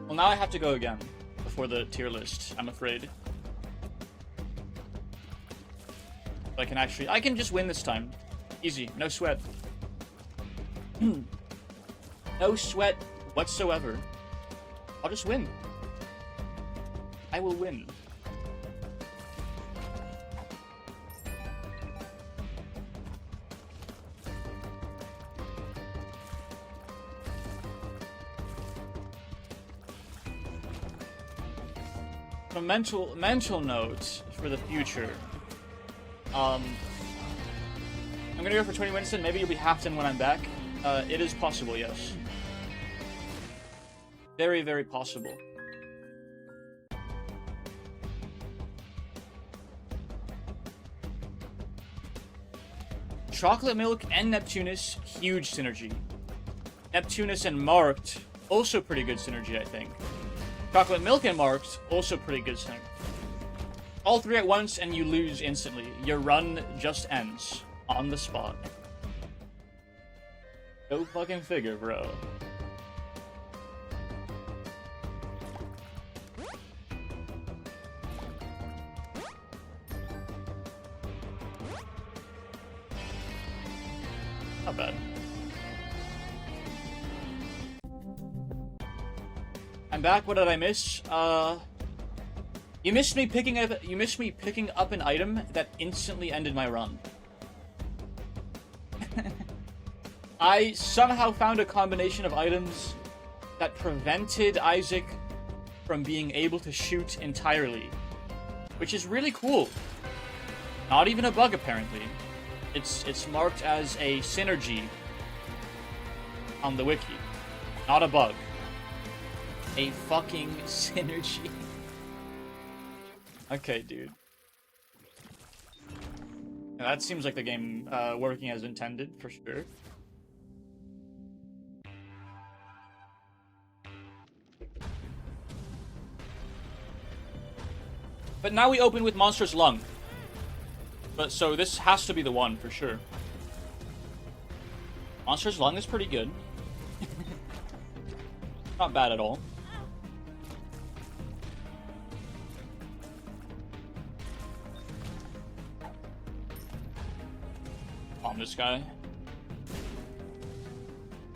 Well, now I have to go again before the tier list, I'm afraid. I can just win this time. Easy, no sweat. No sweat whatsoever. I'll just win. I will win. A mental note for the future. I'm gonna go for 20 Winston. Maybe you'll be Halfton when I'm back. It is possible, yes. Very, very possible. Chocolate Milk and Neptunus, huge synergy. Neptunus and Marked, also pretty good synergy, I think. Chocolate Milk and Marked, also pretty good synergy. All three at once and you lose instantly. Your run just ends on the spot. Go fucking figure, bro. Not bad. I'm back. What did I miss? You missed me picking up an item that instantly ended my run. I somehow found a combination of items that prevented Isaac from being able to shoot entirely, which is really cool. Not even a bug, apparently. It's marked as a synergy on the wiki, not a bug. A fucking synergy. Okay, dude. Now, that seems like the game working as intended, for sure. But now we open with Monstrous Lung. But so this has to be the one, for sure. Monstrous Lung is pretty good. Not bad at all. Bomb this guy.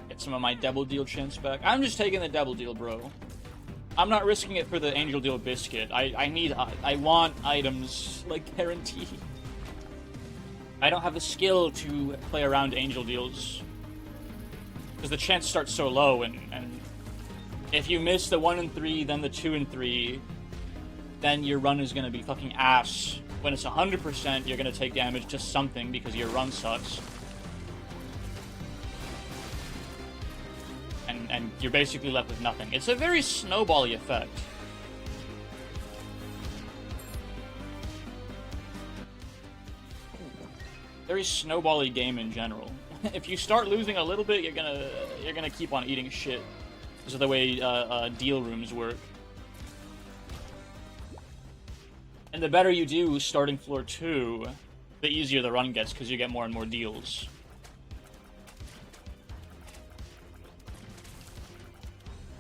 Get some of my Devil Deal chance back. I'm just taking the Devil Deal, bro. I'm not risking it for the Angel Deal biscuit. I want items, like, guaranteed. I don't have the skill to play around Angel Deals. Because the chance starts so low, and if you miss the 1 and 3, then the 2 and 3, then your run is gonna be fucking ass. When it's 100%, you're gonna take damage to something because your run sucks. And you're basically left with nothing. It's a very snowbally effect. Very snowbally game in general. If you start losing a little bit, you're gonna keep on eating shit. Because of the way deal rooms work. And the better you do starting floor 2, the easier the run gets because you get more and more deals.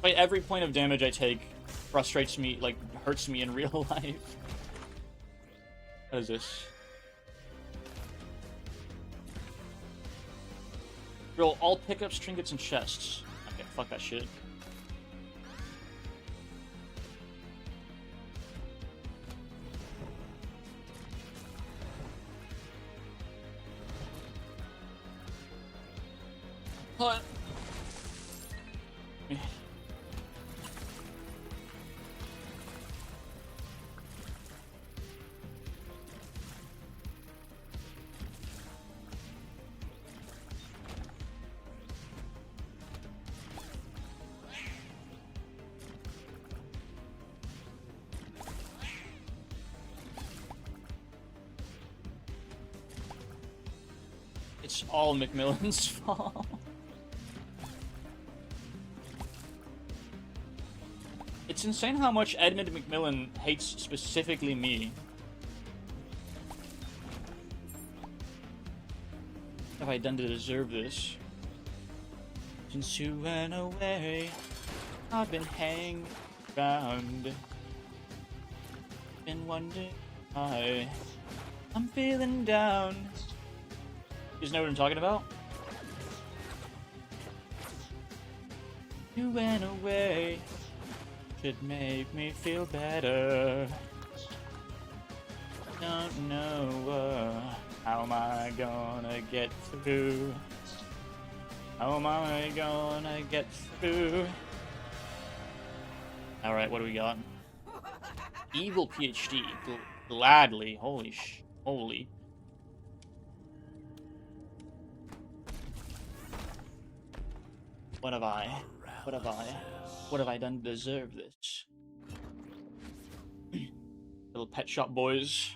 Like, every point of damage I take frustrates me, like, hurts me in real life. What is this? Roll all pickups, trinkets, and chests. Okay, fuck that shit. What? It's all Macmillan's fault. It's insane how much Edmund Macmillan hates specifically me. What have I done to deserve this? Since you went away, I've been hanging around. Been wondering why I'm feeling down. You guys know what I'm talking about? You went away. Should make me feel better. Don't know how am I gonna get through? How am I gonna get through? Alright, what do we got? Evil PhD. Gladly. Holy. What have I? What have I done to deserve this? Little pet shop boys.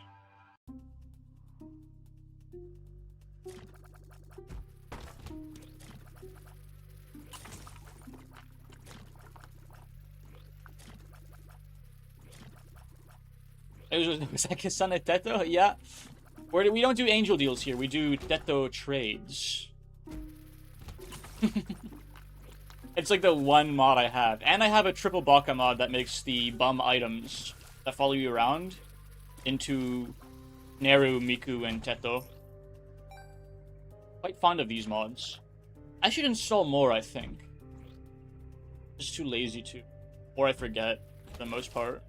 Was that Kasane Teto? Yeah. We don't do angel deals here. We do Teto trades. It's like the one mod I have. And I have a triple Baka mod that makes the bum items that follow you around into Neru, Miku, and Teto. Quite fond of these mods. I should install more, I think. Just too lazy to. Or I forget, for the most part.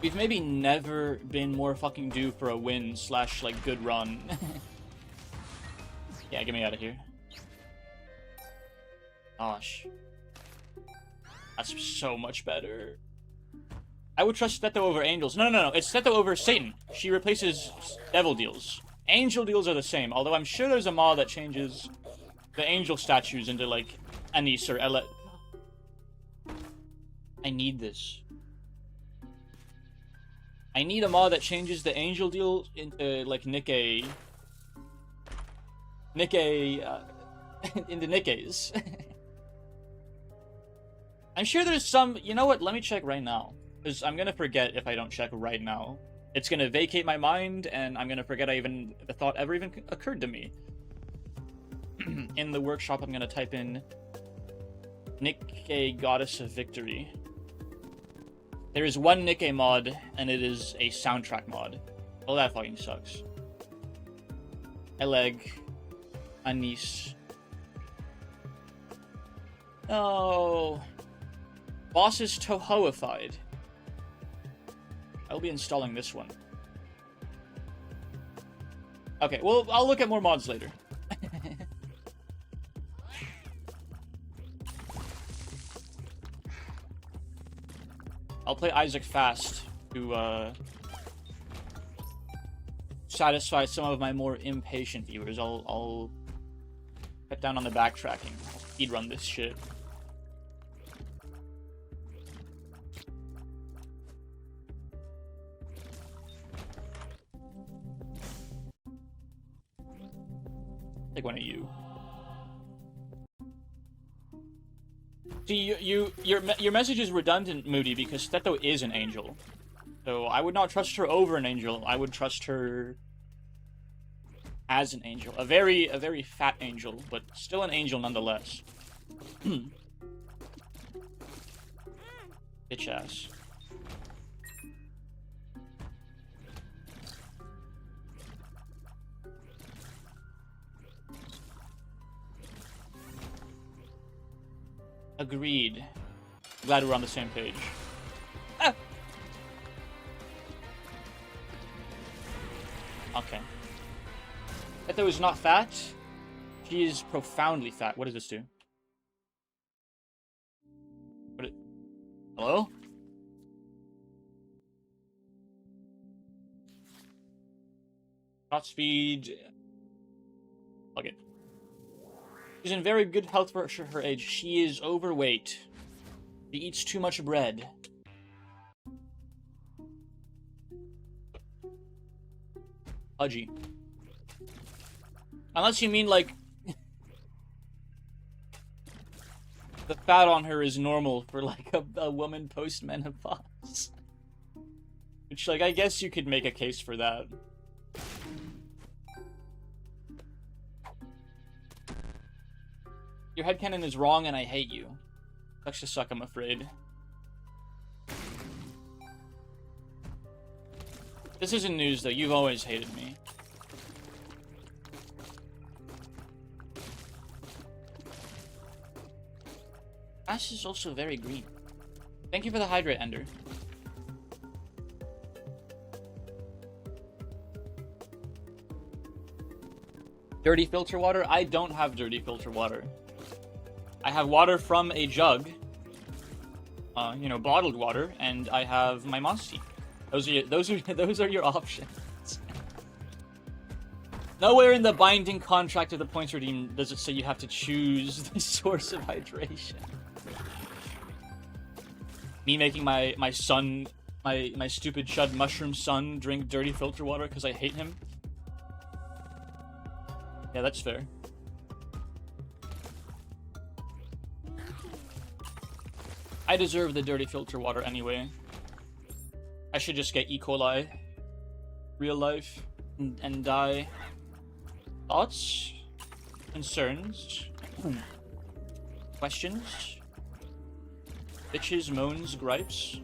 We've maybe never been more fucking due for a win / like good run. Yeah, get me out of here. Gosh. That's so much better. I would trust Teto over angels. No. It's Teto over Satan. She replaces devil deals. Angel deals are the same, although I'm sure there's a mod that changes the angel statues into like Anis or Ella. I need this. I need a mod that changes the angel deal into like Nikkei. Into Nikkeis. I'm sure there's some. You know what? Let me check right now, because I'm gonna forget if I don't check right now. It's gonna vacate my mind, and I'm gonna forget the thought ever even occurred to me. In the workshop, I'm gonna type in Nikkei Goddess of Victory. There is one Nikkei mod, and it is a soundtrack mod. Oh, that fucking sucks. Eleg. Anis. Oh. Boss is Tohoified. I'll be installing this one. Okay, well, I'll look at more mods later. I'll play Isaac fast to satisfy some of my more impatient viewers. I'll cut down on the backtracking. Speedrun this shit. Take one of you. See, your message is redundant, Moody, because Teto is an angel. So I would not trust her over an angel. I would trust her as an angel. A very fat angel, but still an angel nonetheless. Bitch ass. Agreed. Glad we're on the same page. Ah! Okay. Teto is not fat. She is profoundly fat. What does this do? Hello? Shot speed. Plug it. She's in very good health for her age. She is overweight. She eats too much bread. Pudgy. Unless you mean, like... the fat on her is normal for, like, a woman post-menopause. Which, like, I guess you could make a case for that. Your headcanon is wrong and I hate you. Sucks to suck, I'm afraid. This isn't news, though. You've always hated me. Ash is also very green. Thank you for the hydrate, Ender. Dirty filter water? I don't have dirty filter water. I have water from a jug. You know, bottled water, and I have my Monster. Those are your options. Nowhere in the binding contract of the Points Redeem does it say you have to choose the source of hydration. Me making my son, my stupid chud mushroom son drink dirty filter water because I hate him. Yeah, that's fair. I deserve the dirty filter water anyway. I should just get E. coli. Real life. And die. Thoughts? Concerns? Questions? Bitches, moans, gripes?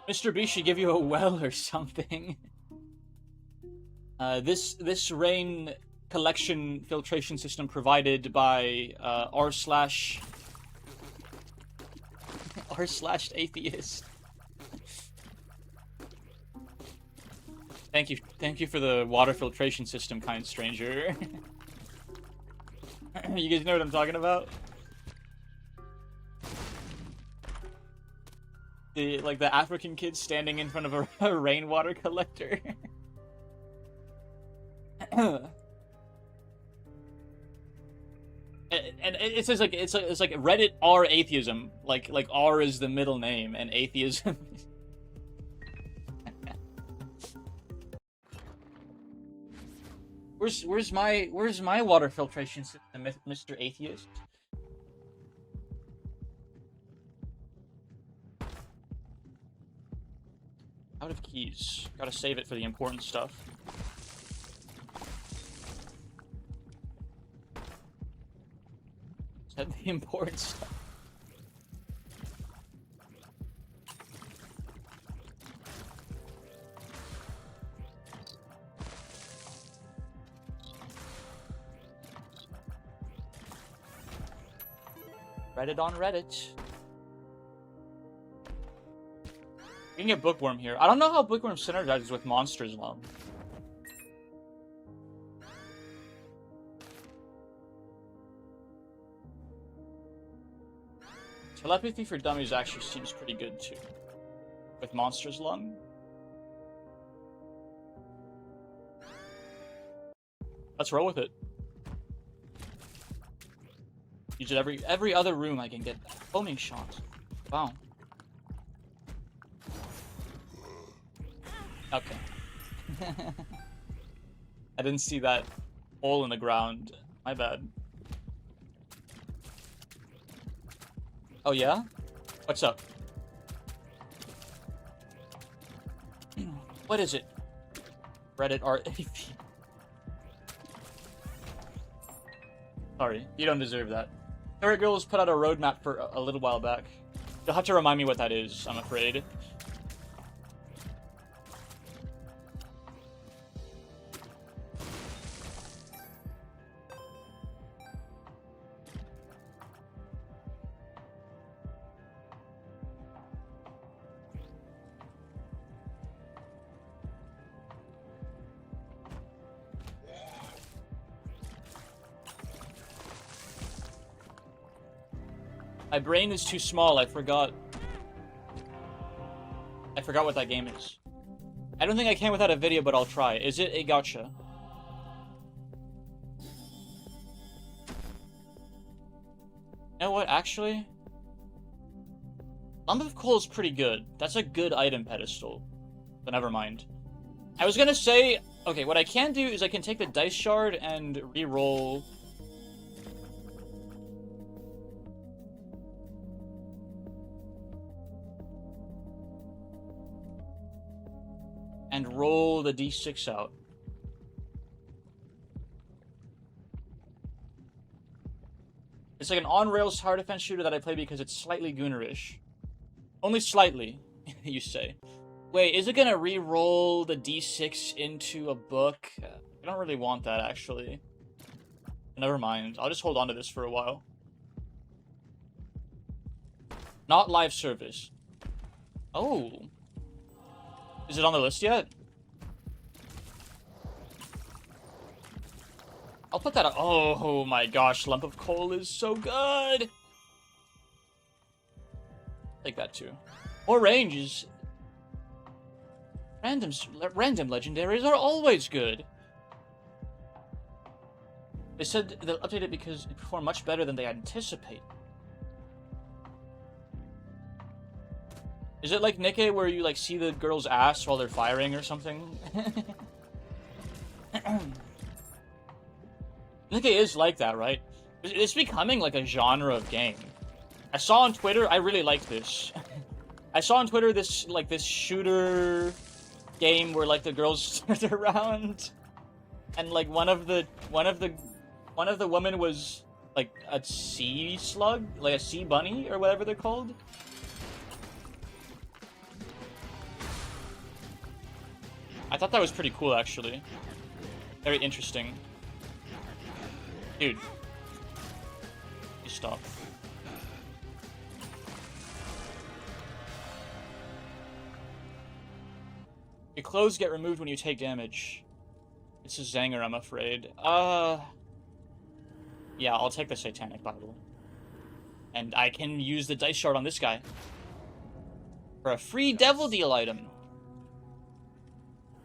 Mr. B should give you a well or something. This rain collection filtration system provided by r/atheist. Thank you for the water filtration system, kind stranger. You guys know what I'm talking about? The African kid standing in front of a rainwater collector. And it says like it's like Reddit r atheism, like R is the middle name and atheism. Where's my water filtration system, Mr. Atheist? Out of keys. Gotta save it for the important stuff. Said the important stuff. Reddit on Reddit. We can get Bookworm here. I don't know how Bookworm synergizes with Monsters Lung. Telepathy for Dummies actually seems pretty good too. With Monsters Lung. Let's roll with it. Use it every other room I can get that. Homing shot. Wow. Okay. I didn't see that hole in the ground. My bad. Oh yeah? What's up? What is it? Reddit art. Sorry, you don't deserve that. Turret Girls put out a roadmap for a little while back. You'll have to remind me what that is, I'm afraid. My brain is too small, I forgot. I forgot what that game is. I don't think I can without a video, but I'll try. Is it a gacha? You know what, actually? Lump of Coal is pretty good. That's a good item pedestal. But never mind. I was gonna say, okay, what I can do is I can take the dice shard and re-roll. And roll the d6 out. It's like an on-rails tower defense shooter that I play because it's slightly goonerish. Only slightly, you say. Wait, is it gonna re-roll the d6 into a book? I don't really want that, actually. Never mind. I'll just hold on to this for a while. Not live service. Oh. Is it on the list yet? I'll put that on. Oh my gosh, Lump of Coal is so good! Take that too. More ranges. Random legendaries are always good. They said they'll update it because it performed much better than they anticipate. Is it like Nikke where you like see the girl's ass while they're firing or something? Nikke is like that, right? It's becoming like a genre of game. I saw on Twitter, I really like this. I saw on Twitter this shooter game where like the girls turned around and like one of the women was like a sea slug, like a sea bunny or whatever they're called. I thought that was pretty cool, actually. Very interesting. Dude. You stop. Your clothes get removed when you take damage. It's a Zanger, I'm afraid. Yeah, I'll take the Satanic Bible. And I can use the dice shard on this guy. For a free Devil Deal item.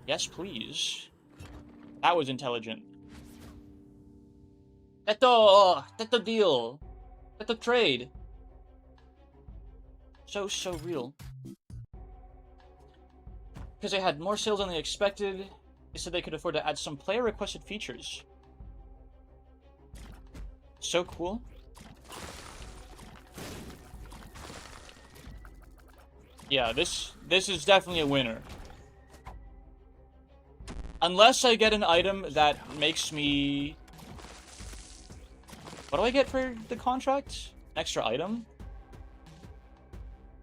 Yes, please. That was intelligent. Teto deal. Teto trade. So real. Because they had more sales than they expected, they said they could afford to add some player-requested features. So cool. Yeah, this is definitely a winner. Unless I get an item that makes me... What do I get for the contract? An extra item?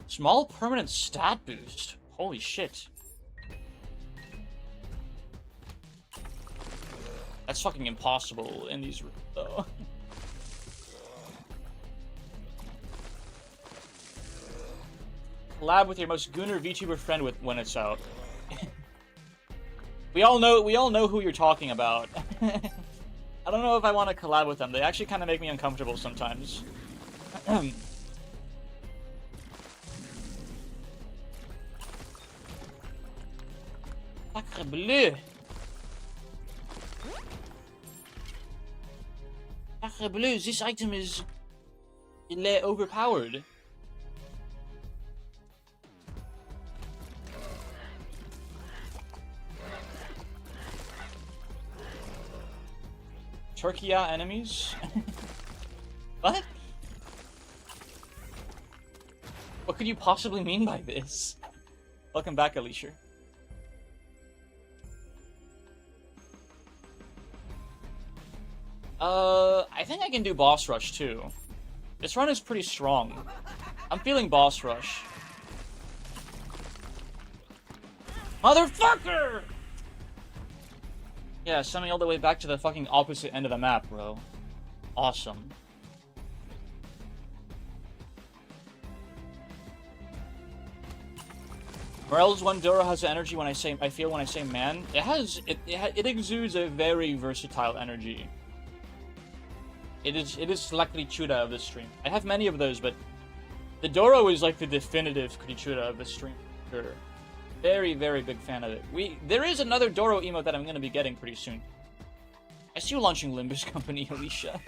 Small permanent stat boost. Holy shit. That's fucking impossible in these rooms, though. Collab with your most gooner VTuber friend when it's out. We all know who you're talking about. I don't know if I want to collab with them. They actually kind of make me uncomfortable sometimes. Sacre bleu! Sacre bleu, this item is... overpowered. Turkiya enemies? What? What could you possibly mean by this? Welcome back, Alicia. I think I can do boss rush too. This run is pretty strong. I'm feeling boss rush. Motherfucker! Yeah, send me all the way back to the fucking opposite end of the map, bro. Awesome. Morel's one Dora has energy when I feel when I say man. It exudes a very versatile energy. It is Luckily Chuda of this stream. I have many of those, but The Doro is like the definitive Kurichura of the stream. Sure. Very, very big fan of it. There is another Doro emote that I'm going to be getting pretty soon. I see you launching Limbus Company, Alicia.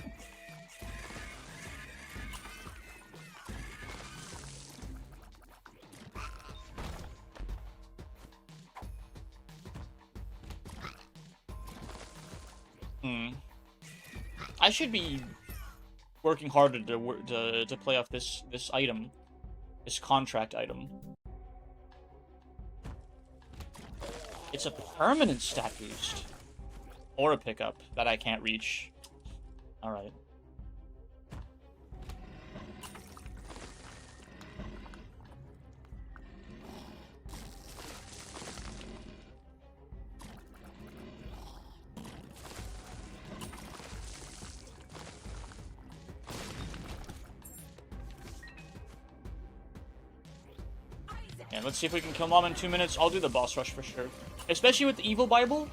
I should be working harder to play off this item, this contract item. It's a permanent stat boost, or a pickup that I can't reach. All right. And let's see if we can kill Mom in 2 minutes. I'll do the boss rush for sure. Especially with the Evil Bible.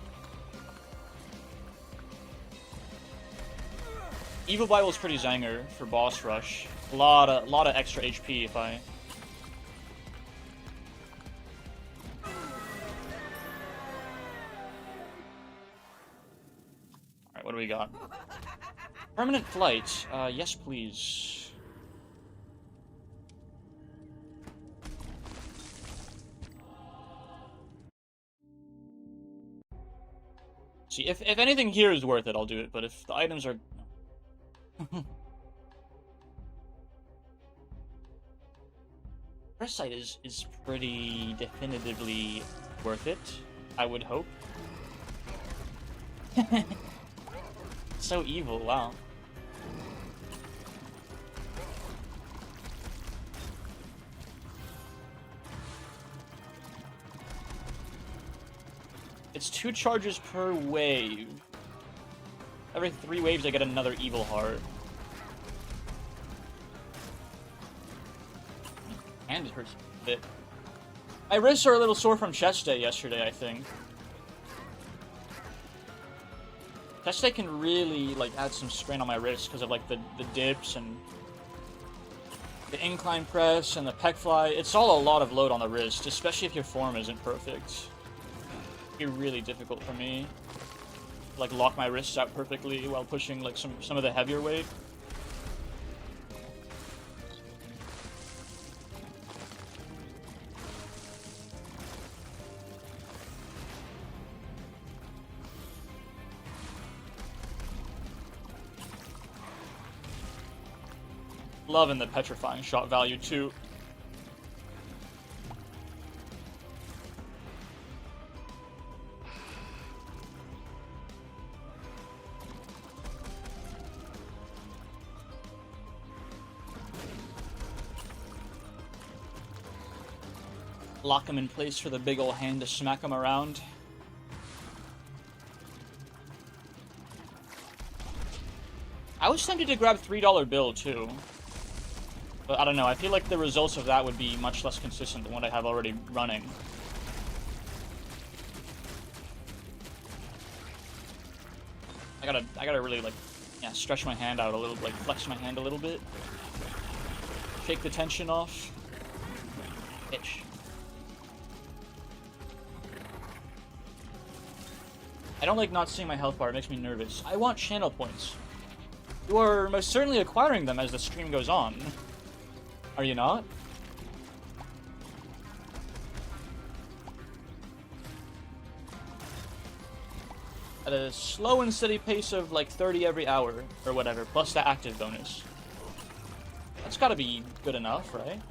Evil Bible is pretty zanger for boss rush. A lot of extra HP if I... Alright, what do we got? Permanent flight. Yes please. See, if anything here is worth it, I'll do it, but if the items are... Press site is pretty definitively worth it, I would hope. So evil, wow. It's 2 charges per wave. Every 3 waves I get another evil heart. And it hurts a bit. My wrists are a little sore from chest day yesterday, I think. Chest day can really, like, add some strain on my wrists because of, like, the dips and the incline press and the pec fly. It's all a lot of load on the wrist, especially if your form isn't perfect. It'd be really difficult for me to, like, lock my wrists out perfectly while pushing, like, some of the heavier weight. Loving the petrifying shot value too. Lock him in place for the big ol' hand to smack him around. I was tempted to grab $3 bill too. But I don't know, I feel like the results of that would be much less consistent than what I have already running. I gotta really, like, yeah, stretch my hand out a little, like, flex my hand a little bit. Shake the tension off. Itch. I don't like not seeing my health bar, it makes me nervous. I want channel points. You are most certainly acquiring them as the stream goes on. Are you not? At a slow and steady pace of like 30 every hour, or whatever, plus the active bonus. That's gotta be good enough, right?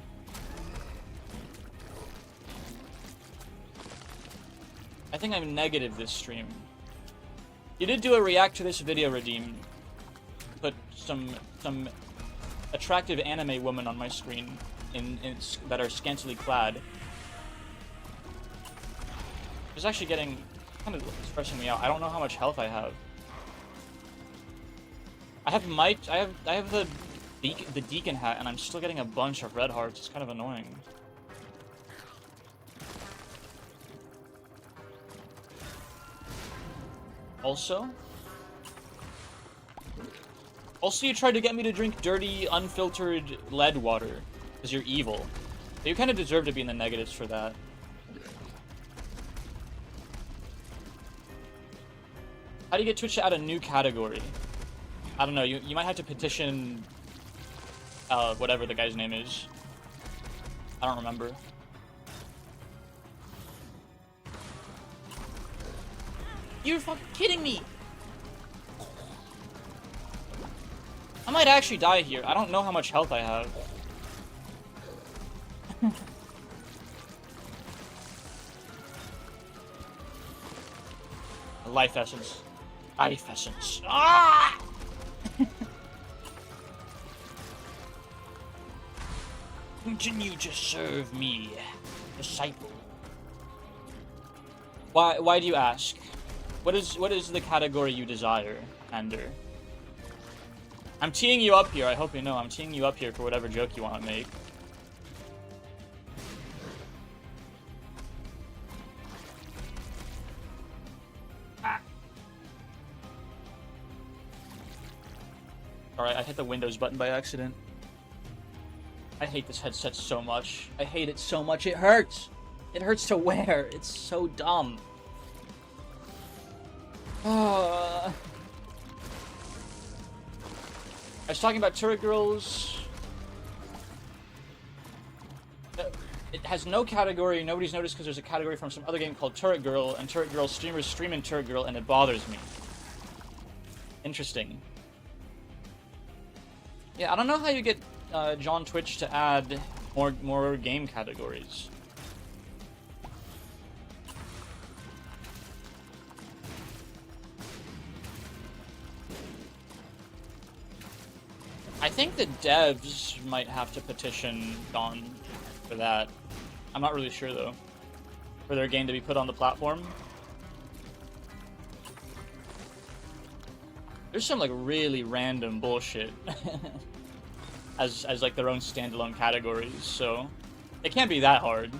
I think I'm negative this stream. You did do a react to this video, Redeem. Put some attractive anime woman on my screen that are scantily clad. It's actually getting kind of stressing me out. I don't know how much health I have. I have the deacon hat, and I'm still getting a bunch of red hearts. It's kind of annoying. Also, you tried to get me to drink dirty, unfiltered lead water. Because you're evil. You kind of deserve to be in the negatives for that. How do you get Twitch to add a new category? I don't know, you might have to petition whatever the guy's name is. I don't remember. You're fucking kidding me! I might actually die here. I don't know how much health I have. Life essence. Life essence. Ah! Continue to serve me, disciple. Why do you ask? What is the category you desire, Ander? I'm teeing you up here. I hope you know. I'm teeing you up here for whatever joke you want to make. Alright, I hit the Windows button by accident. I hate this headset so much. I hate it so much. It hurts. It hurts to wear. It's so dumb. I was talking about Turret Girls. It has no category. Nobody's noticed because there's a category from some other game called Turret Girl, and Turret Girl streamers stream in Turret Girl, and it bothers me. Interesting. Yeah, I don't know how you get John Twitch to add more game categories. I think the devs might have to petition John for that. I'm not really sure though. For their game to be put on the platform. There's some like really random bullshit as like their own standalone categories, so it can't be that hard.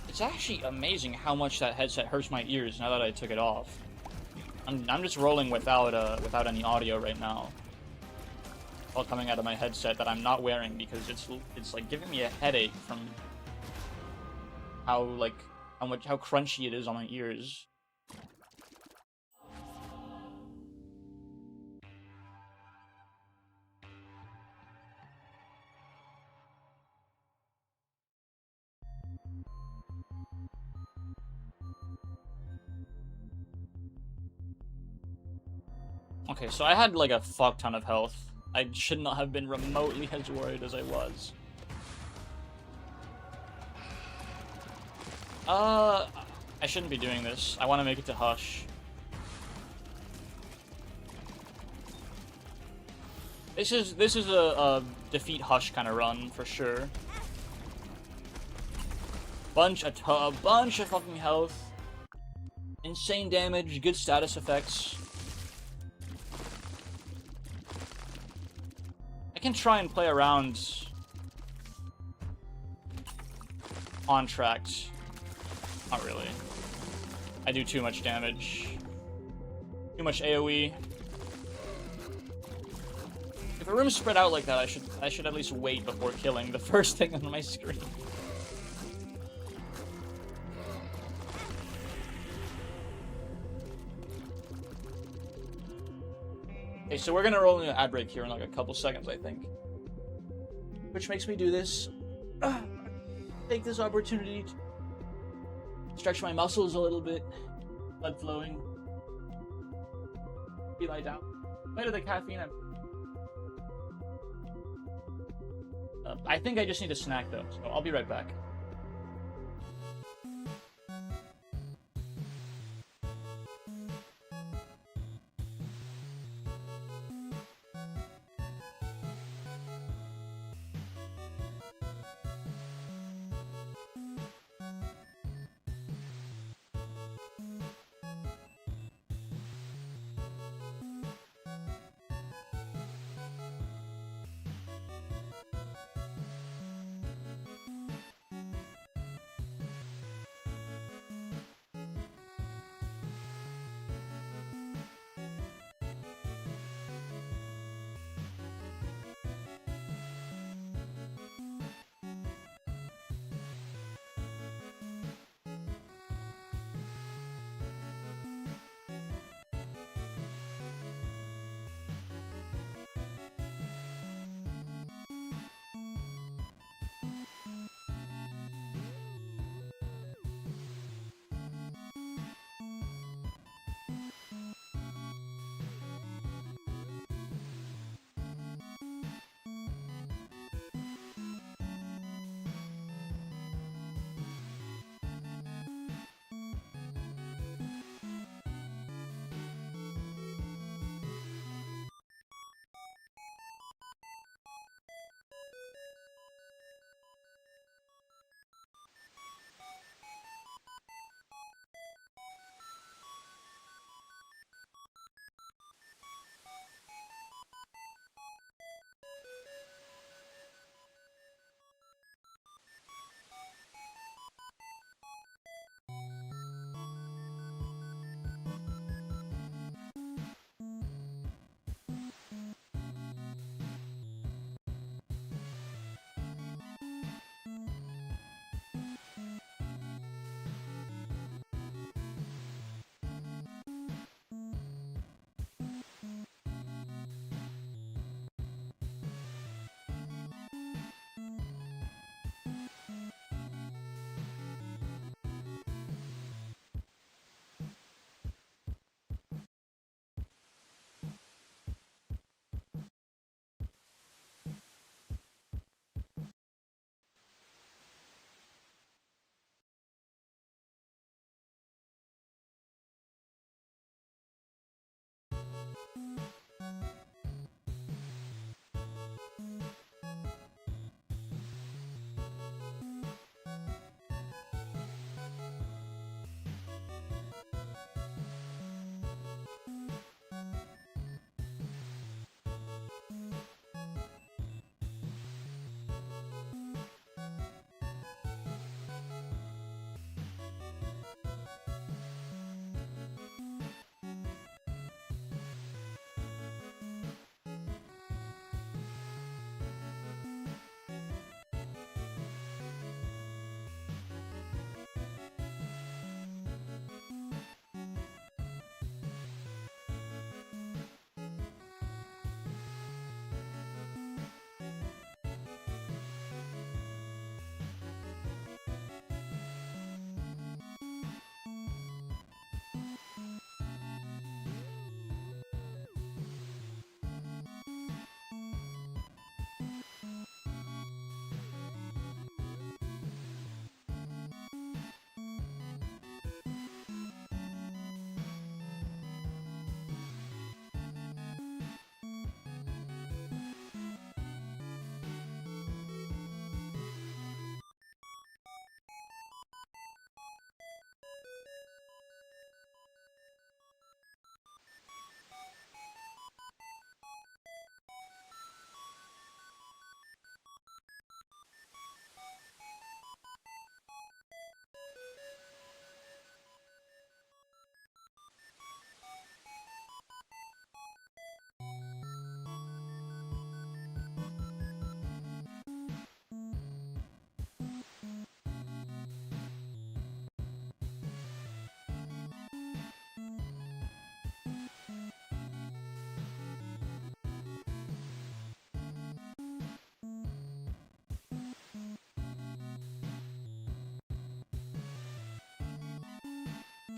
It's actually amazing how much that headset hurts my ears now that I took it off. I'm just rolling without any audio right now. All coming out of my headset that I'm not wearing because it's like giving me a headache from how crunchy it is on my ears. Okay, so I had like a fuck ton of health. I should not have been remotely as worried as I was. I shouldn't be doing this. I want to make it to Hush. This is a defeat Hush kind of run for sure. A bunch of fucking health, insane damage, good status effects. I can try and play around on tracks. Not really. I do too much damage. Too much AoE. If a room's spread out like that, I should at least wait before killing the first thing on my screen. Okay, so we're gonna roll into an ad break here in like a couple seconds, I think. Which makes me do this. Take this opportunity to stretch my muscles a little bit. Blood flowing. Be lie down. Later the caffeine. I think I just need a snack though, so I'll be right back.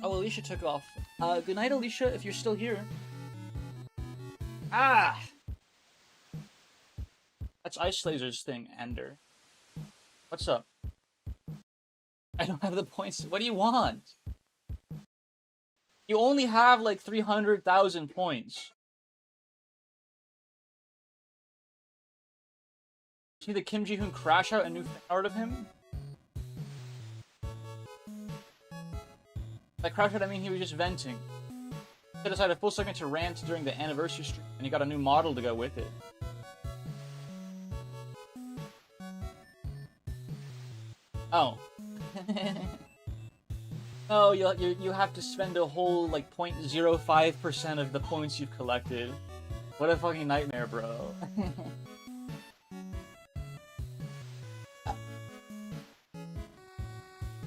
Oh, Alicia took off. Good night, Alicia, if you're still here. Ah! That's Ice Laser's thing, Ender. What's up? I don't have the points. What do you want? You only have like 300,000 points. See the Kim Ji-hoon crash out a new fan art of him? By crash out, I mean he was just venting. He set aside a full second to rant during the anniversary stream, and he got a new model to go with it. Oh. Oh, you have to spend a whole, like, 0.05% of the points you've collected. What a fucking nightmare, bro.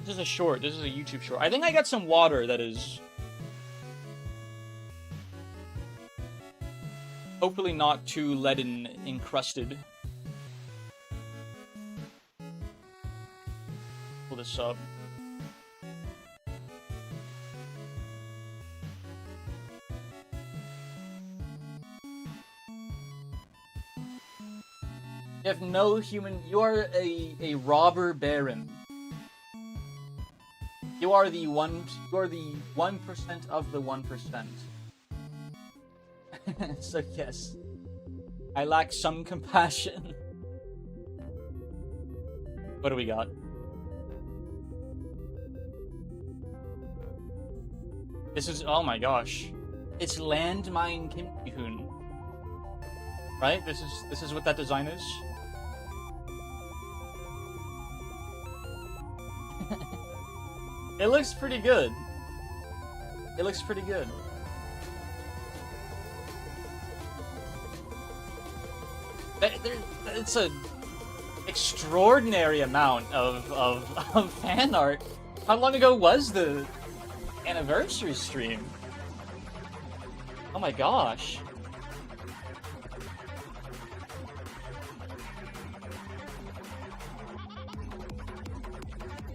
This is a short. This is a YouTube short. I think I got some water that is... hopefully not too leaden encrusted. Pull this up. You have no human... You are a robber baron. You are the 1% of the 1%. So yes. I lack some compassion. What do we got? This is... oh my gosh. It's Landmine Kim Ji-hoon. Right? This is what that design is? It looks pretty good. It looks pretty good. It's an extraordinary amount of fan art. How long ago was the anniversary stream? Oh my gosh.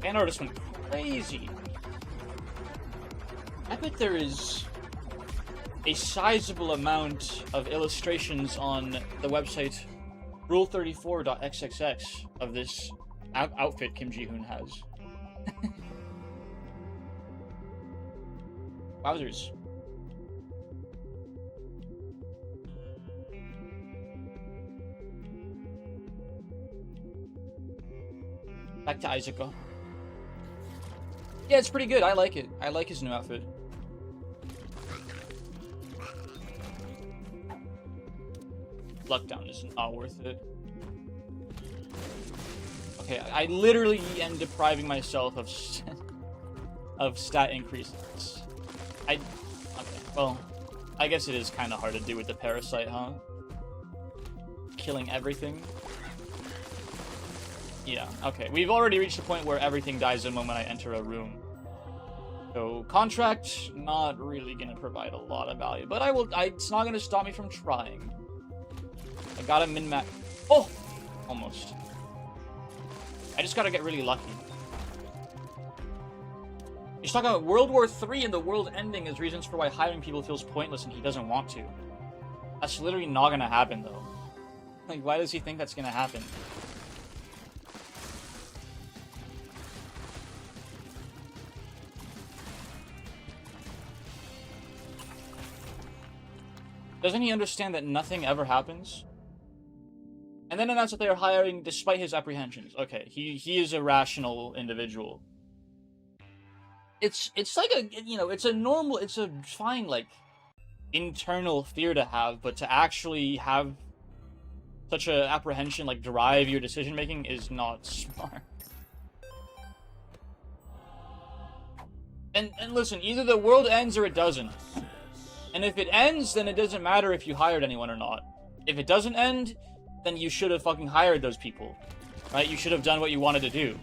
Fan artist went crazy. I bet there is a sizable amount of illustrations on the website rule34.xxx of this outfit Kim Ji-hoon has. Wowzers. Back to Isaaca. Yeah, it's pretty good. I like it. I like his new outfit. Luckdown is not worth it. Okay, I literally am depriving myself of of stat increases. Okay, well, I guess it is kind of hard to do with the parasite, huh? Killing everything. Yeah, okay. We've already reached the point where everything dies the moment I enter a room. So, contract, not really gonna provide a lot of value. But it's not gonna stop me from trying. I gotta min-max. Oh! Almost. I just gotta get really lucky. He's talking about World War III and the world ending as reasons for why hiring people feels pointless and he doesn't want to. That's literally not gonna happen, though. Like, why does he think that's gonna happen? Doesn't he understand that nothing ever happens? And then announce that they are hiring despite his apprehensions. Okay, he is a rational individual. It's like a, you know, it's a fine, like, internal fear to have, but to actually have such a apprehension, like, drive your decision making is not smart. And listen, either the world ends or it doesn't. And if it ends, then it doesn't matter if you hired anyone or not. If it doesn't end, then you should have fucking hired those people, right? You should have done what you wanted to do.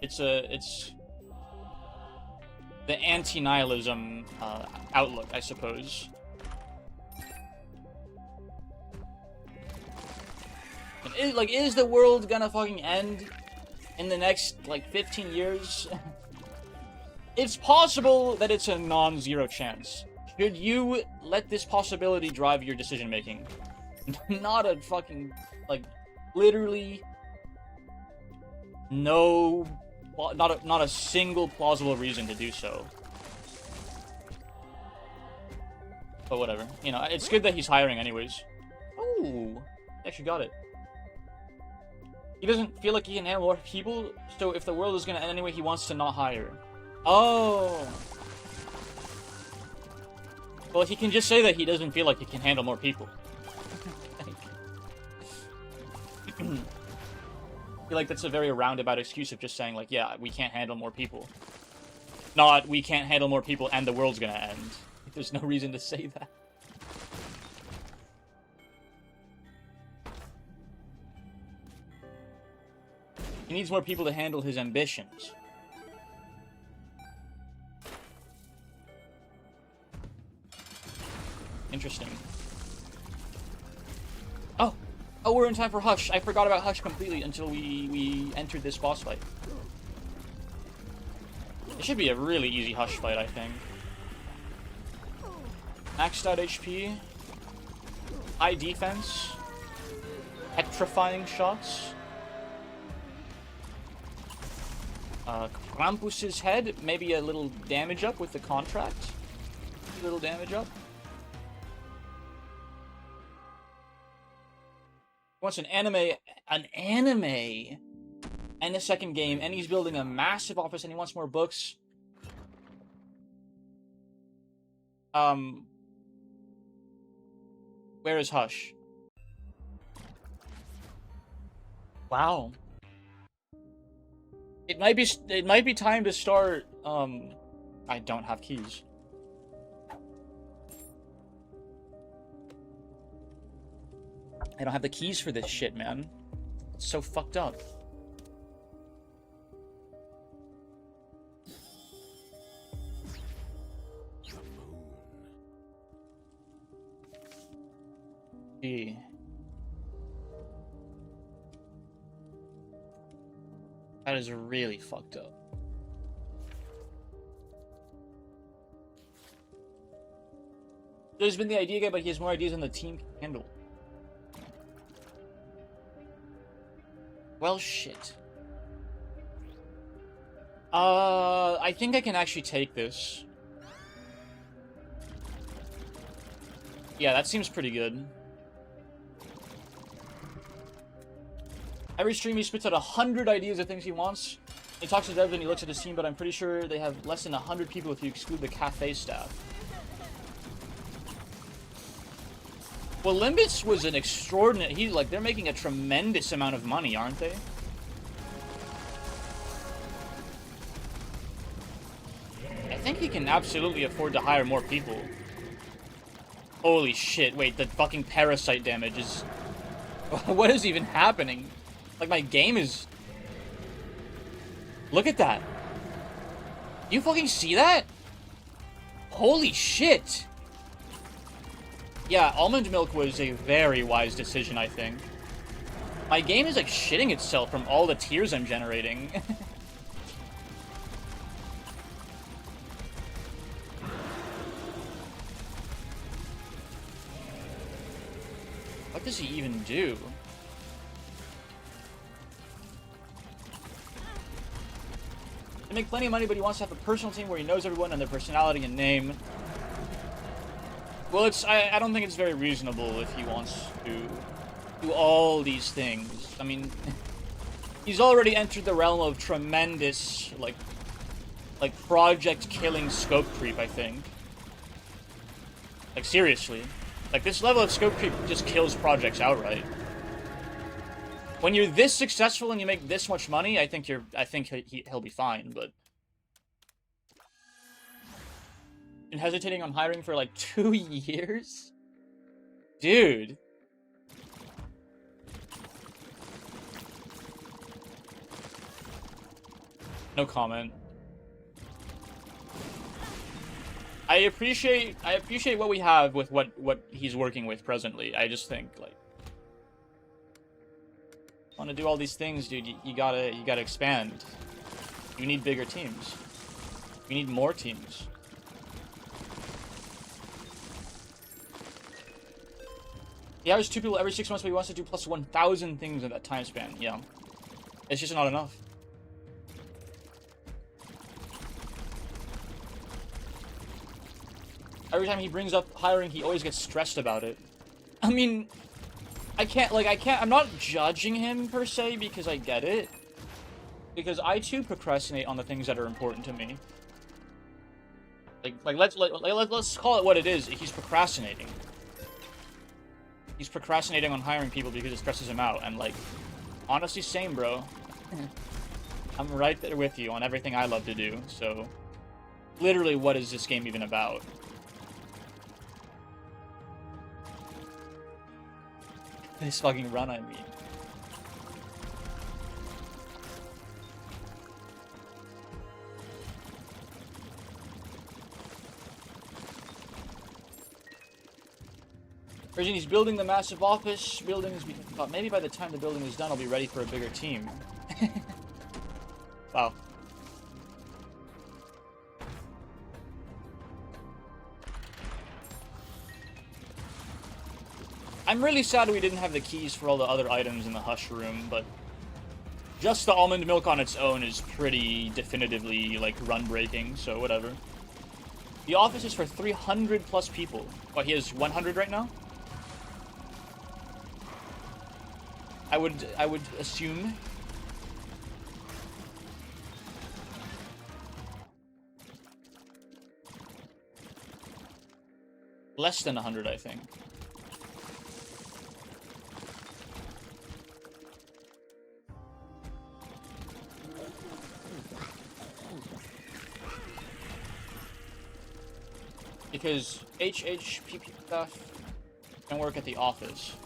It's the anti-nihilism outlook, I suppose. Is the world gonna fucking end in the next, like, 15 years? It's possible that it's a non-zero chance. Should you let this possibility drive your decision-making? Not a fucking, like, literally no, not a single plausible reason to do so. But whatever. You know, it's good that he's hiring anyways. Ooh, he actually got it. He doesn't feel like he can handle more people, so if the world is gonna end anyway, he wants to not hire. Oh. Well, he can just say that he doesn't feel like he can handle more people. I feel like that's a very roundabout excuse of just saying, like, yeah, we can't handle more people. Not, we can't handle more people and the world's gonna end. There's no reason to say that. He needs more people to handle his ambitions. Interesting. Oh, we're in time for Hush. I forgot about Hush completely until we entered this boss fight. It should be a really easy Hush fight, I think. Maxed out HP. High defense. Petrifying shots. Krampus's head. Maybe a little damage up with the contract. A little damage up. Wants an anime, and a second game, and he's building a massive office, and he wants more books. Where is Hush? Wow. It might be time to start. I don't have keys. I don't have the keys for this shit, man. It's so fucked up. Gee. That is really fucked up. There's been the idea guy, but he has more ideas than the team can handle. Well, shit. I think I can actually take this. Yeah, that seems pretty good. Every stream he spits out 100 ideas of things he wants. He talks to devs and he looks at his team, but I'm pretty sure they have less than 100 people if you exclude the cafe staff. Well, Limbus was an extraordinary... they're making a tremendous amount of money, aren't they? I think he can absolutely afford to hire more people. Holy shit, wait, the fucking parasite damage is... What is even happening? Like, my game is... Look at that. You fucking see that? Holy shit. Yeah, almond milk was a very wise decision, I think. My game is, like, shitting itself from all the tears I'm generating. What does he even do? They make plenty of money, but he wants to have a personal team where he knows everyone and their personality and name. Well, I don't think it's very reasonable if he wants to do all these things. I mean, he's already entered the realm of tremendous, like project-killing scope creep, I think. Like, seriously. Like, this level of scope creep just kills projects outright. When you're this successful and you make this much money, I think he'll be fine, but... Been hesitating on hiring for like 2 years? Dude. No comment. I appreciate what we have with what he's working with presently. I just think, like, want to do all these things, dude, you gotta expand. You need bigger teams. You need more teams. He averages 2 people every 6 months, but he wants to do plus 1,000 things in that time span. Yeah. It's just not enough. Every time he brings up hiring, he always gets stressed about it. I mean, I'm not judging him per se because I get it. Because I too procrastinate on the things that are important to me. Let's call it what it is. He's procrastinating. He's procrastinating on hiring people because it stresses him out. And, like, honestly, same, bro. I'm right there with you on everything I love to do. So, literally, what is this game even about? This fucking run, I mean. Virgin, he's building the massive office buildings. Thought maybe by the time the building is done, I'll be ready for a bigger team. Wow. I'm really sad we didn't have the keys for all the other items in the Hush room, but just the almond milk on its own is pretty definitively, like, run-breaking, so whatever. The office is for 300 plus people. What, he has 100 right now? I would assume. Less than 100, I think. Because HHPP stuff can work at the office.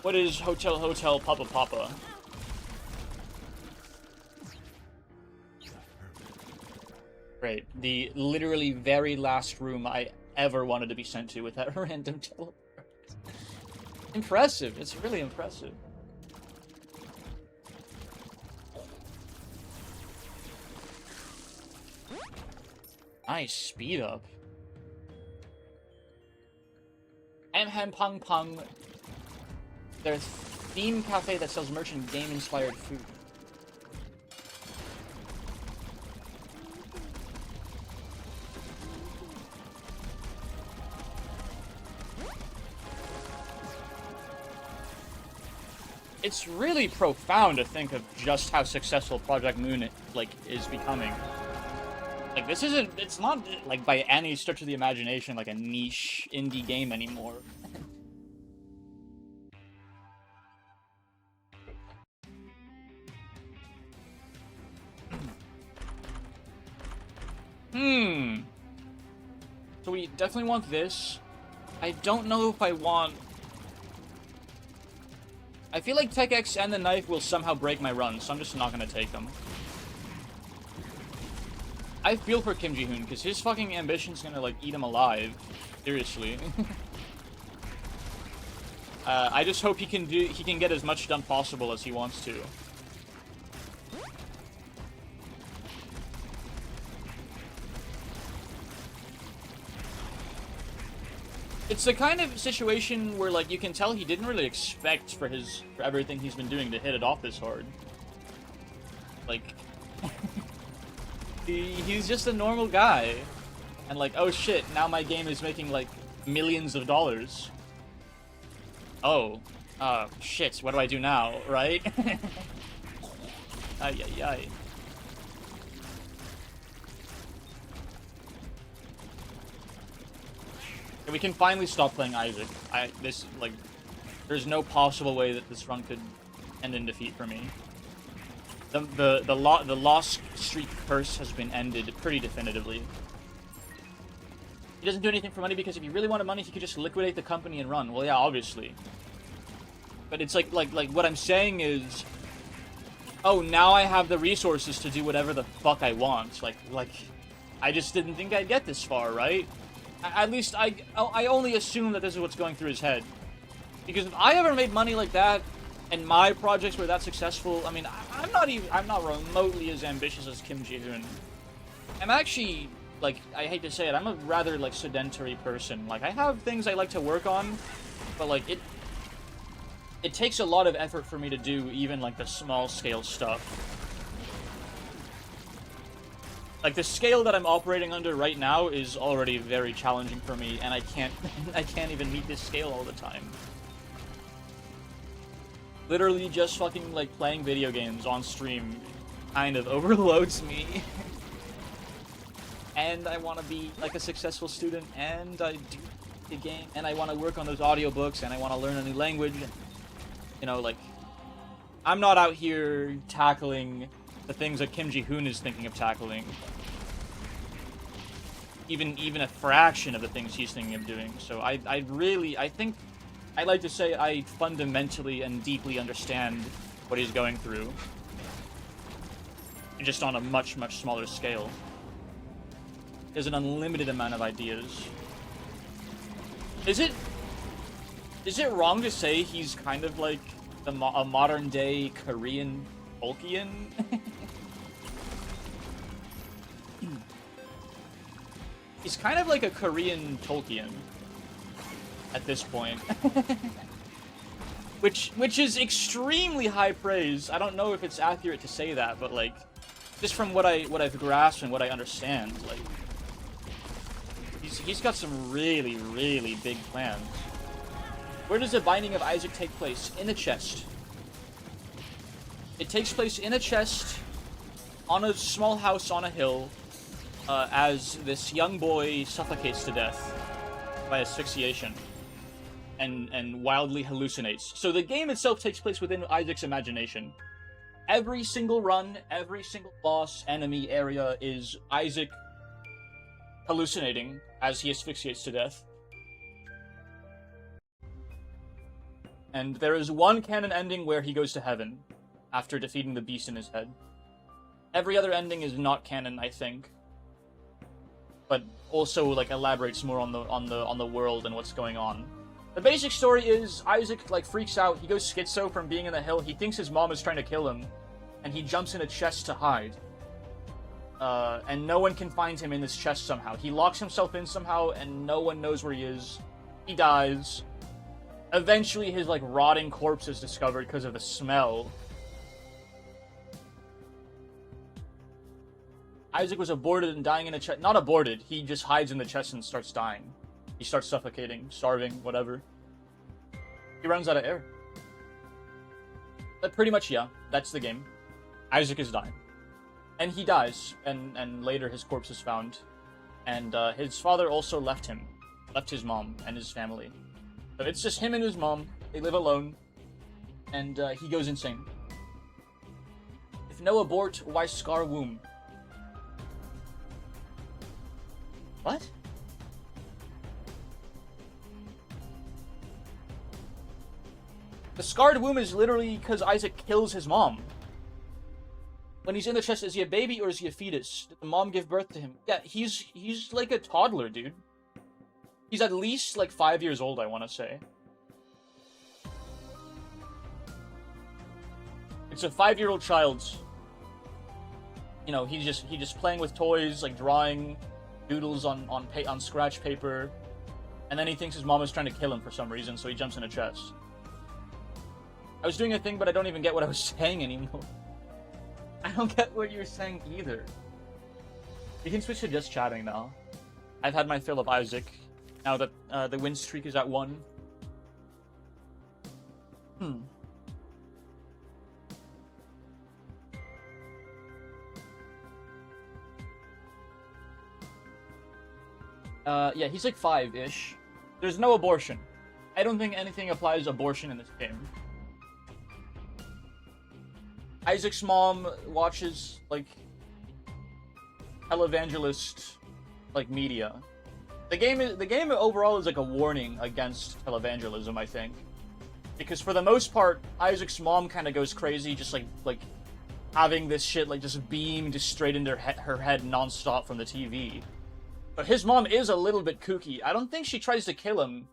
What is Hotel Papa Papa? Great. The literally very last room I ever wanted to be sent to with that random teleport. Impressive. It's really impressive. Nice speed up. Ham Pong Pong. Their theme cafe that sells merchant game-inspired food. it's really profound to think of just how successful Project Moon like is becoming. Like this isn't, it's not like by any stretch of the imagination like a niche indie game anymore. So we definitely want this. I don't know if I want... I feel like Tech X and the knife will somehow break my run, so I'm just not gonna take them. I feel for Kim Ji-hoon, because his fucking ambition's gonna, like, eat him alive. Seriously. I just hope he can get as much done possible as he wants to. It's the kind of situation where, like, you can tell he didn't really expect for everything he's been doing to hit it off this hard. Like, he's just a normal guy. And like, oh shit, now my game is making, like, millions of dollars. Oh. Shit, what do I do now, right? Ay, ay, ay. We can finally stop playing Isaac. There's no possible way that this run could end in defeat for me. The lost streak curse has been ended pretty definitively. He doesn't do anything for money because if he really wanted money, he could just liquidate the company and run. Well, yeah, obviously. But it's like what I'm saying is, oh, now I have the resources to do whatever the fuck I want. Like, I just didn't think I'd get this far, right? At least I only assume that this is what's going through his head. Because if I ever made money like that, and my projects were that successful, I mean, I'm not remotely as ambitious as Kim Ji-hoon. I'm actually, like, I hate to say it, I'm a rather, like, sedentary person. Like, I have things I like to work on, but, like, it takes a lot of effort for me to do even, like, the small-scale stuff. Like, the scale that I'm operating under right now is already very challenging for me, and I can't even meet this scale all the time. Literally just fucking, like, playing video games on stream kind of overloads me. And I want to be, like, a successful student, and I do the game, and I want to work on those audiobooks, and I want to learn a new language. You know, like, I'm not out here tackling the things that Kim Ji-hoon is thinking of tackling. Even a fraction of the things he's thinking of doing. So I think, I'd like to say I fundamentally and deeply understand what he's going through. Just on a much, much smaller scale. There's an unlimited amount of ideas. Is it wrong to say he's kind of like a modern-day Korean Tolkien? He's kind of like a Korean Tolkien at this point. which is extremely high praise. I don't know if it's accurate to say that, but like just from what I've grasped and what I understand, like he's got some really, really big plans. Where does the Binding of Isaac take place? In a chest. It takes place in a chest on a small house on a hill as this young boy suffocates to death by asphyxiation and wildly hallucinates. So the game itself takes place within Isaac's imagination. Every single run, every single boss, enemy, area is Isaac hallucinating as he asphyxiates to death. And there is one canon ending where he goes to heaven after defeating the beast in his head. Every other ending is not canon, I think, but also like elaborates more on the world and what's going on. The basic story is Isaac like freaks out. He goes schizo from being in the hill. He thinks his mom is trying to kill him, and he jumps in a chest to hide. And no one can find him in this chest somehow. He locks himself in somehow, and no one knows where he is. He dies. Eventually, his like rotting corpse is discovered because of the smell. Isaac was aborted and dying in a chest. Not aborted. He just hides in the chest and starts dying. He starts suffocating, starving, whatever. He runs out of air. Pretty much, yeah. That's the game. Isaac is dying. And he dies, and later his corpse is found. And his father also left him. Left his mom and his family. So it's just him and his mom. They live alone. And he goes insane. If no abort, why scar womb? What? The scarred womb is literally because Isaac kills his mom. When he's in the chest, is he a baby or is he a fetus? Did the mom give birth to him? Yeah, he's like a toddler, dude. He's at least like 5 years old, I want to say. It's a 5-year-old child. You know, he's just playing with toys, like drawing doodles on scratch paper, and then he thinks his mom is trying to kill him for some reason, so he jumps in a chest. I was doing a thing, but I don't even get what I was saying anymore. I don't get what you're saying either. You can switch to just chatting now. I've had my fill of Isaac. Now that the win streak is at 1. Yeah, he's like 5-ish. There's no abortion. I don't think anything applies abortion in this game. Isaac's mom watches, like, televangelist, like, media. The game overall is like a warning against televangelism, I think. Because for the most part, Isaac's mom kind of goes crazy, just like having this shit like just beamed straight into her head nonstop from the TV. But his mom is a little bit kooky. I don't think she tries to kill him.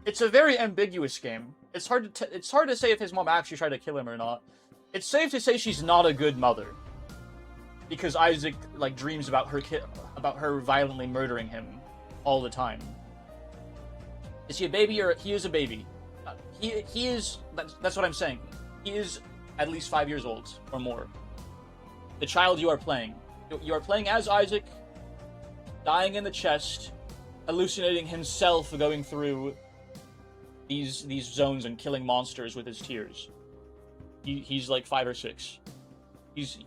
It's a very ambiguous game. It's hard to say if his mom actually tried to kill him or not. It's safe to say she's not a good mother, because Isaac like dreams about her violently murdering him all the time. Is he a baby or he is a baby? He is. That's what I'm saying. He is at least 5 years old or more. The child you are playing. You are playing as Isaac, dying in the chest, hallucinating himself going through these zones and killing monsters with his tears. He's like 5 or 6. He's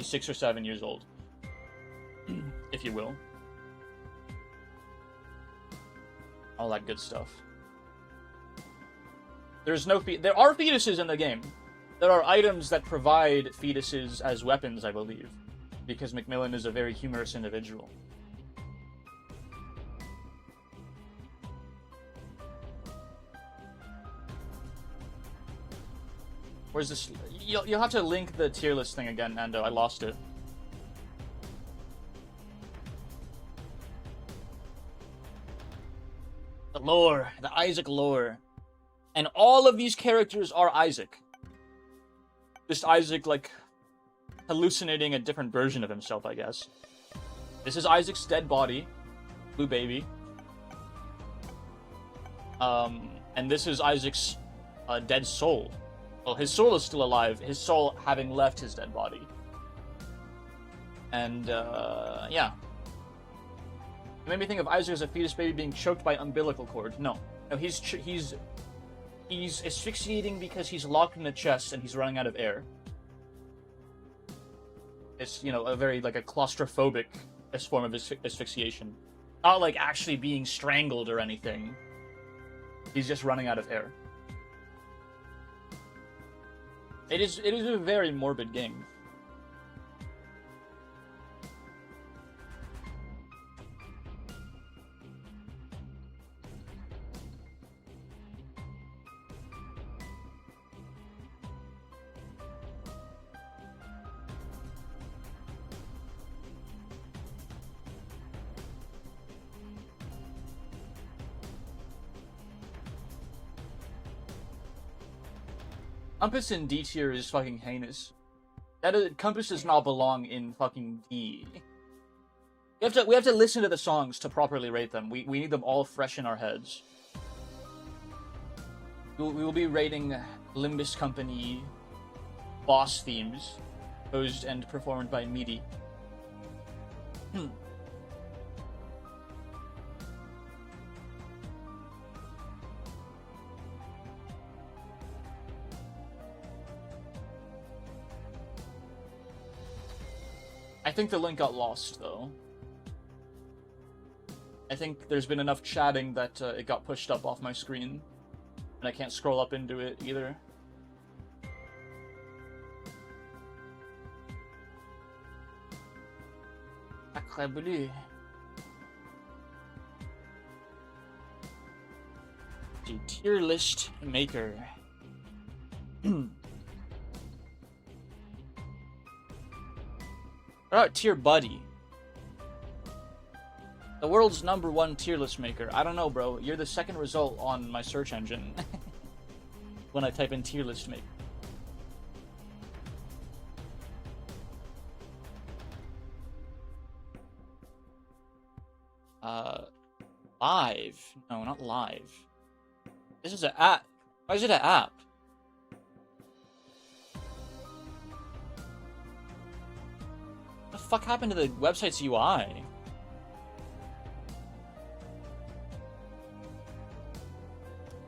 6 or 7 years old, if you will. All that good stuff. There are fetuses in the game. There are items that provide fetuses as weapons, I believe, because Macmillan is a very humorous individual. Where's this? You'll have to link the tier list thing again, Nando. I lost it. The lore. The Isaac lore. And all of these characters are Isaac. Just Isaac, like, hallucinating a different version of himself, I guess. This is Isaac's dead body. Blue baby. And this is Isaac's dead soul. Well, his soul is still alive. His soul having left his dead body. And, yeah. It made me think of Isaac as a fetus baby being choked by umbilical cord. No. No, he's asphyxiating because he's locked in a chest and he's running out of air. It's, you know, a very, like, a claustrophobic form of asphyxiation. Not, like, actually being strangled or anything. He's just running out of air. It is a very morbid game. Compass in D tier is fucking heinous. Compass does not belong in fucking D. We have to listen to the songs to properly rate them. We need them all fresh in our heads. We will be rating Limbus Company boss themes, composed and performed by Meaty. I think the link got lost, though. I think there's been enough chatting that it got pushed up off my screen. And I can't scroll up into it either. Sacre bleu. The tier list maker. What about tier buddy? The world's #1 tier list maker. I don't know, bro. You're the second result on my search engine when I type in tier list maker. Live? No, not live. This is an app. Why is it an app? What the fuck happened to the website's UI?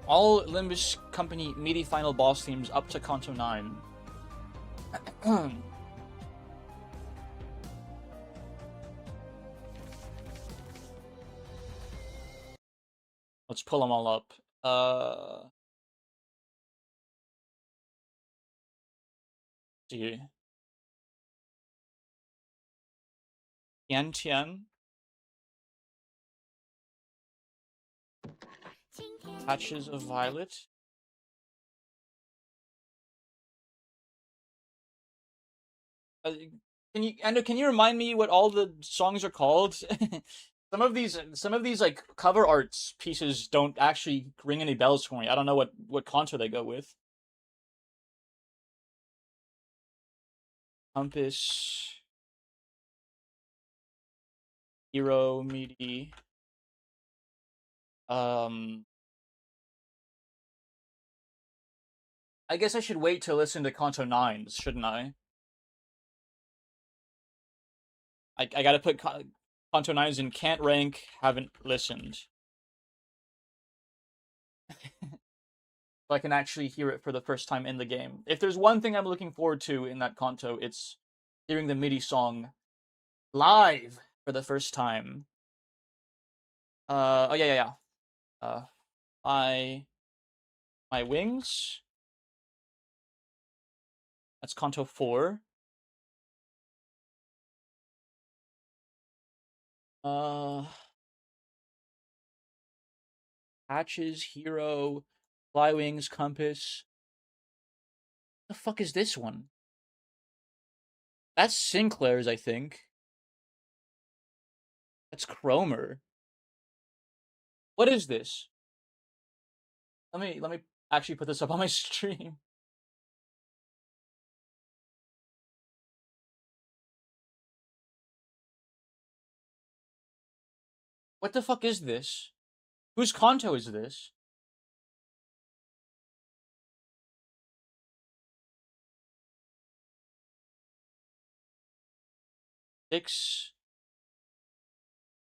All Limbus Company MIDI final boss themes up to Kanto 9. Let's pull them all up. See. Tian Tian. Patches of Violet. Can you remind me what all the songs are called? Some of these like cover arts pieces don't actually ring any bells for me. I don't know what contour they go with. Compass, Hero, MIDI. I guess I should wait to listen to Kanto 9s, shouldn't I? I gotta put Kanto 9s in can't rank, haven't listened. So I can actually hear it for the first time in the game. If there's one thing I'm looking forward to in that Kanto, it's hearing the MIDI song live for the first time. Oh yeah. My Wings. That's Kanto 4. Patches, Hero, Fly Wings, Compass. What the fuck is this one? That's Sinclair's, I think. That's Cromer. What is this? Let me actually put this up on my stream. What the fuck is this? Whose Kanto is this? Six,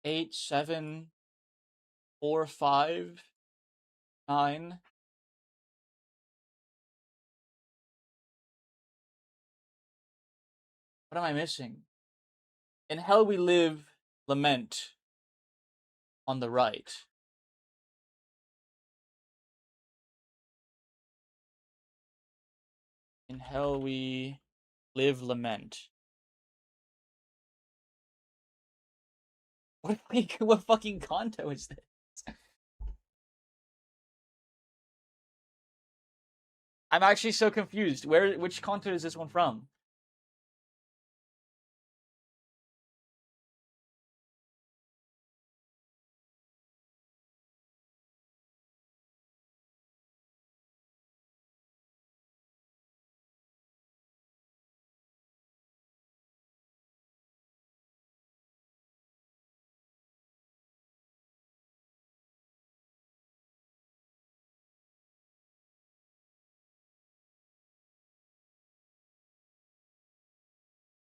8, 7, 4, 5, 9. What am I missing? In Hell We Live, Lament on the right. In Hell We Live, Lament. What fucking Kanto is this? I'm actually so confused. Which Kanto is this one from?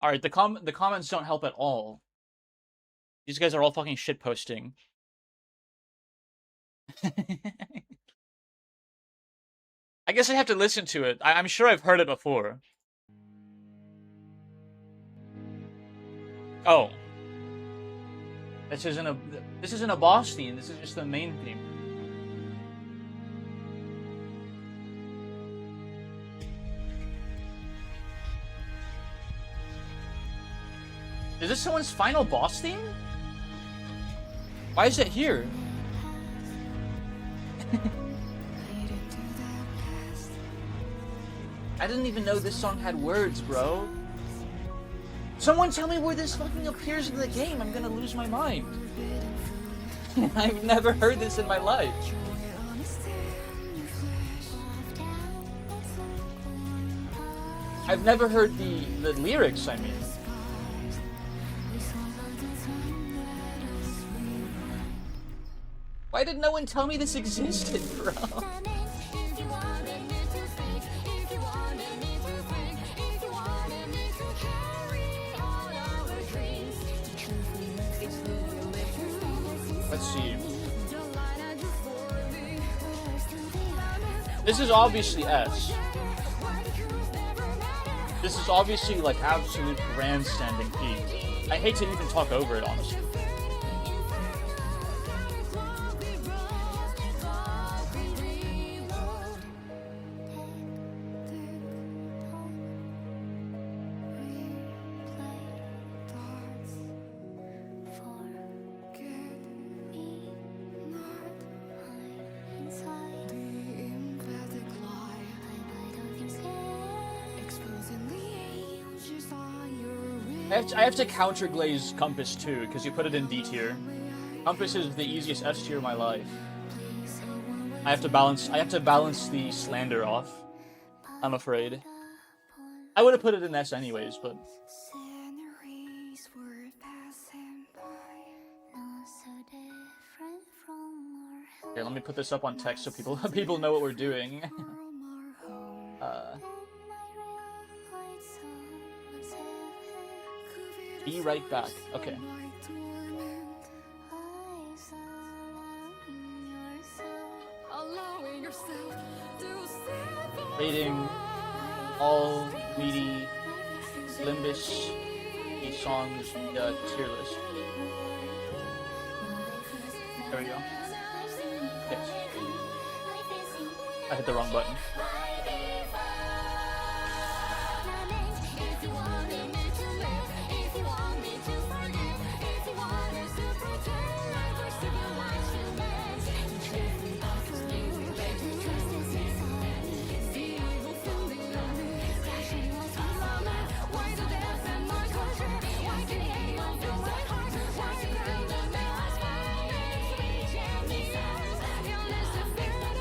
All right, the comments don't help at all. These guys are all fucking shit posting. I guess I have to listen to it. I'm sure I've heard it before. Oh. This isn't a boss theme, this is just the main theme. Is this someone's final boss theme? Why is it here? I didn't even know this song had words, bro. Someone tell me where this fucking appears in the game. I'm gonna lose my mind. I've never heard this in my life. I've never heard the lyrics, I mean. Why did no one tell me this existed, bro? Let's see. This is obviously S. This is obviously like absolute grandstanding P. I hate to even talk over it, honestly. I have to counterglaze Compass too, because you put it in D tier. Compass is the easiest S tier of my life. I have to balance the slander off. I'm afraid. I would have put it in S anyways, but here, let me put this up on text so people know what we're doing. Be right back. Okay. Rating all meaty Limbus these songs tier list. There we go. Yes. I hit the wrong button.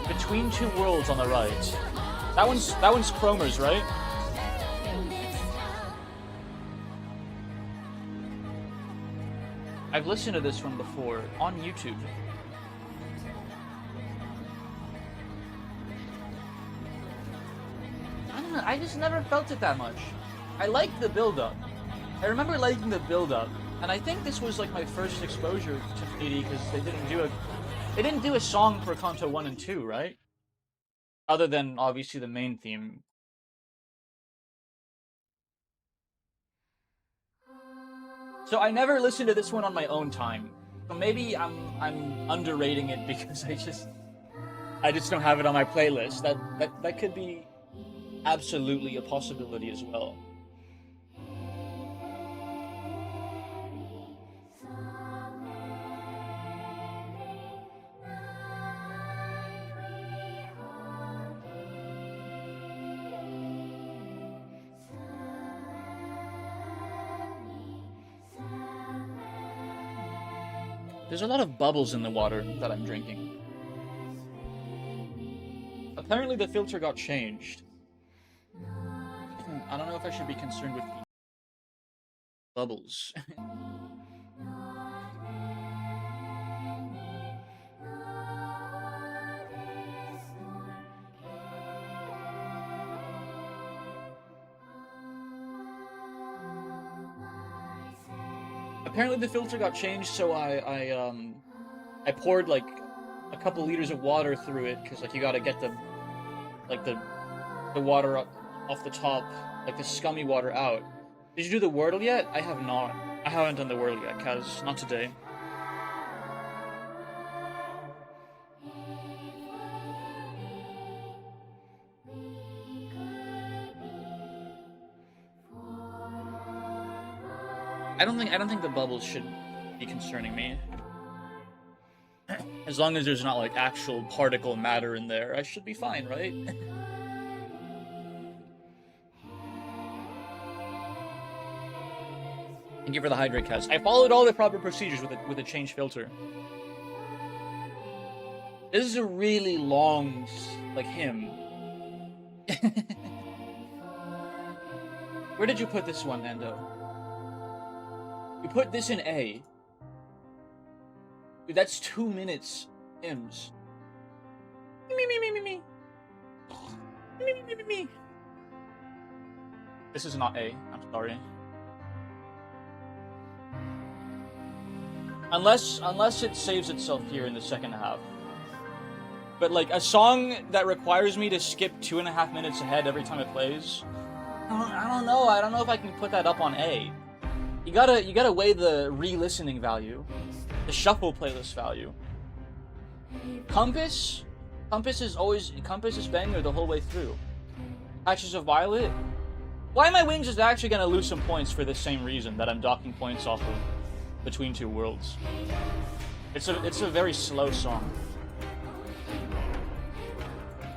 Between Two Worlds on the right. That one's Cromer's, right? I've listened to this one before on YouTube. I don't know, I just never felt it that much. I liked the build-up. I remember liking the build-up, and I think this was like my first exposure to PD because they didn't do a song for Kanto 1 and 2, right? Other than, obviously, the main theme. So I never listened to this one on my own time. So maybe I'm underrating it because I just don't have it on my playlist. That could be absolutely a possibility as well. There's a lot of bubbles in the water that I'm drinking. Apparently the filter got changed. I don't know if I should be concerned with the bubbles. Apparently the filter got changed, so I poured like a couple liters of water through it because like you gotta get the water off the top, like the scummy water out. Did you do the Wordle yet? I have not. I haven't done the world yet, Kaz. Not today. I don't think the bubbles should be concerning me. As long as there's not like actual particle matter in there, I should be fine, right? Thank you for the hydrate, Kaz. I followed all the proper procedures with a change filter. This is a really long, like, hymn. Where did you put this one, Nando? You put this in A. Dude, that's 2 minutes hymns. Me. Me. This is not A. I'm sorry. Unless it saves itself here in the second half. But like a song that requires me to skip 2.5 minutes ahead every time it plays, I don't know. I don't know if I can put that up on A. You gotta weigh the re-listening value, the shuffle playlist value. Compass is banger the whole way through. Patches of Violet. Why My Wings is actually gonna lose some points for the same reason that I'm docking points off of Between Two Worlds. It's a very slow song.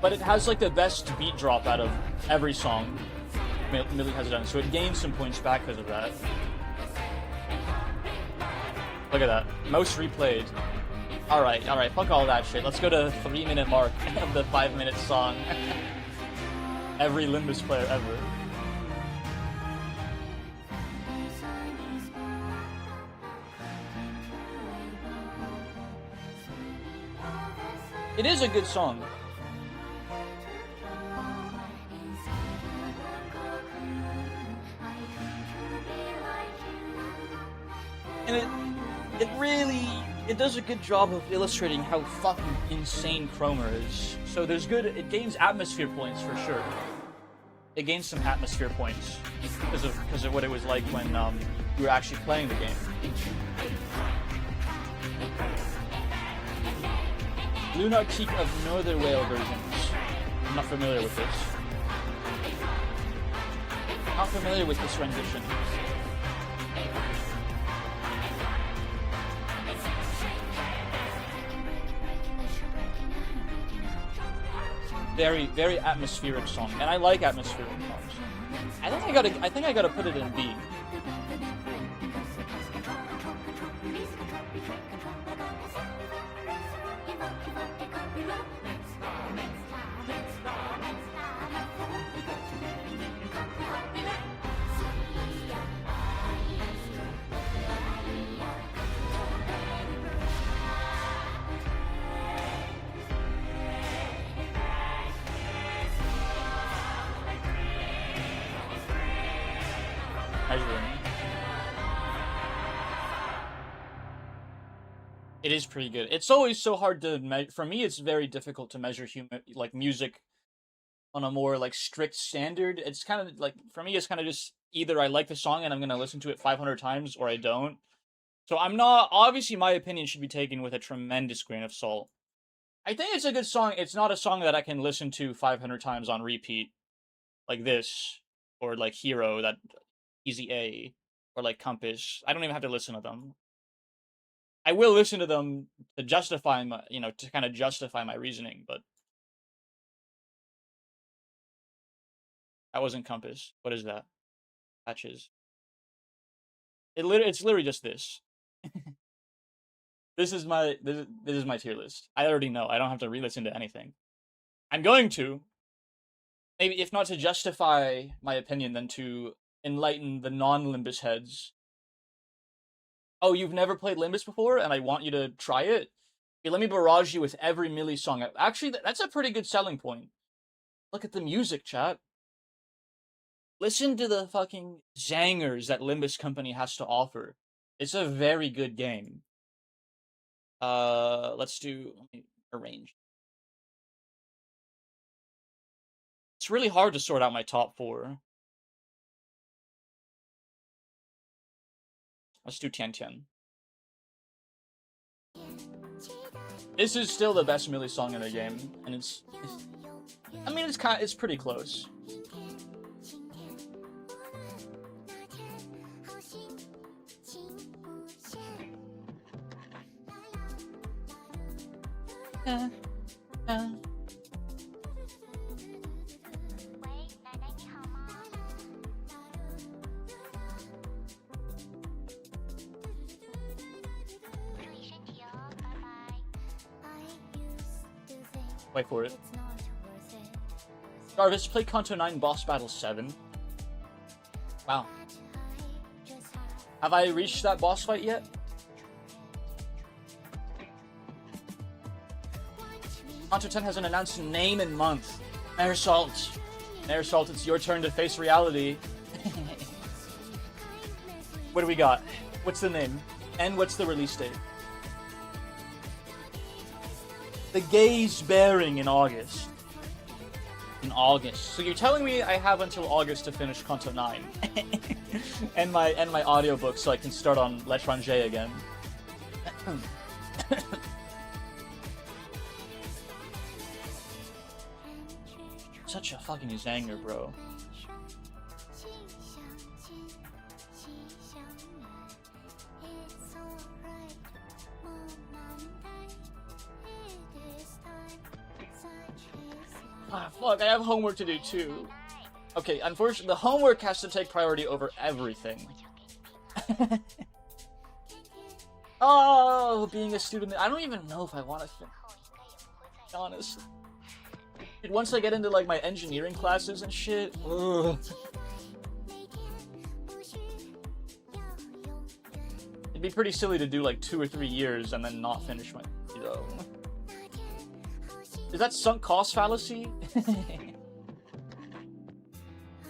But it has like the best beat drop out of every song Millie has done, so it gains some points back because of that. Look at that. Most replayed. Alright, fuck all that shit. Let's go to 3-minute mark of the 5-minute song. Every Limbus player ever. It is a good song. And it does a good job of illustrating how fucking insane Cromer is. So it gains atmosphere points for sure. It gains some atmosphere points because of what it was like when we were actually playing the game. Lunartique of Northern Whale versions. I'm not familiar with this. Not familiar with this rendition. Very, very atmospheric song, and I like atmospheric songs. I think I gotta put it in B. It is pretty good. It's always so hard to measure. For me, it's very difficult to measure music on a more like strict standard. It's kind of like, for me, it's kind of just either I like the song and I'm gonna listen to it 500 times, or I don't. So I'm not. Obviously, my opinion should be taken with a tremendous grain of salt. I think it's a good song. It's not a song that I can listen to 500 times on repeat, like this, or like Hero, that Easy A, or like Compass. I don't even have to listen to them. I will listen to them to justify my, to kind of justify my reasoning, but that wasn't Compass. What is that? Patches. It's literally just this. This is my tier list. I already know. I don't have to re-listen to anything. I'm going to, maybe if not to justify my opinion, then to enlighten the non-Limbus heads. Oh, you've never played Limbus before, and I want you to try it? Okay, let me barrage you with every Millie song. Actually, that's a pretty good selling point. Look at the music, chat. Listen to the fucking zangers that Limbus Company has to offer. It's a very good game. Let me arrange. It's really hard to sort out my top 4. Let's do Tian Tian. This is still the best Millie song in the game, and it's I mean, it's pretty close. Wait for it. Jarvis, play Kanto 9 Boss Battle 7. Wow. Have I reached that boss fight yet? Kanto 10 has an announced name and month. Marisol. Marisol, it's your turn to face reality. What do we got? What's the name? And what's the release date? The Gaze Bearing in August. In August. So you're telling me I have until August to finish Kanto 9. and my audiobook so I can start on L'Étranger again. Such a fucking zanger, bro. Ah, fuck, I have homework to do too. Okay, unfortunately, the homework has to take priority over everything. Oh, being a student, I don't even know if I want to be honest. Dude, once I get into like my engineering classes and shit, ugh. It'd be pretty silly to do like 2 or 3 years and then not finish my, you know. Is that sunk cost fallacy?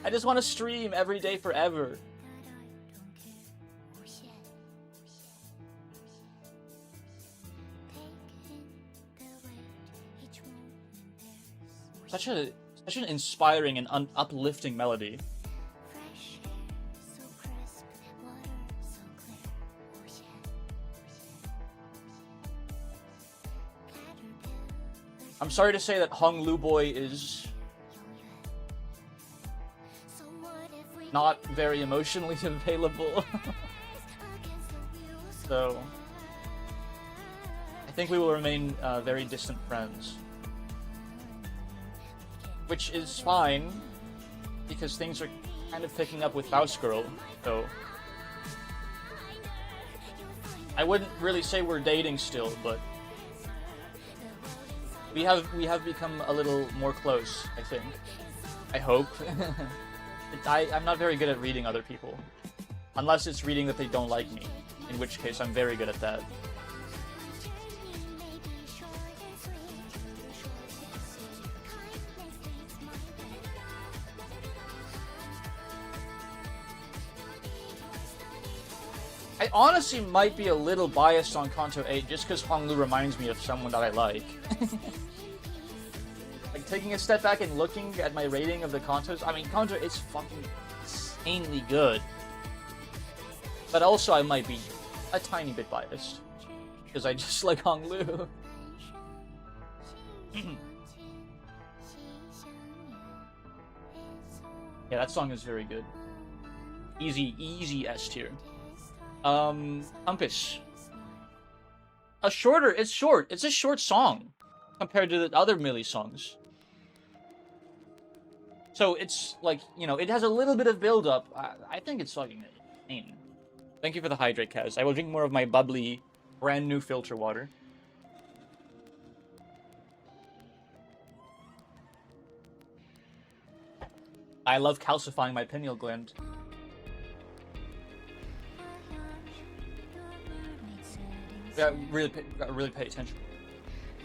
I just want to stream every day forever. Such an inspiring and uplifting melody. I'm sorry to say that Hong Lu Boy is not very emotionally available. So I think we will remain very distant friends. Which is fine, because things are kind of picking up with Faust Girl, so I wouldn't really say we're dating still, but we have become a little more close, I think. I hope. I'm not very good at reading other people. Unless it's reading that they don't like me, in which case I'm very good at that. I honestly might be a little biased on Kanto 8 just because Hong Lu reminds me of someone that I like. Like, taking a step back and looking at my rating of the Kantos, I mean, Kanto is fucking insanely good. But also I might be a tiny bit biased because I just like Hong Lu. Yeah, that song is very good. Easy S tier. Compass. It's short. It's a short song compared to the other Millie songs. So it's like, you know, it has a little bit of build-up. I think it's fucking insane. Thank you for the hydrate, Kaz. I will drink more of my bubbly, brand new filter water. I love calcifying my pineal gland. Yeah, really pay attention.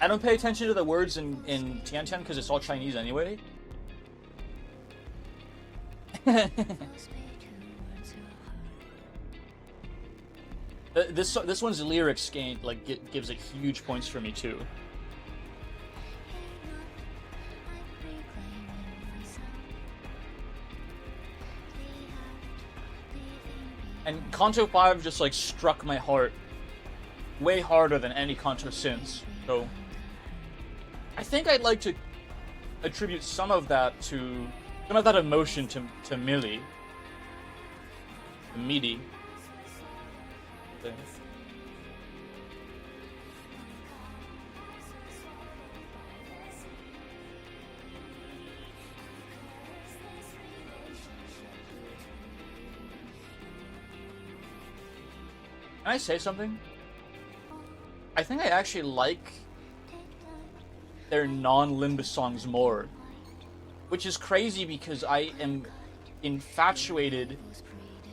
I don't pay attention to the words in Tian Tian because it's all Chinese anyway. This one's lyrics gives it huge points for me too. And Kanto 5 just like struck my heart way harder than any Kanto since. So I think I'd like to attribute some of that emotion to Millie. To Midi. Can I say something? I think I actually like their non-Limbus songs more. Which is crazy because I am infatuated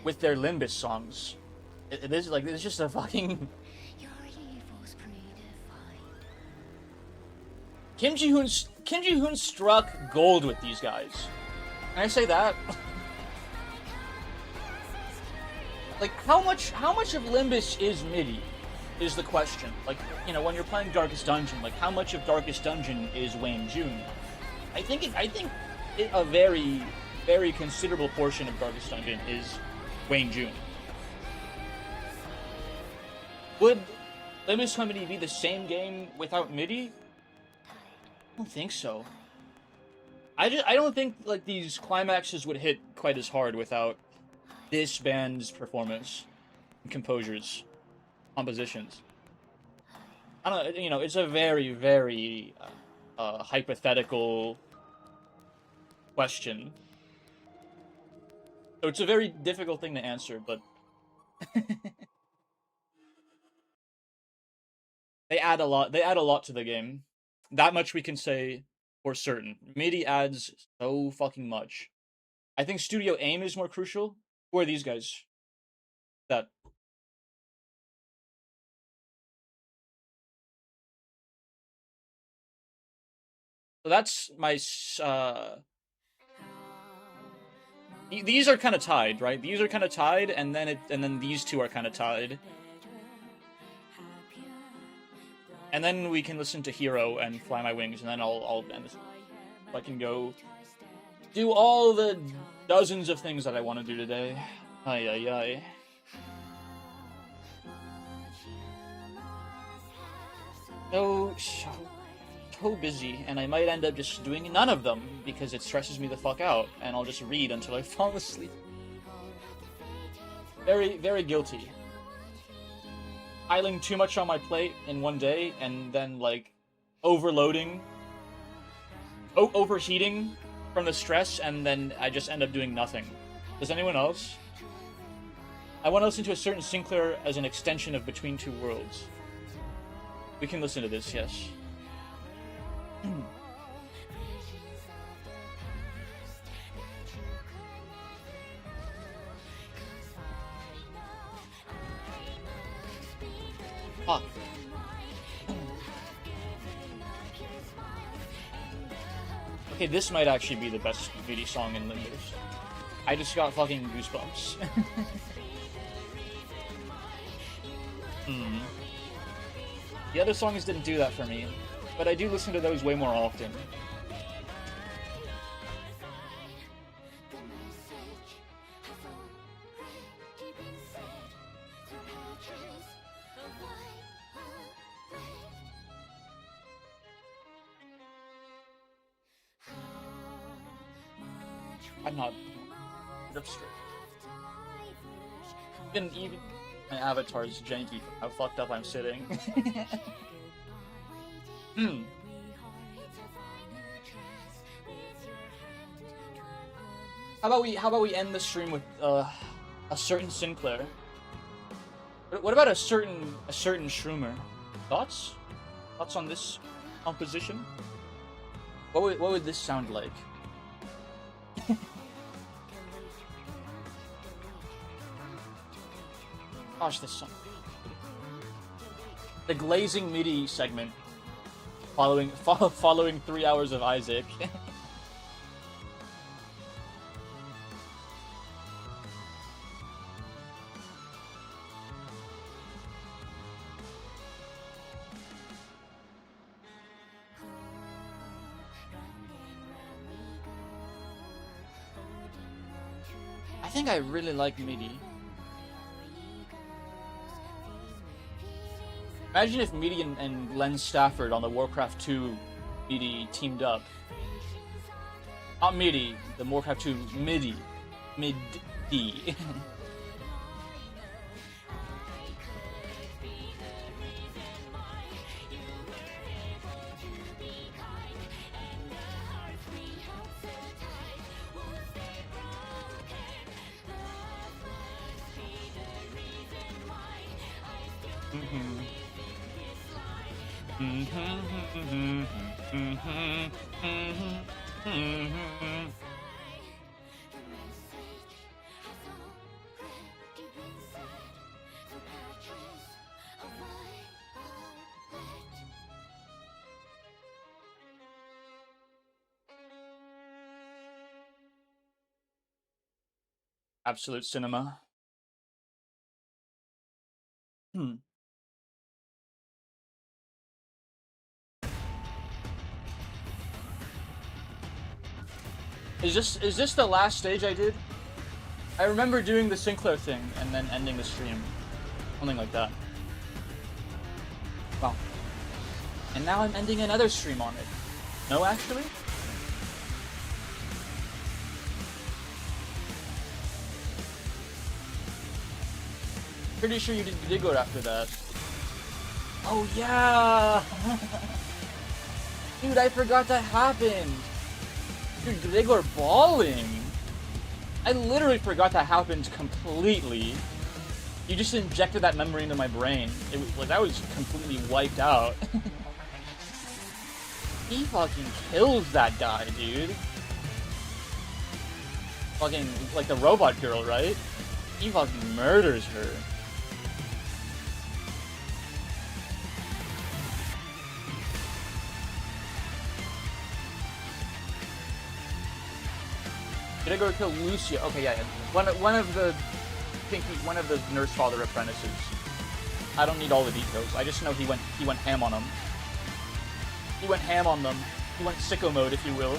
with their Limbus songs. It is like, it's just a fucking... Kim Ji-hoon struck gold with these guys. Can I say that? Like, how much of Limbus is MIDI? Is the question. Like, you know, when you're playing Darkest Dungeon, like, how much of Darkest Dungeon is Wayne June? I think a very, very considerable portion of Darkest Dungeon is Wayne June. Would Limbus Comedy be the same game without MIDI? I don't think so. I don't think like these climaxes would hit quite as hard without this band's performance, composures, compositions. I don't know, you know, it's a very, very hypothetical question. So it's a very difficult thing to answer, but they add a lot to the game. That much we can say for certain. MIDI adds so fucking much. I think studio aim is more crucial. Who are these guys? That. So that's my, these are kind of tied, right? These are kind of tied, and then these two are kind of tied. And then we can listen to Hero and Fly My Wings, and then I'll end this. I can go do all the dozens of things that I want to do today. Ay, ay, ay. So busy, and I might end up just doing none of them because it stresses me the fuck out, and I'll just read until I fall asleep. Very, very guilty. Piling too much on my plate in one day, and then, like, overloading, overheating from the stress, and then I just end up doing nothing. Does anyone else? I want to listen to a certain Sinclair as an extension of Between Two Worlds. We can listen to this, yes. Fuck. Okay, this might actually be the best MIDI song in Limbus. I just got fucking goosebumps. The other songs didn't do that for me, but I do listen to those way more often. I'm not straight. Even my avatar is janky from how fucked up I'm sitting. How about we end the stream with a certain Sinclair? What about a certain Shroomer? Thoughts? Thoughts on this composition? What would this sound like? Gosh, this song. The glazing MIDI segment following 3 hours of Isaac. I think I really like MIDI. Imagine if Meaty and Len Stafford on the Warcraft 2 Meaty teamed up. Not Meaty, the Warcraft 2 Midi. Midi. Absolute cinema. Is this the last stage I did? I remember doing the Sinclair thing and then ending the stream. Something like that. Wow. And now I'm ending another stream on it. No, actually? Pretty sure you did go after that. Oh yeah! Dude, I forgot that happened. Dude, they were balling. I literally forgot that happened completely. You just injected that memory into my brain. It was like I was completely wiped out. He fucking kills that guy, dude. Fucking like the robot girl, right? He fucking murders her. Did I go kill Lucia? Okay, yeah. One of the Nurse Father apprentices. I don't need all the details. I just know he went ham on them. He went ham on them. He went sicko mode, if you will.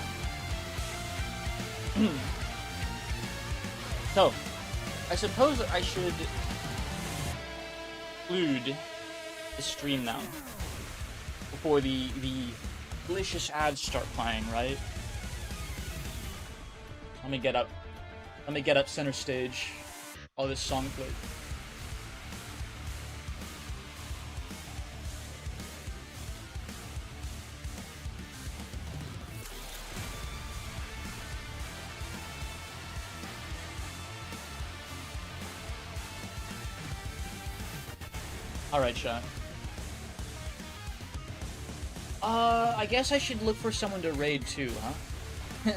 So, I suppose I should conclude the stream now before the delicious ads start playing, right? Let me get up center stage. All this song played. Alright, chat. I guess I should look for someone to raid too, huh?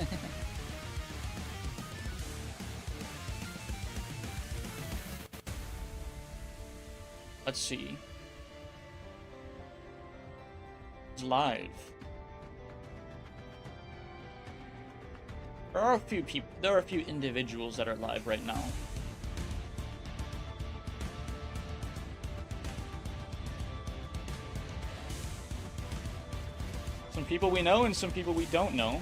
Let's see. It's live. There are a few individuals that are live right now. Some people we know and some people we don't know.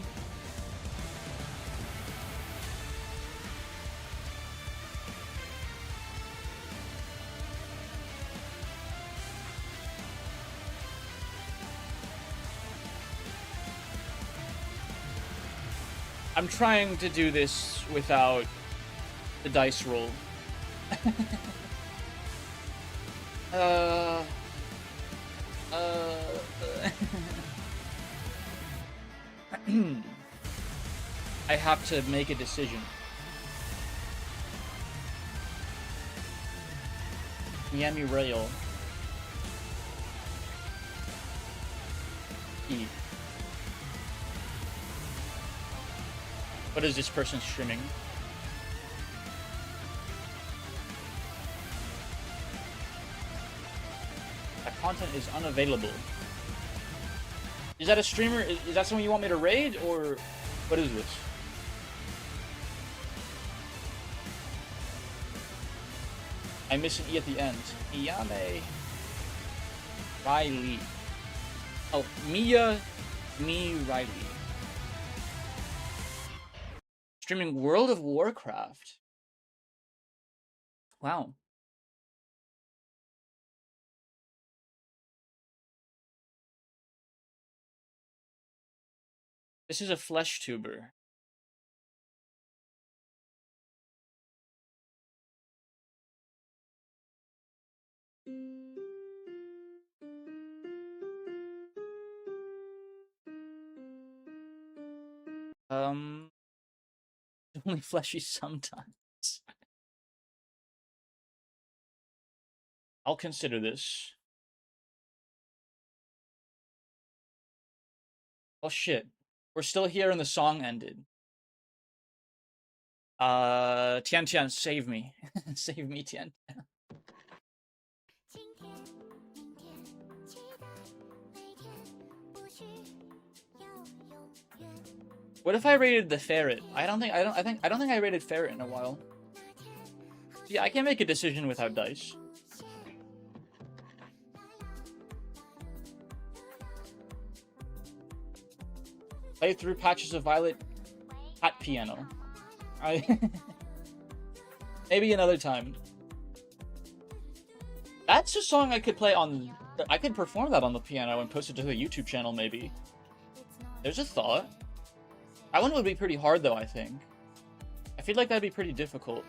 I'm trying to do this without the dice roll. I have to make a decision. Miami Rail. E. What is this person streaming? That content is unavailable. Is that a streamer? Is that someone you want me to raid, or what is this? I miss an E at the end. Iyame Riley. Oh, Me Riley. Streaming World of Warcraft. Wow. This is a flesh tuber. Only fleshy sometimes. I'll consider this. Oh shit. We're still here and the song ended. Tian Tian, save me. Save me, Tian Tian. What if I rated the ferret? I don't think I rated ferret in a while. See, I can't make a decision without dice. Play through Patches of Violet at piano. Maybe another time. That's a song I could play on. I could perform that on the piano and post it to the YouTube channel, maybe. There's a thought. That one would be pretty hard, though, I think. I feel like that'd be pretty difficult.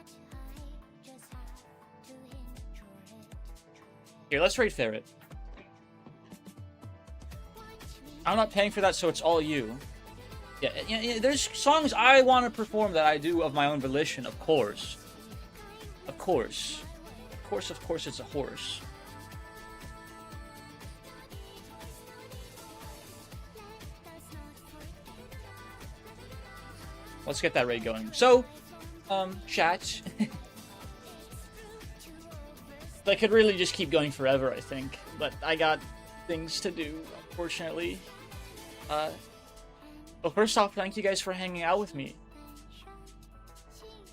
Here, let's rate Ferret. I'm not paying for that, so it's all you. Yeah, there's songs I want to perform that I do of my own volition, of course. Of course. Of course it's a horse. Let's get that raid going. So, chat. I could really just keep going forever, I think. But I got things to do, unfortunately. Well, first off, thank you guys for hanging out with me.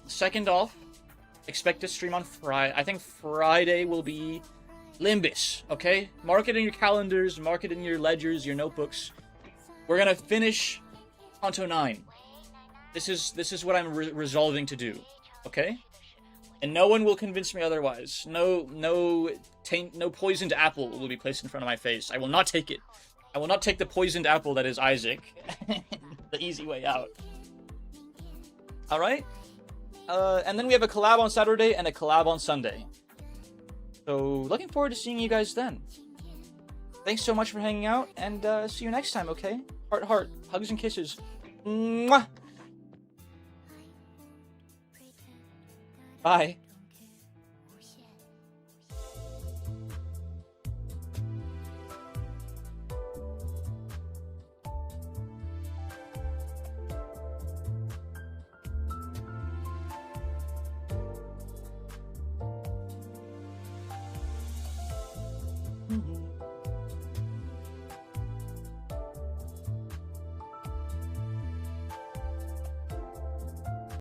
Second off, expect to stream on Friday. I think Friday will be Limbus, okay? Mark it in your calendars, mark it in your ledgers, your notebooks. We're gonna finish Kanto 9. This is what I'm resolving to do, okay? And no one will convince me otherwise. No poisoned apple will be placed in front of my face. I will not take it. I will not take the poisoned apple that is Isaac. The easy way out. Alright? And then we have a collab on Saturday and a collab on Sunday. So, looking forward to seeing you guys then. Thanks so much for hanging out, and see you next time, okay? Heart, heart. Hugs and kisses. Mwah! Bye.